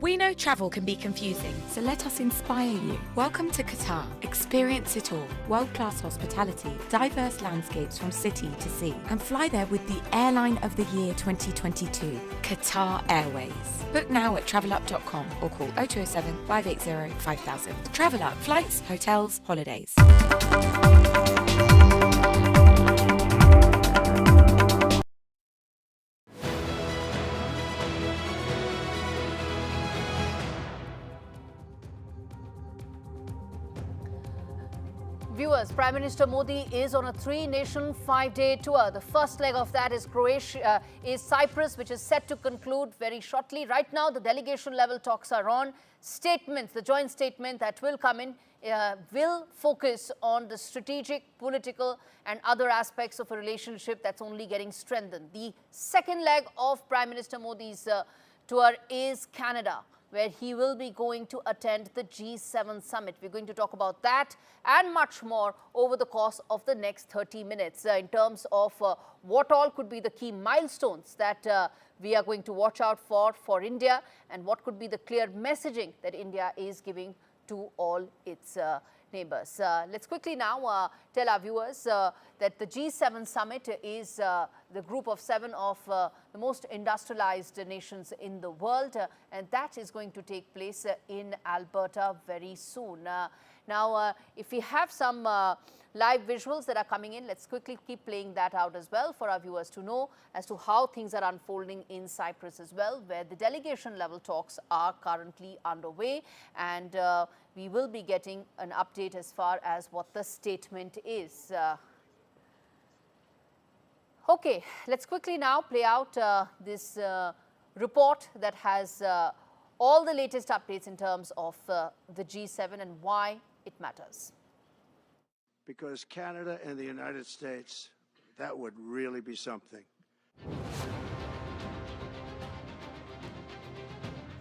[SPEAKER 2] We know travel can be confusing, so let us inspire you. Welcome to Qatar. Experience it all. World-class hospitality, diverse landscapes from city to sea, and fly there with the Airline of the Year 2022, Qatar Airways. Book now at travelup.com or call 0207 580 5000. Travel Up, flights, hotels, holidays.
[SPEAKER 3] Viewers, Prime Minister Modi is on a 3-nation, 5-day tour. The first leg of that is Cyprus, which is set to conclude very shortly. Right now, the delegation level talks are on. Statements, the joint statement that will come in will focus on the strategic, political and other aspects of a relationship that's only getting strengthened. The second leg of Prime Minister Modi's tour is Canada, where he will be going to attend the G7 summit. We're going to talk about that and much more over the course of the next 30 minutes in terms of what all could be the key milestones that we are going to watch out for India, and what could be the clear messaging that India is giving to all its neighbors. Let's quickly now tell our viewers that the G7 summit is the group of 7 of the most industrialized nations in the world, and that is going to take place in Alberta very soon. Now, if we have some live visuals that are coming in, let's quickly keep playing that out as well for our viewers to know as to how things are unfolding in Cyprus as well, where the delegation level talks are currently underway, and we will be getting an update as far as what the statement is. Okay, let's quickly now play out this report that has all the latest updates in terms of the G7 and why it matters.
[SPEAKER 5] Because Canada and the United States, that would really be something.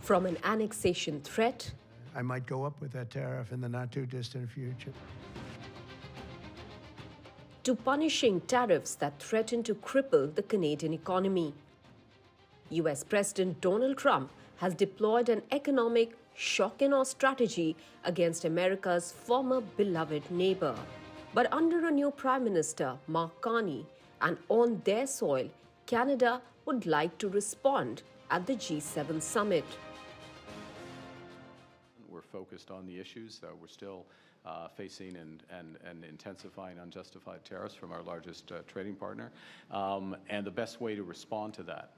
[SPEAKER 7] From an annexation threat,
[SPEAKER 20] I might go up with that tariff in the not-too-distant future,
[SPEAKER 7] to punishing tariffs that threaten to cripple the Canadian economy. US President Donald Trump has deployed an economic shock and awe strategy against America's former beloved neighbor. But under a new Prime Minister, Mark Carney, and on their soil, Canada would like to respond at the G7 summit.
[SPEAKER 8] We're focused on the issues. We're still facing and intensifying unjustified tariffs from our largest trading partner. And the best way to respond to that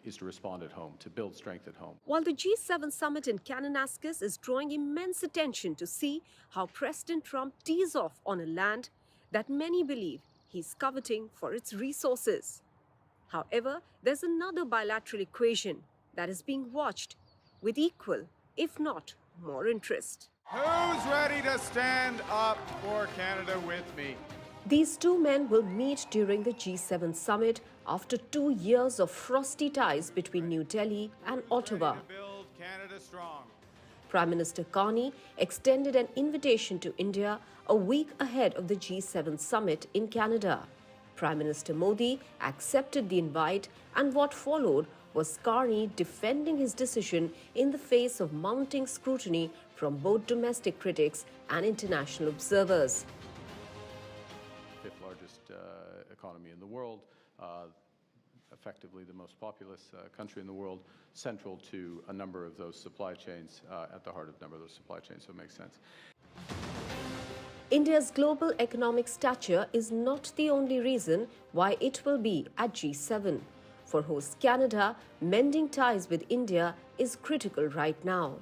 [SPEAKER 8] is to respond at home, to build strength at home.
[SPEAKER 7] While the G7 summit in Kananaskis is drawing immense attention to see how President Trump tees off on a land that many believe he's coveting for its resources. However, there's another bilateral equation that is being watched with equal, if not more interest.
[SPEAKER 9] Who's ready to stand up for Canada with me?
[SPEAKER 7] These two men will meet during the G7 summit after 2 years of frosty ties between New Delhi and Ottawa.
[SPEAKER 9] Build Canada strong.
[SPEAKER 7] Prime Minister Carney extended an invitation to India a week ahead of the G7 summit in Canada. Prime Minister Modi accepted the invite, and what followed was Carney defending his decision in the face of mounting scrutiny from both domestic critics and international observers.
[SPEAKER 8] Fifth largest economy in the world, effectively the most populous country in the world, central to a number of those supply chains, at the heart of a number of those supply chains, so it makes sense.
[SPEAKER 7] India's global economic stature is not the only reason why it will be at G7. For host Canada, mending ties with India is critical right now.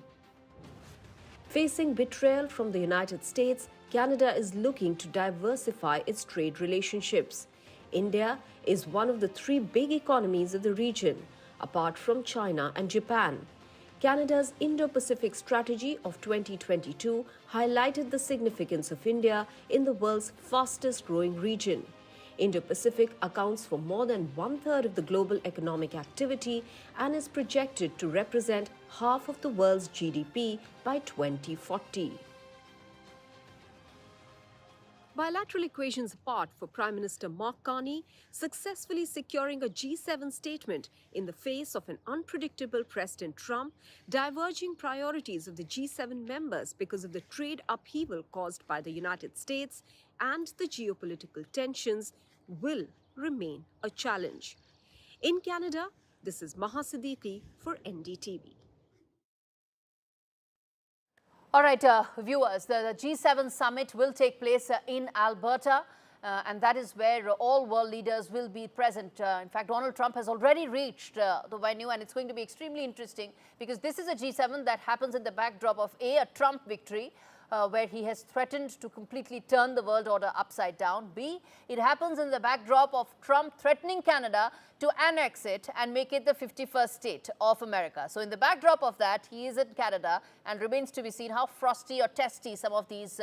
[SPEAKER 7] Facing betrayal from the United States, Canada is looking to diversify its trade relationships. India is one of the three big economies of the region, apart from China and Japan. Canada's Indo-Pacific strategy of 2022 highlighted the significance of India in the world's fastest-growing region. Indo-Pacific accounts for more than one-third of the global economic activity and is projected to represent half of the world's GDP by 2040. Bilateral equations apart for Prime Minister Mark Carney, successfully securing a G7 statement in the face of an unpredictable President Trump, diverging priorities of the G7 members because of the trade upheaval caused by the United States and the geopolitical tensions will remain a challenge. In Canada, this is Maha Siddiqui for NDTV.
[SPEAKER 3] All right, viewers, the G7 summit will take place in Alberta, and that is where all world leaders will be present. In fact, Donald Trump has already reached the venue, and it's going to be extremely interesting because this is a G7 that happens in the backdrop of a Trump victory, where he has threatened to completely turn the world order upside down. B, it happens in the backdrop of Trump threatening Canada to annex it and make it the 51st state of America. So in the backdrop of that, he is in Canada, and remains to be seen how frosty or testy some of these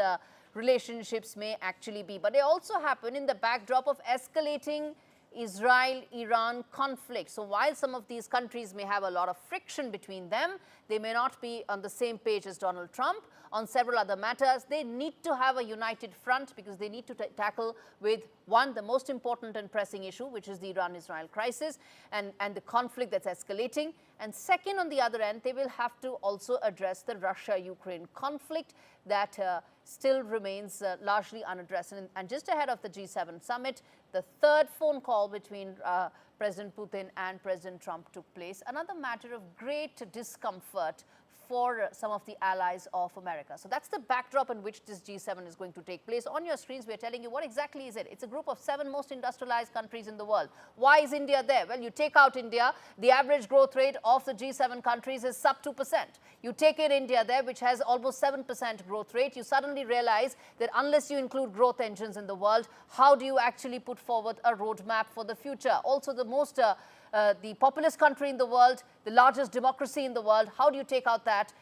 [SPEAKER 3] relationships may actually be. But they also happen in the backdrop of escalating Israel-Iran conflict. So while some of these countries may have a lot of friction between them, they may not be on the same page as Donald Trump on several other matters. They need to have a united front because they need to tackle with, one, the most important and pressing issue, which is the Iran-Israel crisis and the conflict that's escalating. And second, on the other end, they will have to also address the Russia-Ukraine conflict that still remains largely unaddressed. And just ahead of the G7 summit, the third phone call between President Putin and President Trump took place. Another matter of great discomfort for some of the allies of America. So that's the backdrop in which this G7 is going to take place. On your screens, we are telling you what exactly is it. It's a group of 7 most industrialized countries in the world. Why is India there? Well, you take out India, the average growth rate of the G7 countries is sub 2%. You take in India there, which has almost 7% growth rate, you suddenly realize that unless you include growth engines in the world, how do you actually put forward a roadmap for the future? Also, the most the populous country in the world, the largest democracy in the world, how do you take out that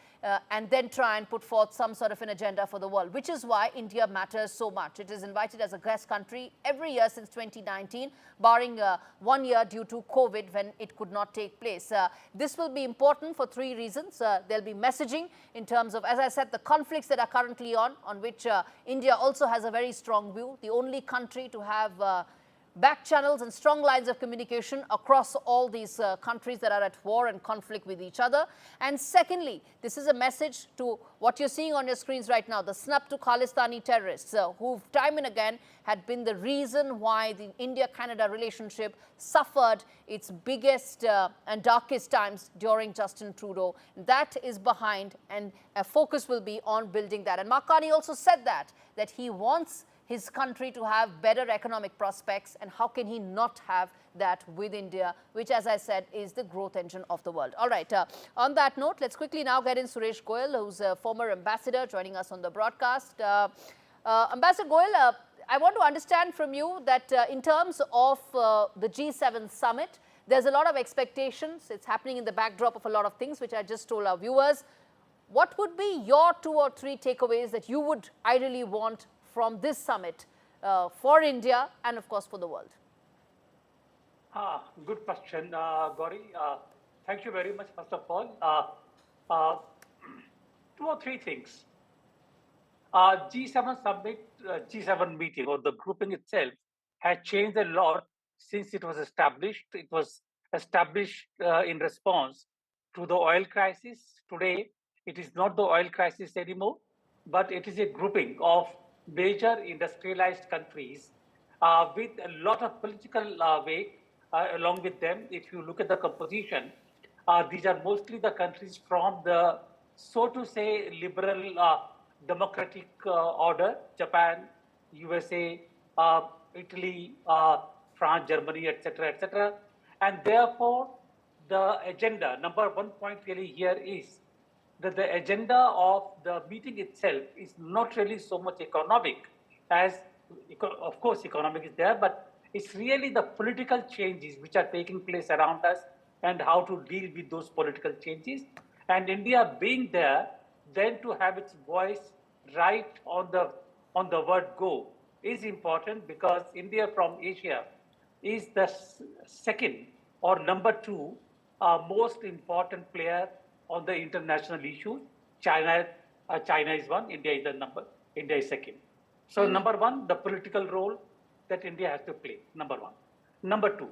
[SPEAKER 3] and then try and put forth some sort of an agenda for the world, which is why India matters so much. It is invited as a guest country every year since 2019, barring 1 year due to COVID when it could not take place. This will be important for 3 reasons. There'll be messaging in terms of, as I said, the conflicts that are currently on which India also has a very strong view, the only country to have back channels and strong lines of communication across all these countries that are at war and conflict with each other. And secondly, this is a message to what you're seeing on your screens right now, the snub to Khalistani terrorists who've time and again had been the reason why the India-Canada relationship suffered its biggest and darkest times during Justin Trudeau. That is behind, and a focus will be on building that. And Mark Carney also said that he wants his country to have better economic prospects, and how can he not have that with India, which, as I said, is the growth engine of the world. All right, on that note, let's quickly now get in Suresh Goyal, who's a former ambassador, joining us on the broadcast. Ambassador Goyal, I want to understand from you that in terms of the G7 summit, there's a lot of expectations. It's happening in the backdrop of a lot of things, which I just told our viewers. What would be your 2 or 3 takeaways that you would ideally want from this summit for India and, of course, for the world?
[SPEAKER 10] Good question, Gaurie. Thank you very much, first of all. 2 or 3 things. G7 summit, G7 meeting, or the grouping itself, has changed a lot since it was established. It was established in response to the oil crisis. Today, it is not the oil crisis anymore, but it is a grouping of major industrialized countries with a lot of political weight along with them. If you look at the composition, these are mostly the countries from the, so to say, liberal democratic order, Japan, USA, Italy, France, Germany, etc. And therefore, the agenda, number 1 point really here is that the agenda of the meeting itself is not really so much economic as, of course, economic is there, but it's really the political changes which are taking place around us and how to deal with those political changes. And India being there, then to have its voice right on the word go is important, because India from Asia is the second or number 2 most important player on the international issues. China is one, India is second. So number 1, the political role that India has to play, number 1. Number 2,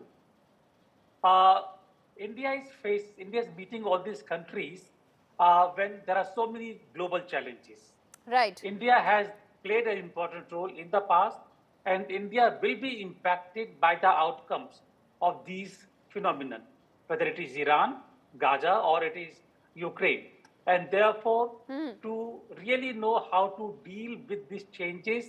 [SPEAKER 10] India is meeting all these countries when there are so many global challenges.
[SPEAKER 3] Right.
[SPEAKER 10] India has played an important role in the past, and India will be impacted by the outcomes of these phenomena, whether it is Iran, Gaza, or it is Ukraine. And therefore, to really know how to deal with these changes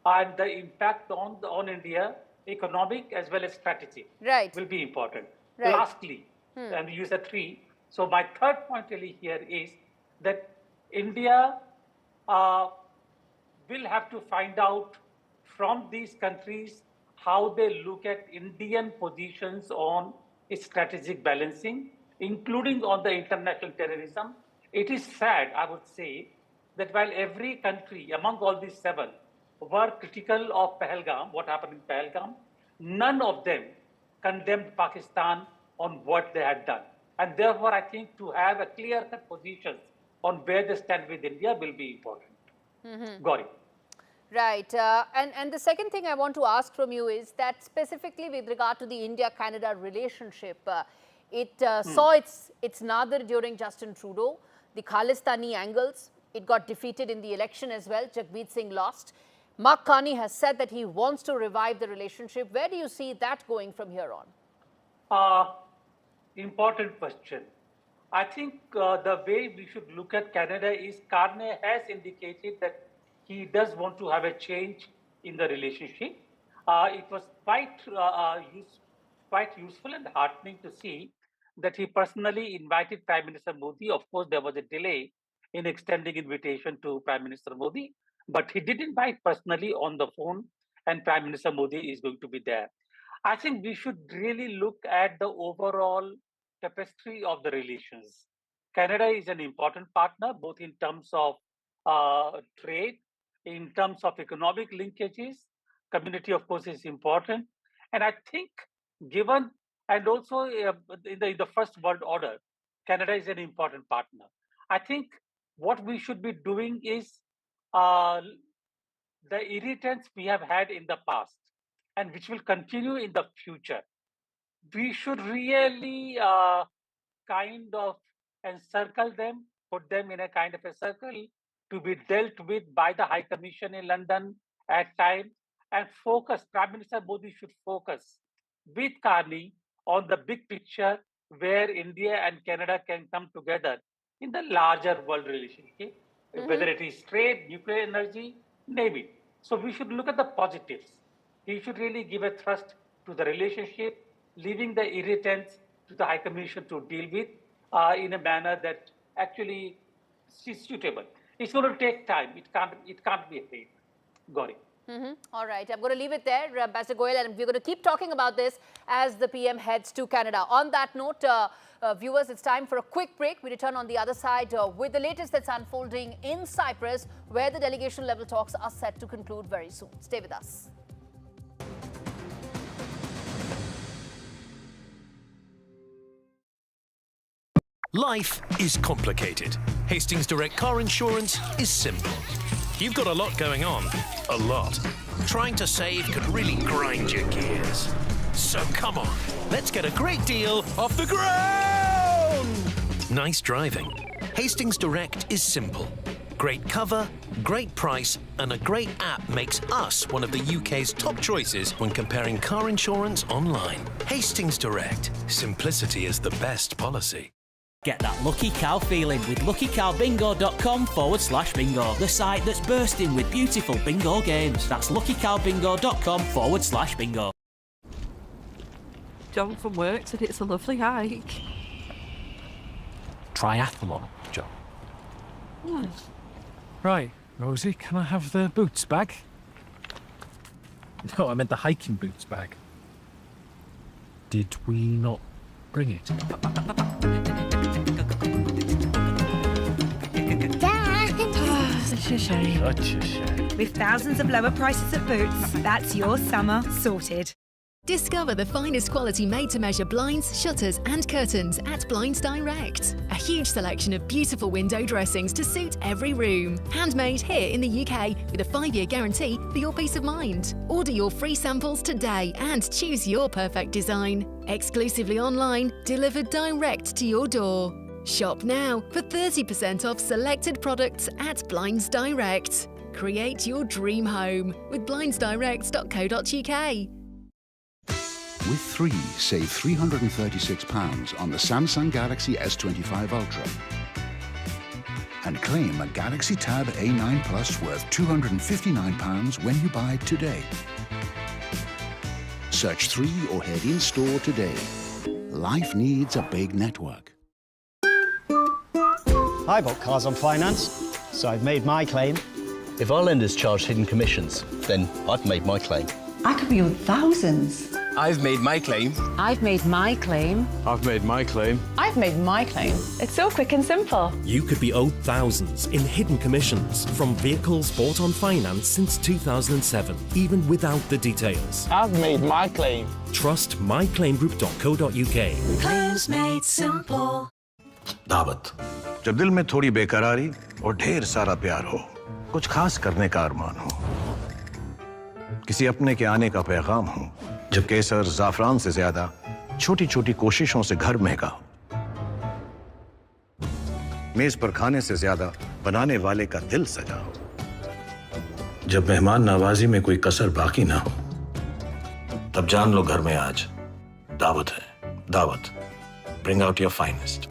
[SPEAKER 10] and the impact on India, economic as well as strategic, will be important.
[SPEAKER 3] Right.
[SPEAKER 10] Lastly, and you said 3. So my third point really here is that India will have to find out from these countries how they look at Indian positions on its strategic balancing, including on the international terrorism. It is sad, I would say, that while every country among all these 7 were critical of Pahalgam, what happened in Pahalgam, none of them condemned Pakistan on what they had done. And therefore, I think to have a clear-cut position on where they stand with India will be important. Gaurie.
[SPEAKER 3] Right. And the second thing I want to ask from you is that specifically with regard to the India-Canada relationship, it saw its nadir during Justin Trudeau, the Khalistani angles. It got defeated in the election as well. Jagmeet Singh lost. Mark Carney has said that he wants to revive the relationship. Where do you see that going from here on?
[SPEAKER 10] Important question. I think the way we should look at Canada is Carney has indicated that he does want to have a change in the relationship. It was quite useful and heartening to see that he personally invited Prime Minister Modi. Of course, there was a delay in extending invitation to Prime Minister Modi, but he did invite personally on the phone, and Prime Minister Modi is going to be there. I think we should really look at the overall tapestry of the relations. Canada is an important partner, both in terms of trade, in terms of economic linkages. Community, of course, is important. And I think given, and also in the first world order, Canada is an important partner. I think what we should be doing is the irritants we have had in the past and which will continue in the future. We should really kind of encircle them, put them in a kind of a circle to be dealt with by the High Commission in London at times, and focus. Prime Minister Modi should focus with Carney on the big picture where India and Canada can come together in the larger world relationship, whether it is trade, nuclear energy, name it. So we should look at the positives. He should really give a thrust to the relationship, leaving the irritants to the High Commission to deal with in a manner that actually is suitable. It's going to take time. It can't be a thing. Gaurie.
[SPEAKER 3] All right, I'm going to leave it there, Ambassador Goyal, and we're going to keep talking about this as the PM heads to Canada. On that note, viewers, it's time for a quick break. We return on the other side with the latest that's unfolding in Cyprus, where the delegation level talks are set to conclude very soon. Stay with us.
[SPEAKER 6] Life is complicated. Hastings Direct Car Insurance is simple. You've got a lot going on. A lot. Trying to save could really grind your gears. So come on, let's get a great deal off the ground! Nice driving. Hastings Direct is simple. Great cover, great price, and a great app makes us one of the UK's top choices when comparing car insurance online. Hastings Direct. Simplicity is the best policy.
[SPEAKER 1] Get that lucky cow feeling with luckycowbingo.com/bingo. The site that's bursting with beautiful bingo games. That's luckycowbingo.com/bingo.
[SPEAKER 11] John from work said it's a lovely hike.
[SPEAKER 13] Triathlon, John. Right, Rosie, can I have the boots bag? No, I meant the hiking boots bag. Did we not bring it?
[SPEAKER 14] Such a shame.
[SPEAKER 13] Such a shame.
[SPEAKER 14] With thousands of lower prices of boots, that's your summer sorted.
[SPEAKER 15] Discover the finest quality made-to-measure blinds, shutters and curtains at Blinds Direct. A huge selection of beautiful window dressings to suit every room. Handmade here in the UK with a 5-year guarantee for your peace of mind. Order your free samples today and choose your perfect design. Exclusively online, delivered direct to your door. Shop now for 30% off selected products at Blinds Direct. Create your dream home with blindsdirect.co.uk.
[SPEAKER 16] With 3, save £336 on the Samsung Galaxy S25 Ultra. And claim a Galaxy Tab A9 Plus worth £259 when you buy today. Search 3 or head in-store today. Life needs a big network.
[SPEAKER 17] I bought cars on finance, so I've made my claim.
[SPEAKER 18] If our lenders charge hidden commissions, then I've made my claim.
[SPEAKER 19] I could be owed thousands.
[SPEAKER 18] I've made my claim.
[SPEAKER 19] I've made my claim.
[SPEAKER 18] I've made my claim.
[SPEAKER 19] I've made my claim. It's so quick and simple.
[SPEAKER 21] You could be owed thousands in hidden commissions from vehicles bought on finance since 2007, even without the details.
[SPEAKER 18] I've made my claim.
[SPEAKER 21] Trust myclaimgroup.co.uk.
[SPEAKER 19] Claims made simple.
[SPEAKER 22] दावत जब दिल में थोड़ी बेकरारी और ढेर सारा प्यार हो, कुछ खास करने का अरमान हो, किसी अपने के आने का पैगाम हो, जब केसर ज़ाफ़रान से ज्यादा छोटी-छोटी कोशिशों से घर महका हो, मेज पर खाने से ज्यादा बनाने वाले का दिल सजा हो, जब मेहमान नवाजी में कोई कसर बाकी ना हो, तब जान लो घर में आज दावत है। दावत, bring out your finest.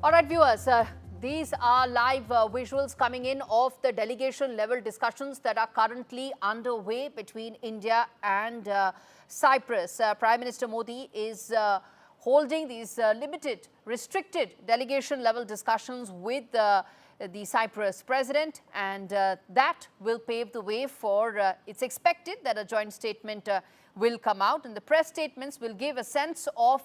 [SPEAKER 3] All right, viewers, these are live visuals coming in of the delegation level discussions that are currently underway between India and Cyprus. Prime Minister Modi is holding these limited, restricted delegation level discussions with the Cyprus president, and that will pave the way for, it's expected that a joint statement will come out, and the press statements will give a sense of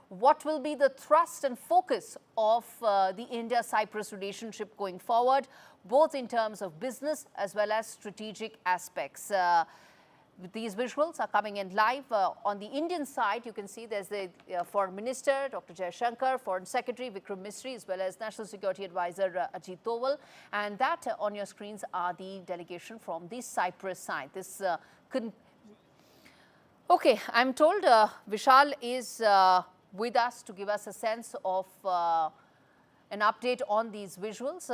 [SPEAKER 3] what will be the thrust and focus of the India-Cyprus relationship going forward, both in terms of business as well as strategic aspects. These visuals are coming in live. On the Indian side, you can see there's the Foreign Minister, Dr. Jaishankar, Foreign Secretary Vikram Misri, as well as National Security Advisor Ajit Doval. And that on your screens are the delegation from the Cyprus side. This Okay, I'm told Vishal is with us to give us a sense of an update on these visuals.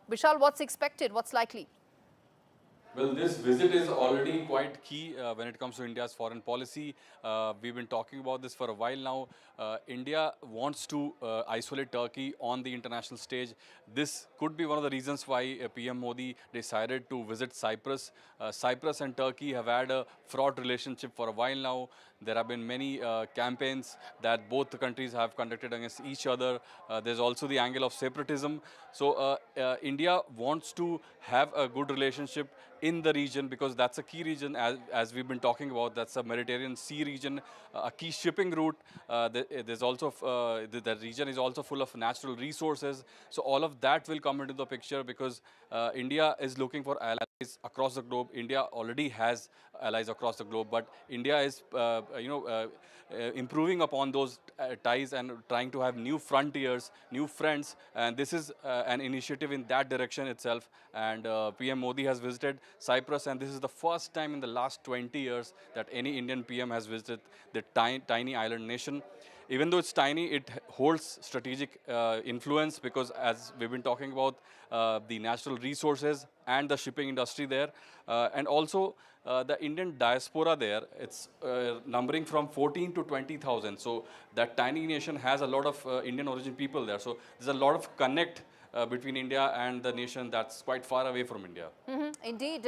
[SPEAKER 3] Vishal, what's expected? What's likely?
[SPEAKER 29] Well, this visit is already quite key when it comes to India's foreign policy. We've been talking about this for a while now. India wants to isolate Turkey on the international stage. This could be one of the reasons why PM Modi decided to visit Cyprus. Cyprus and Turkey have had a fraught relationship for a while now. There have been many campaigns that both the countries have conducted against each other. There's also the angle of separatism. So India wants to have a good relationship in the region because that's a key region, as we've been talking about. That's a Mediterranean Sea region, a key shipping route. There's also the region is also full of natural resources. So all of that will come into the picture because India is looking for allies across the globe. India already has allies across the globe, but India is improving upon those ties and trying to have new frontiers, new friends, and this is an initiative in that direction itself. And PM Modi has visited Cyprus, and this is the first time in the last 20 years that any Indian PM has visited the tiny island nation. even though it's tiny, it holds strategic influence because as we've been talking about the natural resources and the shipping industry there, and also the Indian diaspora there, it's numbering from 14 to 20,000. So that tiny nation has a lot of Indian origin people there. So there's a lot of connect between India and the nation that's quite far away from India.
[SPEAKER 3] Indeed.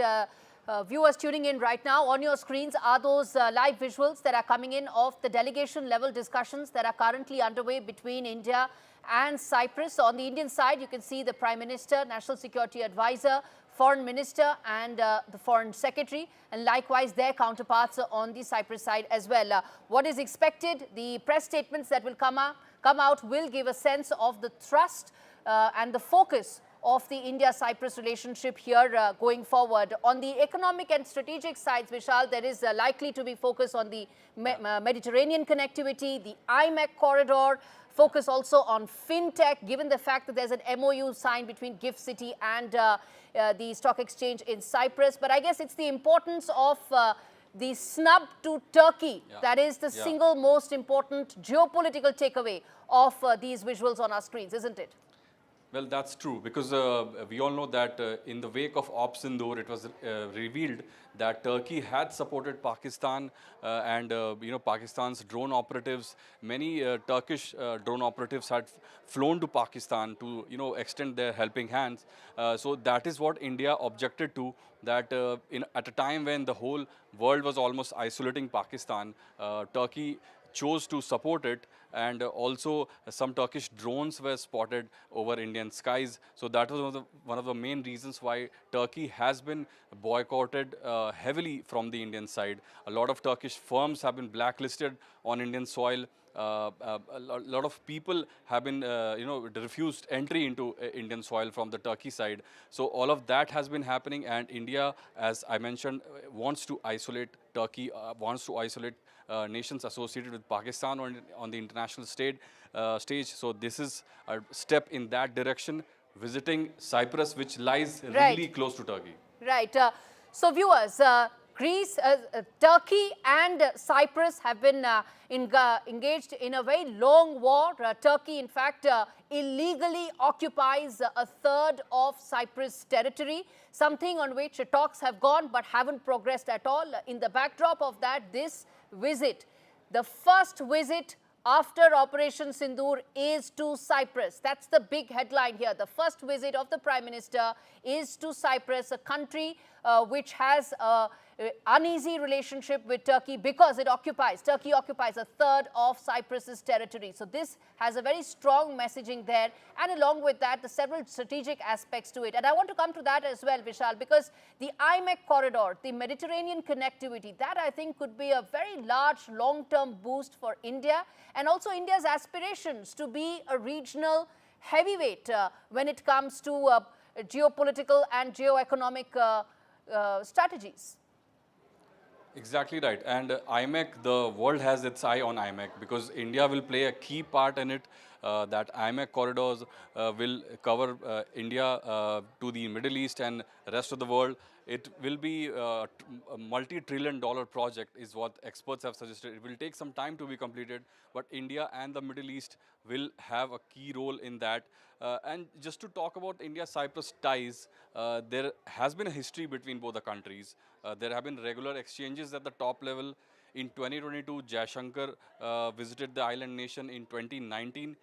[SPEAKER 3] Viewers tuning in right now, on your screens are those live visuals that are coming in of the delegation level discussions that are currently underway between India and Cyprus. On the Indian side, you can see the Prime Minister, National Security Advisor, Foreign Minister and the Foreign Secretary, and likewise their counterparts on the Cyprus side as well. What is expected, the press statements that will come out will give a sense of the thrust and the focus of the India-Cyprus relationship here going forward. On the economic and strategic sides, Vishal, there is likely to be focus on the Mediterranean connectivity, the IMEC corridor, focus also on fintech, given the fact that there's an MOU signed between GIFT City and the stock exchange in Cyprus. But I guess it's the importance of the snub to Turkey that is the single most important geopolitical takeaway of these visuals on our screens, isn't it?
[SPEAKER 29] Well, that's true because we all know that in the wake of Op Sindoor, it was revealed that Turkey had supported Pakistan and Pakistan's drone operatives. Many Turkish drone operatives had flown to Pakistan to extend their helping hands. So that is what India objected to. That at a time when the whole world was almost isolating Pakistan, Turkey chose to support it, and also some Turkish drones were spotted over Indian skies. So that was one of the main reasons why Turkey has been boycotted heavily from the Indian side. A lot of Turkish firms have been blacklisted on Indian soil. A lot of people have been, refused entry into Indian soil from the Turkey side. So all of that has been happening, and India, as I mentioned, wants to isolate Turkey, wants to isolate nations associated with Pakistan on the international stage. So this is a step in that direction, visiting Cyprus, which lies really close to Turkey.
[SPEAKER 3] Right. So viewers, Greece, Turkey and Cyprus have been engaged in a very long war. Turkey, in fact, illegally occupies a third of Cyprus territory, something on which talks have gone but haven't progressed at all. In the backdrop of that, this visit, the first visit after Operation Sindoor, is to Cyprus. That's the big headline here. The first visit of the Prime Minister is to Cyprus, a country which has an uneasy relationship with Turkey because Turkey occupies a third of Cyprus's territory. So this has a very strong messaging there, and along with that, the several strategic aspects to it. And I want to come to that as well, Vishal, because the IMEC corridor, the Mediterranean connectivity, that I think could be a very large long-term boost for India, and also India's aspirations to be a regional heavyweight when it comes to geopolitical and geoeconomic strategies.
[SPEAKER 29] Exactly right. And IMEC, the world has its eye on IMEC because India will play a key part in it. That IMEC corridors will cover India to the Middle East and rest of the world. It will be a multi-trillion-dollar project is what experts have suggested. It will take some time to be completed, but India and the Middle East will have a key role in that. And just to talk about India-Cyprus ties, there has been a history between both the countries. There have been regular exchanges at the top level. In 2022, Jaishankar visited the island nation. In 2019,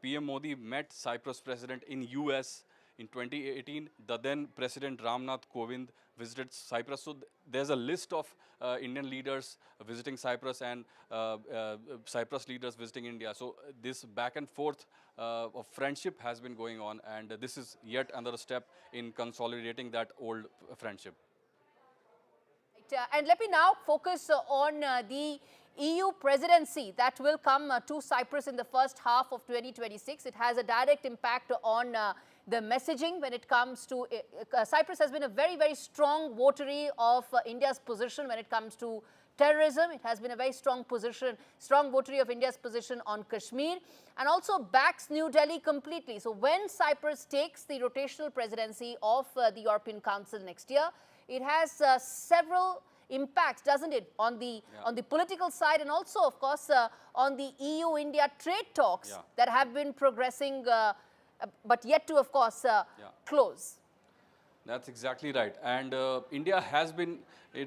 [SPEAKER 29] PM Modi met Cyprus president in US. In 2018, the then President Ramnath Kovind visited Cyprus. So there's a list of Indian leaders visiting Cyprus and Cyprus leaders visiting India. So this back and forth of friendship has been going on, and this is yet another step in consolidating that old friendship.
[SPEAKER 3] And let me now focus on the EU presidency that will come to Cyprus in the first half of 2026. It has a direct impact on the messaging when it comes to Cyprus has been a very, very strong votary of India's position when it comes to terrorism. It has been a very strong votary of India's position on Kashmir, and also backs New Delhi completely. So when Cyprus takes the rotational presidency of the European Council next year, it has several impact, doesn't it, on the political side and also, of course, on the EU-India trade talks that have been progressing, but yet to, of course, close.
[SPEAKER 29] That's exactly right. And India has been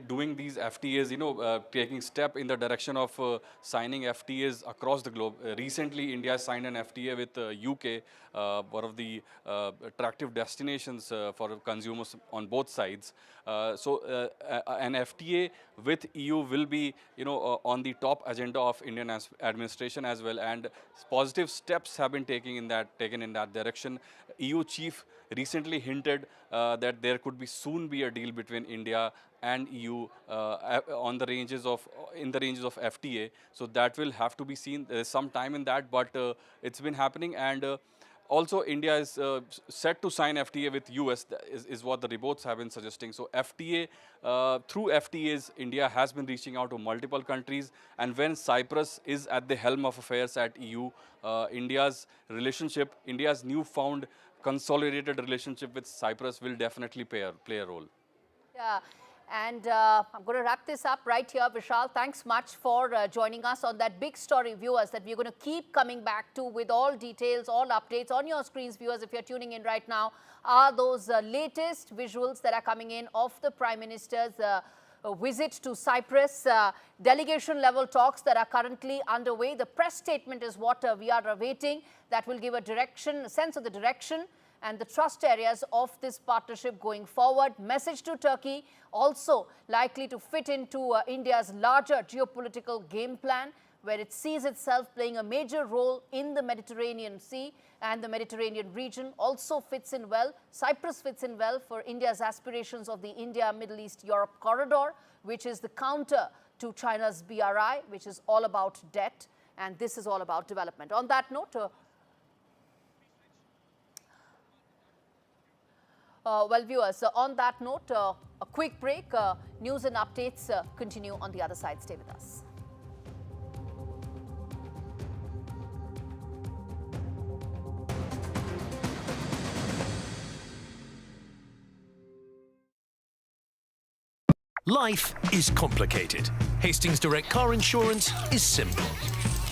[SPEAKER 29] doing these FTAs, taking step in the direction of signing FTAs across the globe. Recently, India signed an FTA with UK, one of the attractive destinations for consumers on both sides. So an FTA with EU will be, on the top agenda of Indian administration as well. And positive steps have been taken in that direction. EU chief recently hinted that there could soon be a deal between India and EU in the ranges of FTA. So that will have to be seen. There is some time in that, but it's been happening. And also, India is set to sign FTA with US, is what the reports have been suggesting. So FTA, through FTAs, India has been reaching out to multiple countries. And when Cyprus is at the helm of affairs at EU, India's newfound consolidated relationship with Cyprus will definitely play a role.
[SPEAKER 3] Yeah. And I'm going to wrap this up right here. Vishal, thanks much for joining us on that big story, viewers, that we're going to keep coming back to with all details, all updates on your screens, viewers. If you're tuning in right now, are those latest visuals that are coming in of the Prime Minister's visit to Cyprus, delegation level talks that are currently underway. The press statement is what we are awaiting. That will give a sense of the direction and the trust areas of this partnership going forward. Message to Turkey, also likely to fit into India's larger geopolitical game plan, where it sees itself playing a major role in the Mediterranean Sea and the Mediterranean region. Also fits in well, Cyprus fits in well for India's aspirations of the India, Middle East, Europe corridor, which is the counter to China's BRI, which is all about debt, and this is all about development. On that note, well, viewers, on that note, a quick break. News and updates continue on the other side. Stay with us.
[SPEAKER 6] Life is complicated. Hastings Direct Car Insurance is simple.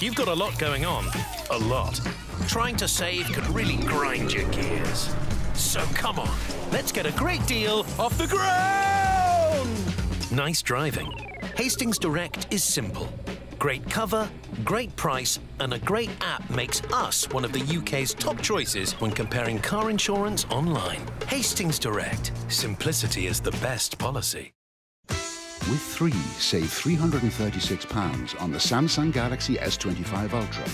[SPEAKER 6] You've got a lot going on. A lot. Trying to save could really grind your gears. So come on, let's get a great deal off the ground! Nice driving. Hastings Direct is simple. Great cover, great price, and a great app makes us one of the UK's top choices when comparing car insurance online. Hastings Direct. Simplicity is the best policy.
[SPEAKER 16] With 3, save £336 on the Samsung Galaxy S25 Ultra.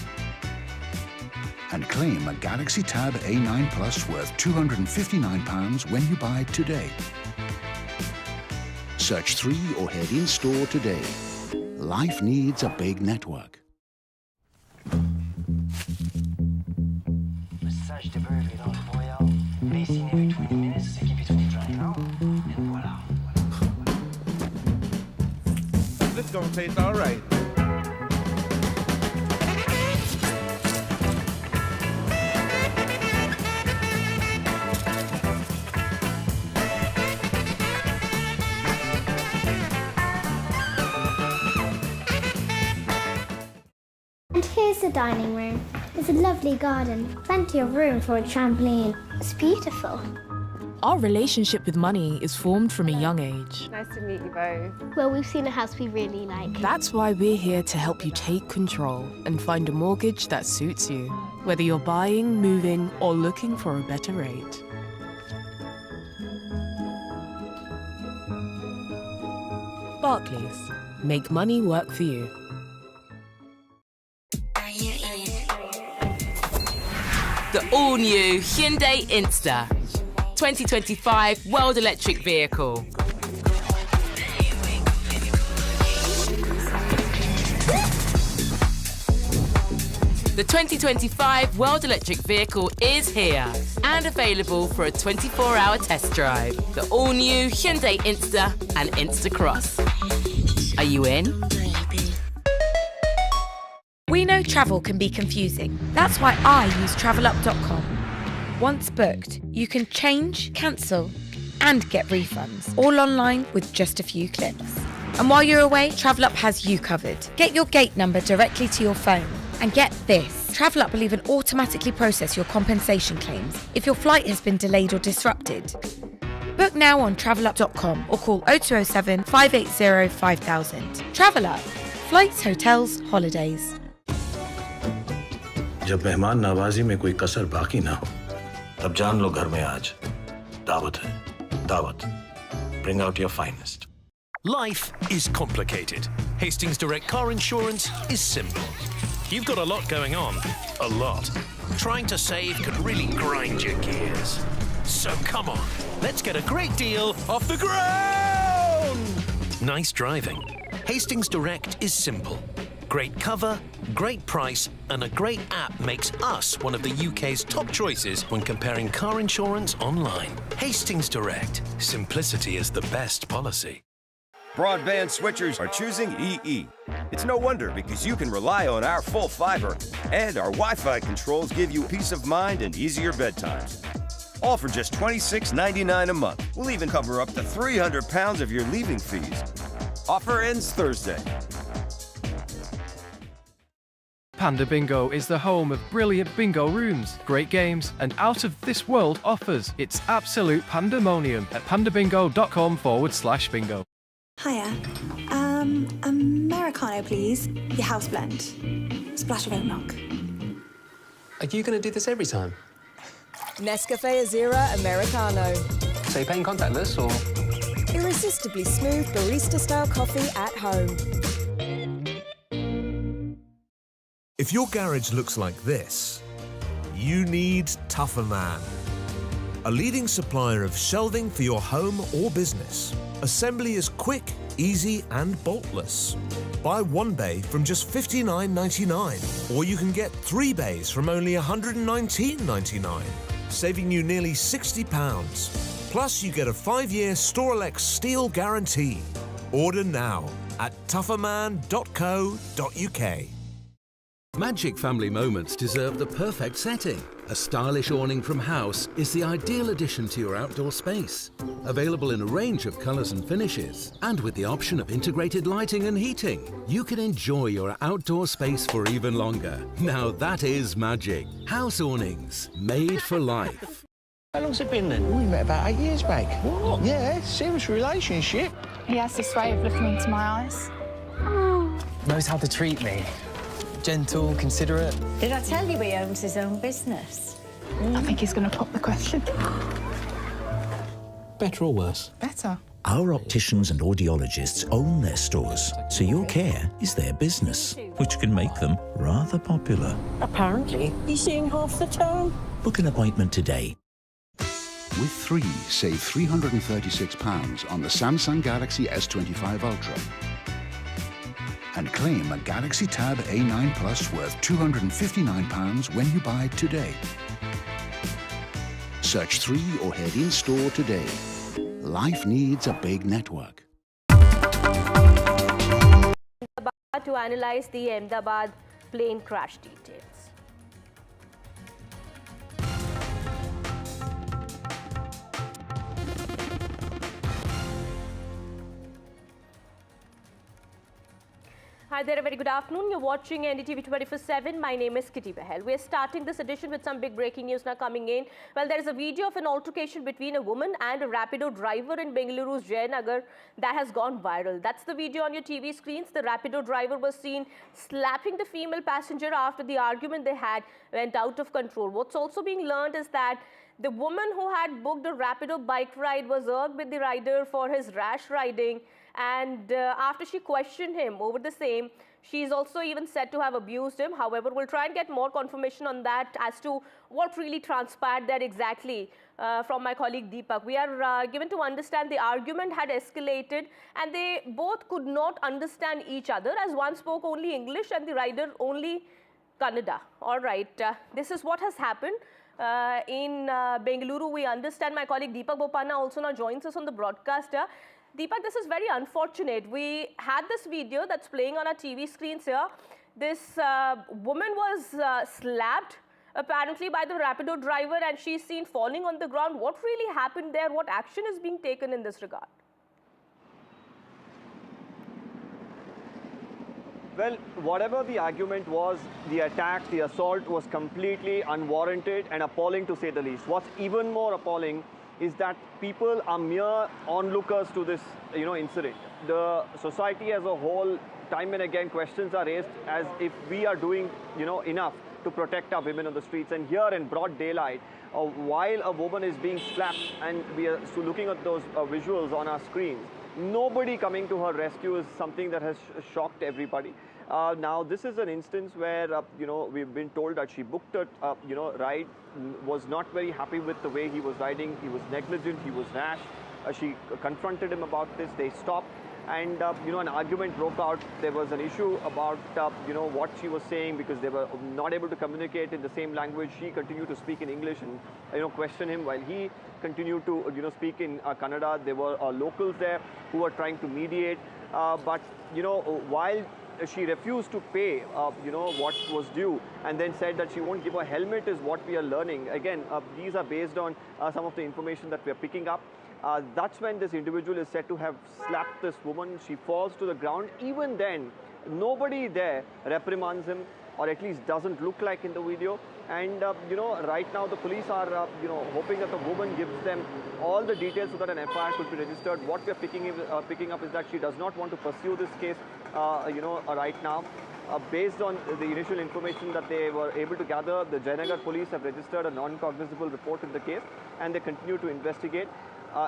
[SPEAKER 16] And claim a Galaxy Tab A9 Plus worth £259 when you buy today. Search 3 or head in-store today. Life needs a big network.
[SPEAKER 2] Message delivery dans le Royal. Pacing every 20 minutes, s'équiper to the train now. And voila.
[SPEAKER 9] This gonna taste all right.
[SPEAKER 4] And here's the dining room. There's a lovely garden, plenty of room for a trampoline. It's beautiful.
[SPEAKER 12] Our relationship with money is formed from a young age.
[SPEAKER 4] Nice to meet you both. Well, we've seen a house we really like.
[SPEAKER 12] That's why we're here to help you take control and find a mortgage that suits you, whether you're buying, moving, or looking for a better rate. Barclays. Make money work for you.
[SPEAKER 23] The all-new Hyundai Insta 2025 World Electric Vehicle. The 2025 World Electric Vehicle is here and available for a 24-hour test drive. The all-new Hyundai Insta and Insta Cross. Are you in?
[SPEAKER 14] We know travel can be confusing. That's why I use travelup.com. Once booked, you can change, cancel, and get refunds, all online with just a few clicks. And while you're away, TravelUp has you covered. Get your gate number directly to your phone. And get this, TravelUp will even automatically process your compensation claims if your flight has been delayed or disrupted. Book now on travelup.com or call 0207 580 5000. TravelUp. Flights, hotels, holidays.
[SPEAKER 22] जब मेहमान नवाजी में कोई कसर बाकी ना हो, तब जान लो घर में आज दावत है, दावत. Bring out your finest.
[SPEAKER 6] Life is complicated. Hastings Direct Car Insurance is simple. You've got a lot going on. A lot. Trying to save could really grind your gears. So come on, let's get a great deal off the ground! Nice driving. Hastings Direct is simple. Great cover, great price, and a great app makes us one of the UK's top choices when comparing car insurance online. Hastings Direct. Simplicity is the best policy.
[SPEAKER 5] Broadband switchers are choosing EE. It's no wonder because you can rely on our full fiber, and our Wi-Fi controls give you peace of mind and easier bedtimes. All for just $26.99 a month. We'll even cover up to £300 of your leaving fees. Offer ends Thursday.
[SPEAKER 13] Panda Bingo is the home of brilliant bingo rooms, great games, and out-of-this-world offers. It's absolute pandemonium at pandabingo.com/bingo.
[SPEAKER 7] Hiya. Americano, please. Your house blend. Splash of oat milk.
[SPEAKER 8] Are you going to do this every time?
[SPEAKER 20] Nescafe Azera Americano.
[SPEAKER 8] So you're paying contactless, or...?
[SPEAKER 20] Irresistibly smooth barista-style coffee at home.
[SPEAKER 24] If your garage looks like this, you need Tougher Man. A leading supplier of shelving for your home or business. Assembly is quick, easy and boltless. Buy one bay from just $59.99, or you can get 3 bays from only $119.99, saving you nearly £60. Plus you get a 5-year Storelex steel guarantee. Order now at tougherman.co.uk.
[SPEAKER 25] Magic family moments deserve the perfect setting. A stylish awning from House is the ideal addition to your outdoor space. Available in a range of colours and finishes, and with the option of integrated lighting and heating, you can enjoy your outdoor space for even longer. Now that is magic. House awnings, made for life.
[SPEAKER 26] How long's it been then? We met about 8 years back. What? Yeah, serious relationship.
[SPEAKER 27] He has this way of looking into my eyes.
[SPEAKER 26] Knows how to treat me. Gentle, considerate.
[SPEAKER 28] Did I tell you he owns his own business?
[SPEAKER 27] I think he's going to pop the question.
[SPEAKER 25] Better or worse?
[SPEAKER 27] Better.
[SPEAKER 30] Our opticians and audiologists own their stores, so your care is their business, which can make them rather popular.
[SPEAKER 28] Apparently, he's seeing half the town.
[SPEAKER 30] Book an appointment today.
[SPEAKER 16] With 3, save £336 on the Samsung Galaxy S25 Ultra. And claim a Galaxy Tab A9 Plus worth £259 when you buy today. Search 3 or head in-store today. Life needs a big network.
[SPEAKER 3] To analyze the Ahmedabad plane crash details. Hi there, a very good afternoon. You're watching NDTV 24/7. My name is Kitty Behel. We're starting this edition with some big breaking news now coming in. Well, there is a video of an altercation between a woman and a Rapido driver in Bengaluru's Jayanagar that has gone viral. That's the video on your TV screens. The Rapido driver was seen slapping the female passenger after the argument they had went out of control. What's also being learned is that the woman who had booked a Rapido bike ride was irked with the rider for his rash riding. And after she questioned him over the same, she's also even said to have abused him. However, we'll try and get more confirmation on that as to what really transpired there exactly from my colleague Deepak. We are given to understand the argument had escalated and they both could not understand each other, as one spoke only English and the rider only Kannada. All right, this is what has happened. In Bengaluru, we understand. My colleague Deepak Bopanna also now joins us on the broadcast. Deepak, this is very unfortunate. We had this video that's playing on our TV screens here. This woman was slapped apparently by the Rapido driver and she's seen falling on the ground. What really happened there? What action is being taken in this regard?
[SPEAKER 1] Well, whatever the argument was, the attack, the assault was completely unwarranted and appalling to say the least. What's even more appalling is that people are mere onlookers to this, incident. The society as a whole, time and again, questions are raised as if we are doing, enough to protect our women on the streets. And here in broad daylight, while a woman is being slapped, and we are looking at those visuals on our screens, nobody coming to her rescue is something that has shocked everybody. Now, this is an instance where, we've been told that she booked a, ride, was not very happy with the way he was riding. He was negligent, he was rash. She confronted him about this, they stopped. And, an argument broke out. There was an issue about, what she was saying because they were not able to communicate in the same language. She continued to speak in English and, question him while he continued to, speak in Kannada. There were locals there who were trying to mediate. But, while she refused to pay, what was due, and then said that she won't give a helmet is what we are learning. Again, these are based on some of the information that we are picking up. That's when this individual is said to have slapped this woman. She falls to the ground. Even then, nobody there reprimands him, or at least doesn't look like in the video. And, right now the police are, hoping that the woman gives them all the details so that an FIR could be registered. What we are picking up is that she does not want to pursue this case, right now. Based on the initial information that they were able to gather, the Jayanagar police have registered a non-cognizable report in the case, and they continue to investigate.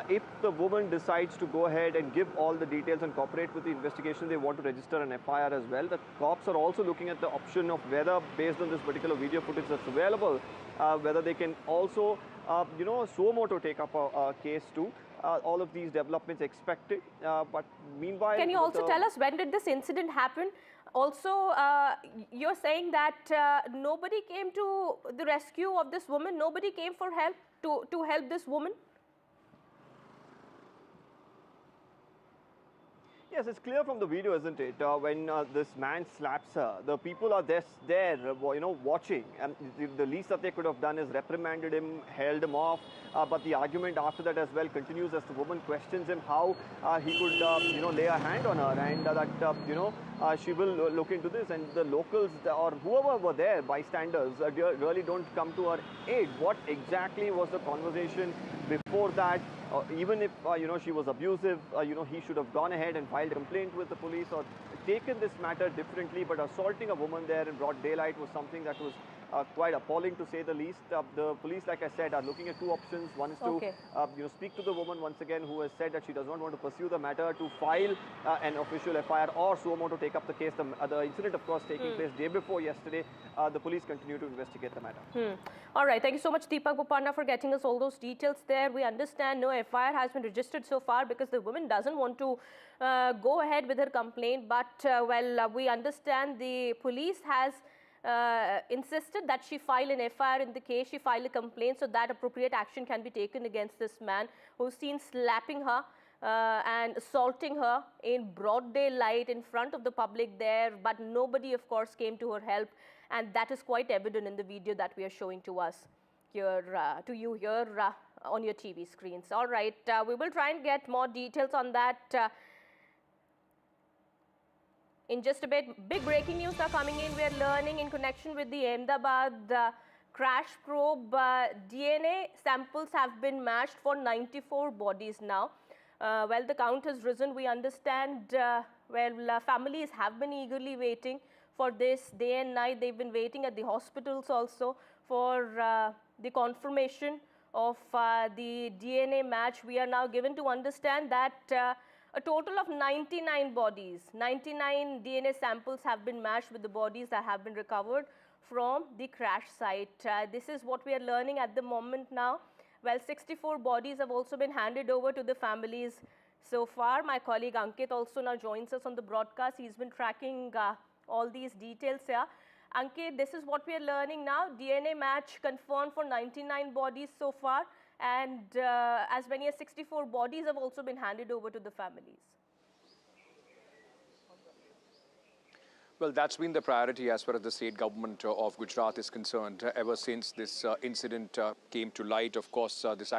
[SPEAKER 1] If the woman decides to go ahead and give all the details and cooperate with the investigation, they want to register an FIR as well. The cops are also looking at the option of whether, based on this particular video footage that's available, whether they can also, suo moto take up a case too. All of these developments expected, but meanwhile...
[SPEAKER 2] Can you also tell us when did this incident happen? Also, you're saying that nobody came to the rescue of this woman, nobody came for help to help this woman?
[SPEAKER 1] Yes, it's clear from the video, isn't it? When this man slaps her, the people are there, watching. And the least that they could have done is reprimanded him, held him off. But the argument after that as well continues as the woman questions him how he could, lay a hand on her, and that, she will look into this. And the locals or whoever were there, bystanders, really don't come to her aid. What exactly was the conversation before that? Even if, she was abusive, he should have gone ahead and filed a complaint with the police or taken this matter differently. But assaulting a woman there in broad daylight was something that was quite appalling, to say the least. The police, like I said, are looking at two options. One is to, speak to the woman once again who has said that she does not want to pursue the matter, to file an official FIR, or suo moto take up the case. The incident, of course, taking place day before yesterday. The police continue to investigate the matter.
[SPEAKER 2] All right. Thank you so much, Deepak Bopanda, for getting us all those details there. We understand no FIR has been registered so far because the woman doesn't want to go ahead with her complaint. But, we understand the police has insisted that she file an FIR in the case, she file a complaint so that appropriate action can be taken against this man who's seen slapping her and assaulting her in broad daylight in front of the public there. But nobody, of course, came to her help. And that is quite evident in the video that we are showing to us here, to you here on your TV screens. All right, we will try and get more details on that in just a bit. Big breaking news are coming in. We are learning in connection with the Ahmedabad crash probe. DNA samples have been matched for 94 bodies now. Well, the count has risen. We understand, families have been eagerly waiting for this day and night. They've been waiting at the hospitals also for the confirmation of the DNA match. We are now given to understand that a total of 99 bodies, 99 DNA samples have been matched with the bodies that have been recovered from the crash site. This is what we are learning at the moment now. Well, 64 bodies have also been handed over to the families so far. My colleague Ankit also now joins us on the broadcast. He's been tracking all these details here. Ankit, this is what we are learning now. DNA match confirmed for 99 bodies so far, and as many as 64 bodies have also been handed over to the families.
[SPEAKER 10] Well, that's been the priority as far as the state government of Gujarat is concerned ever since this incident came to light. Of course, this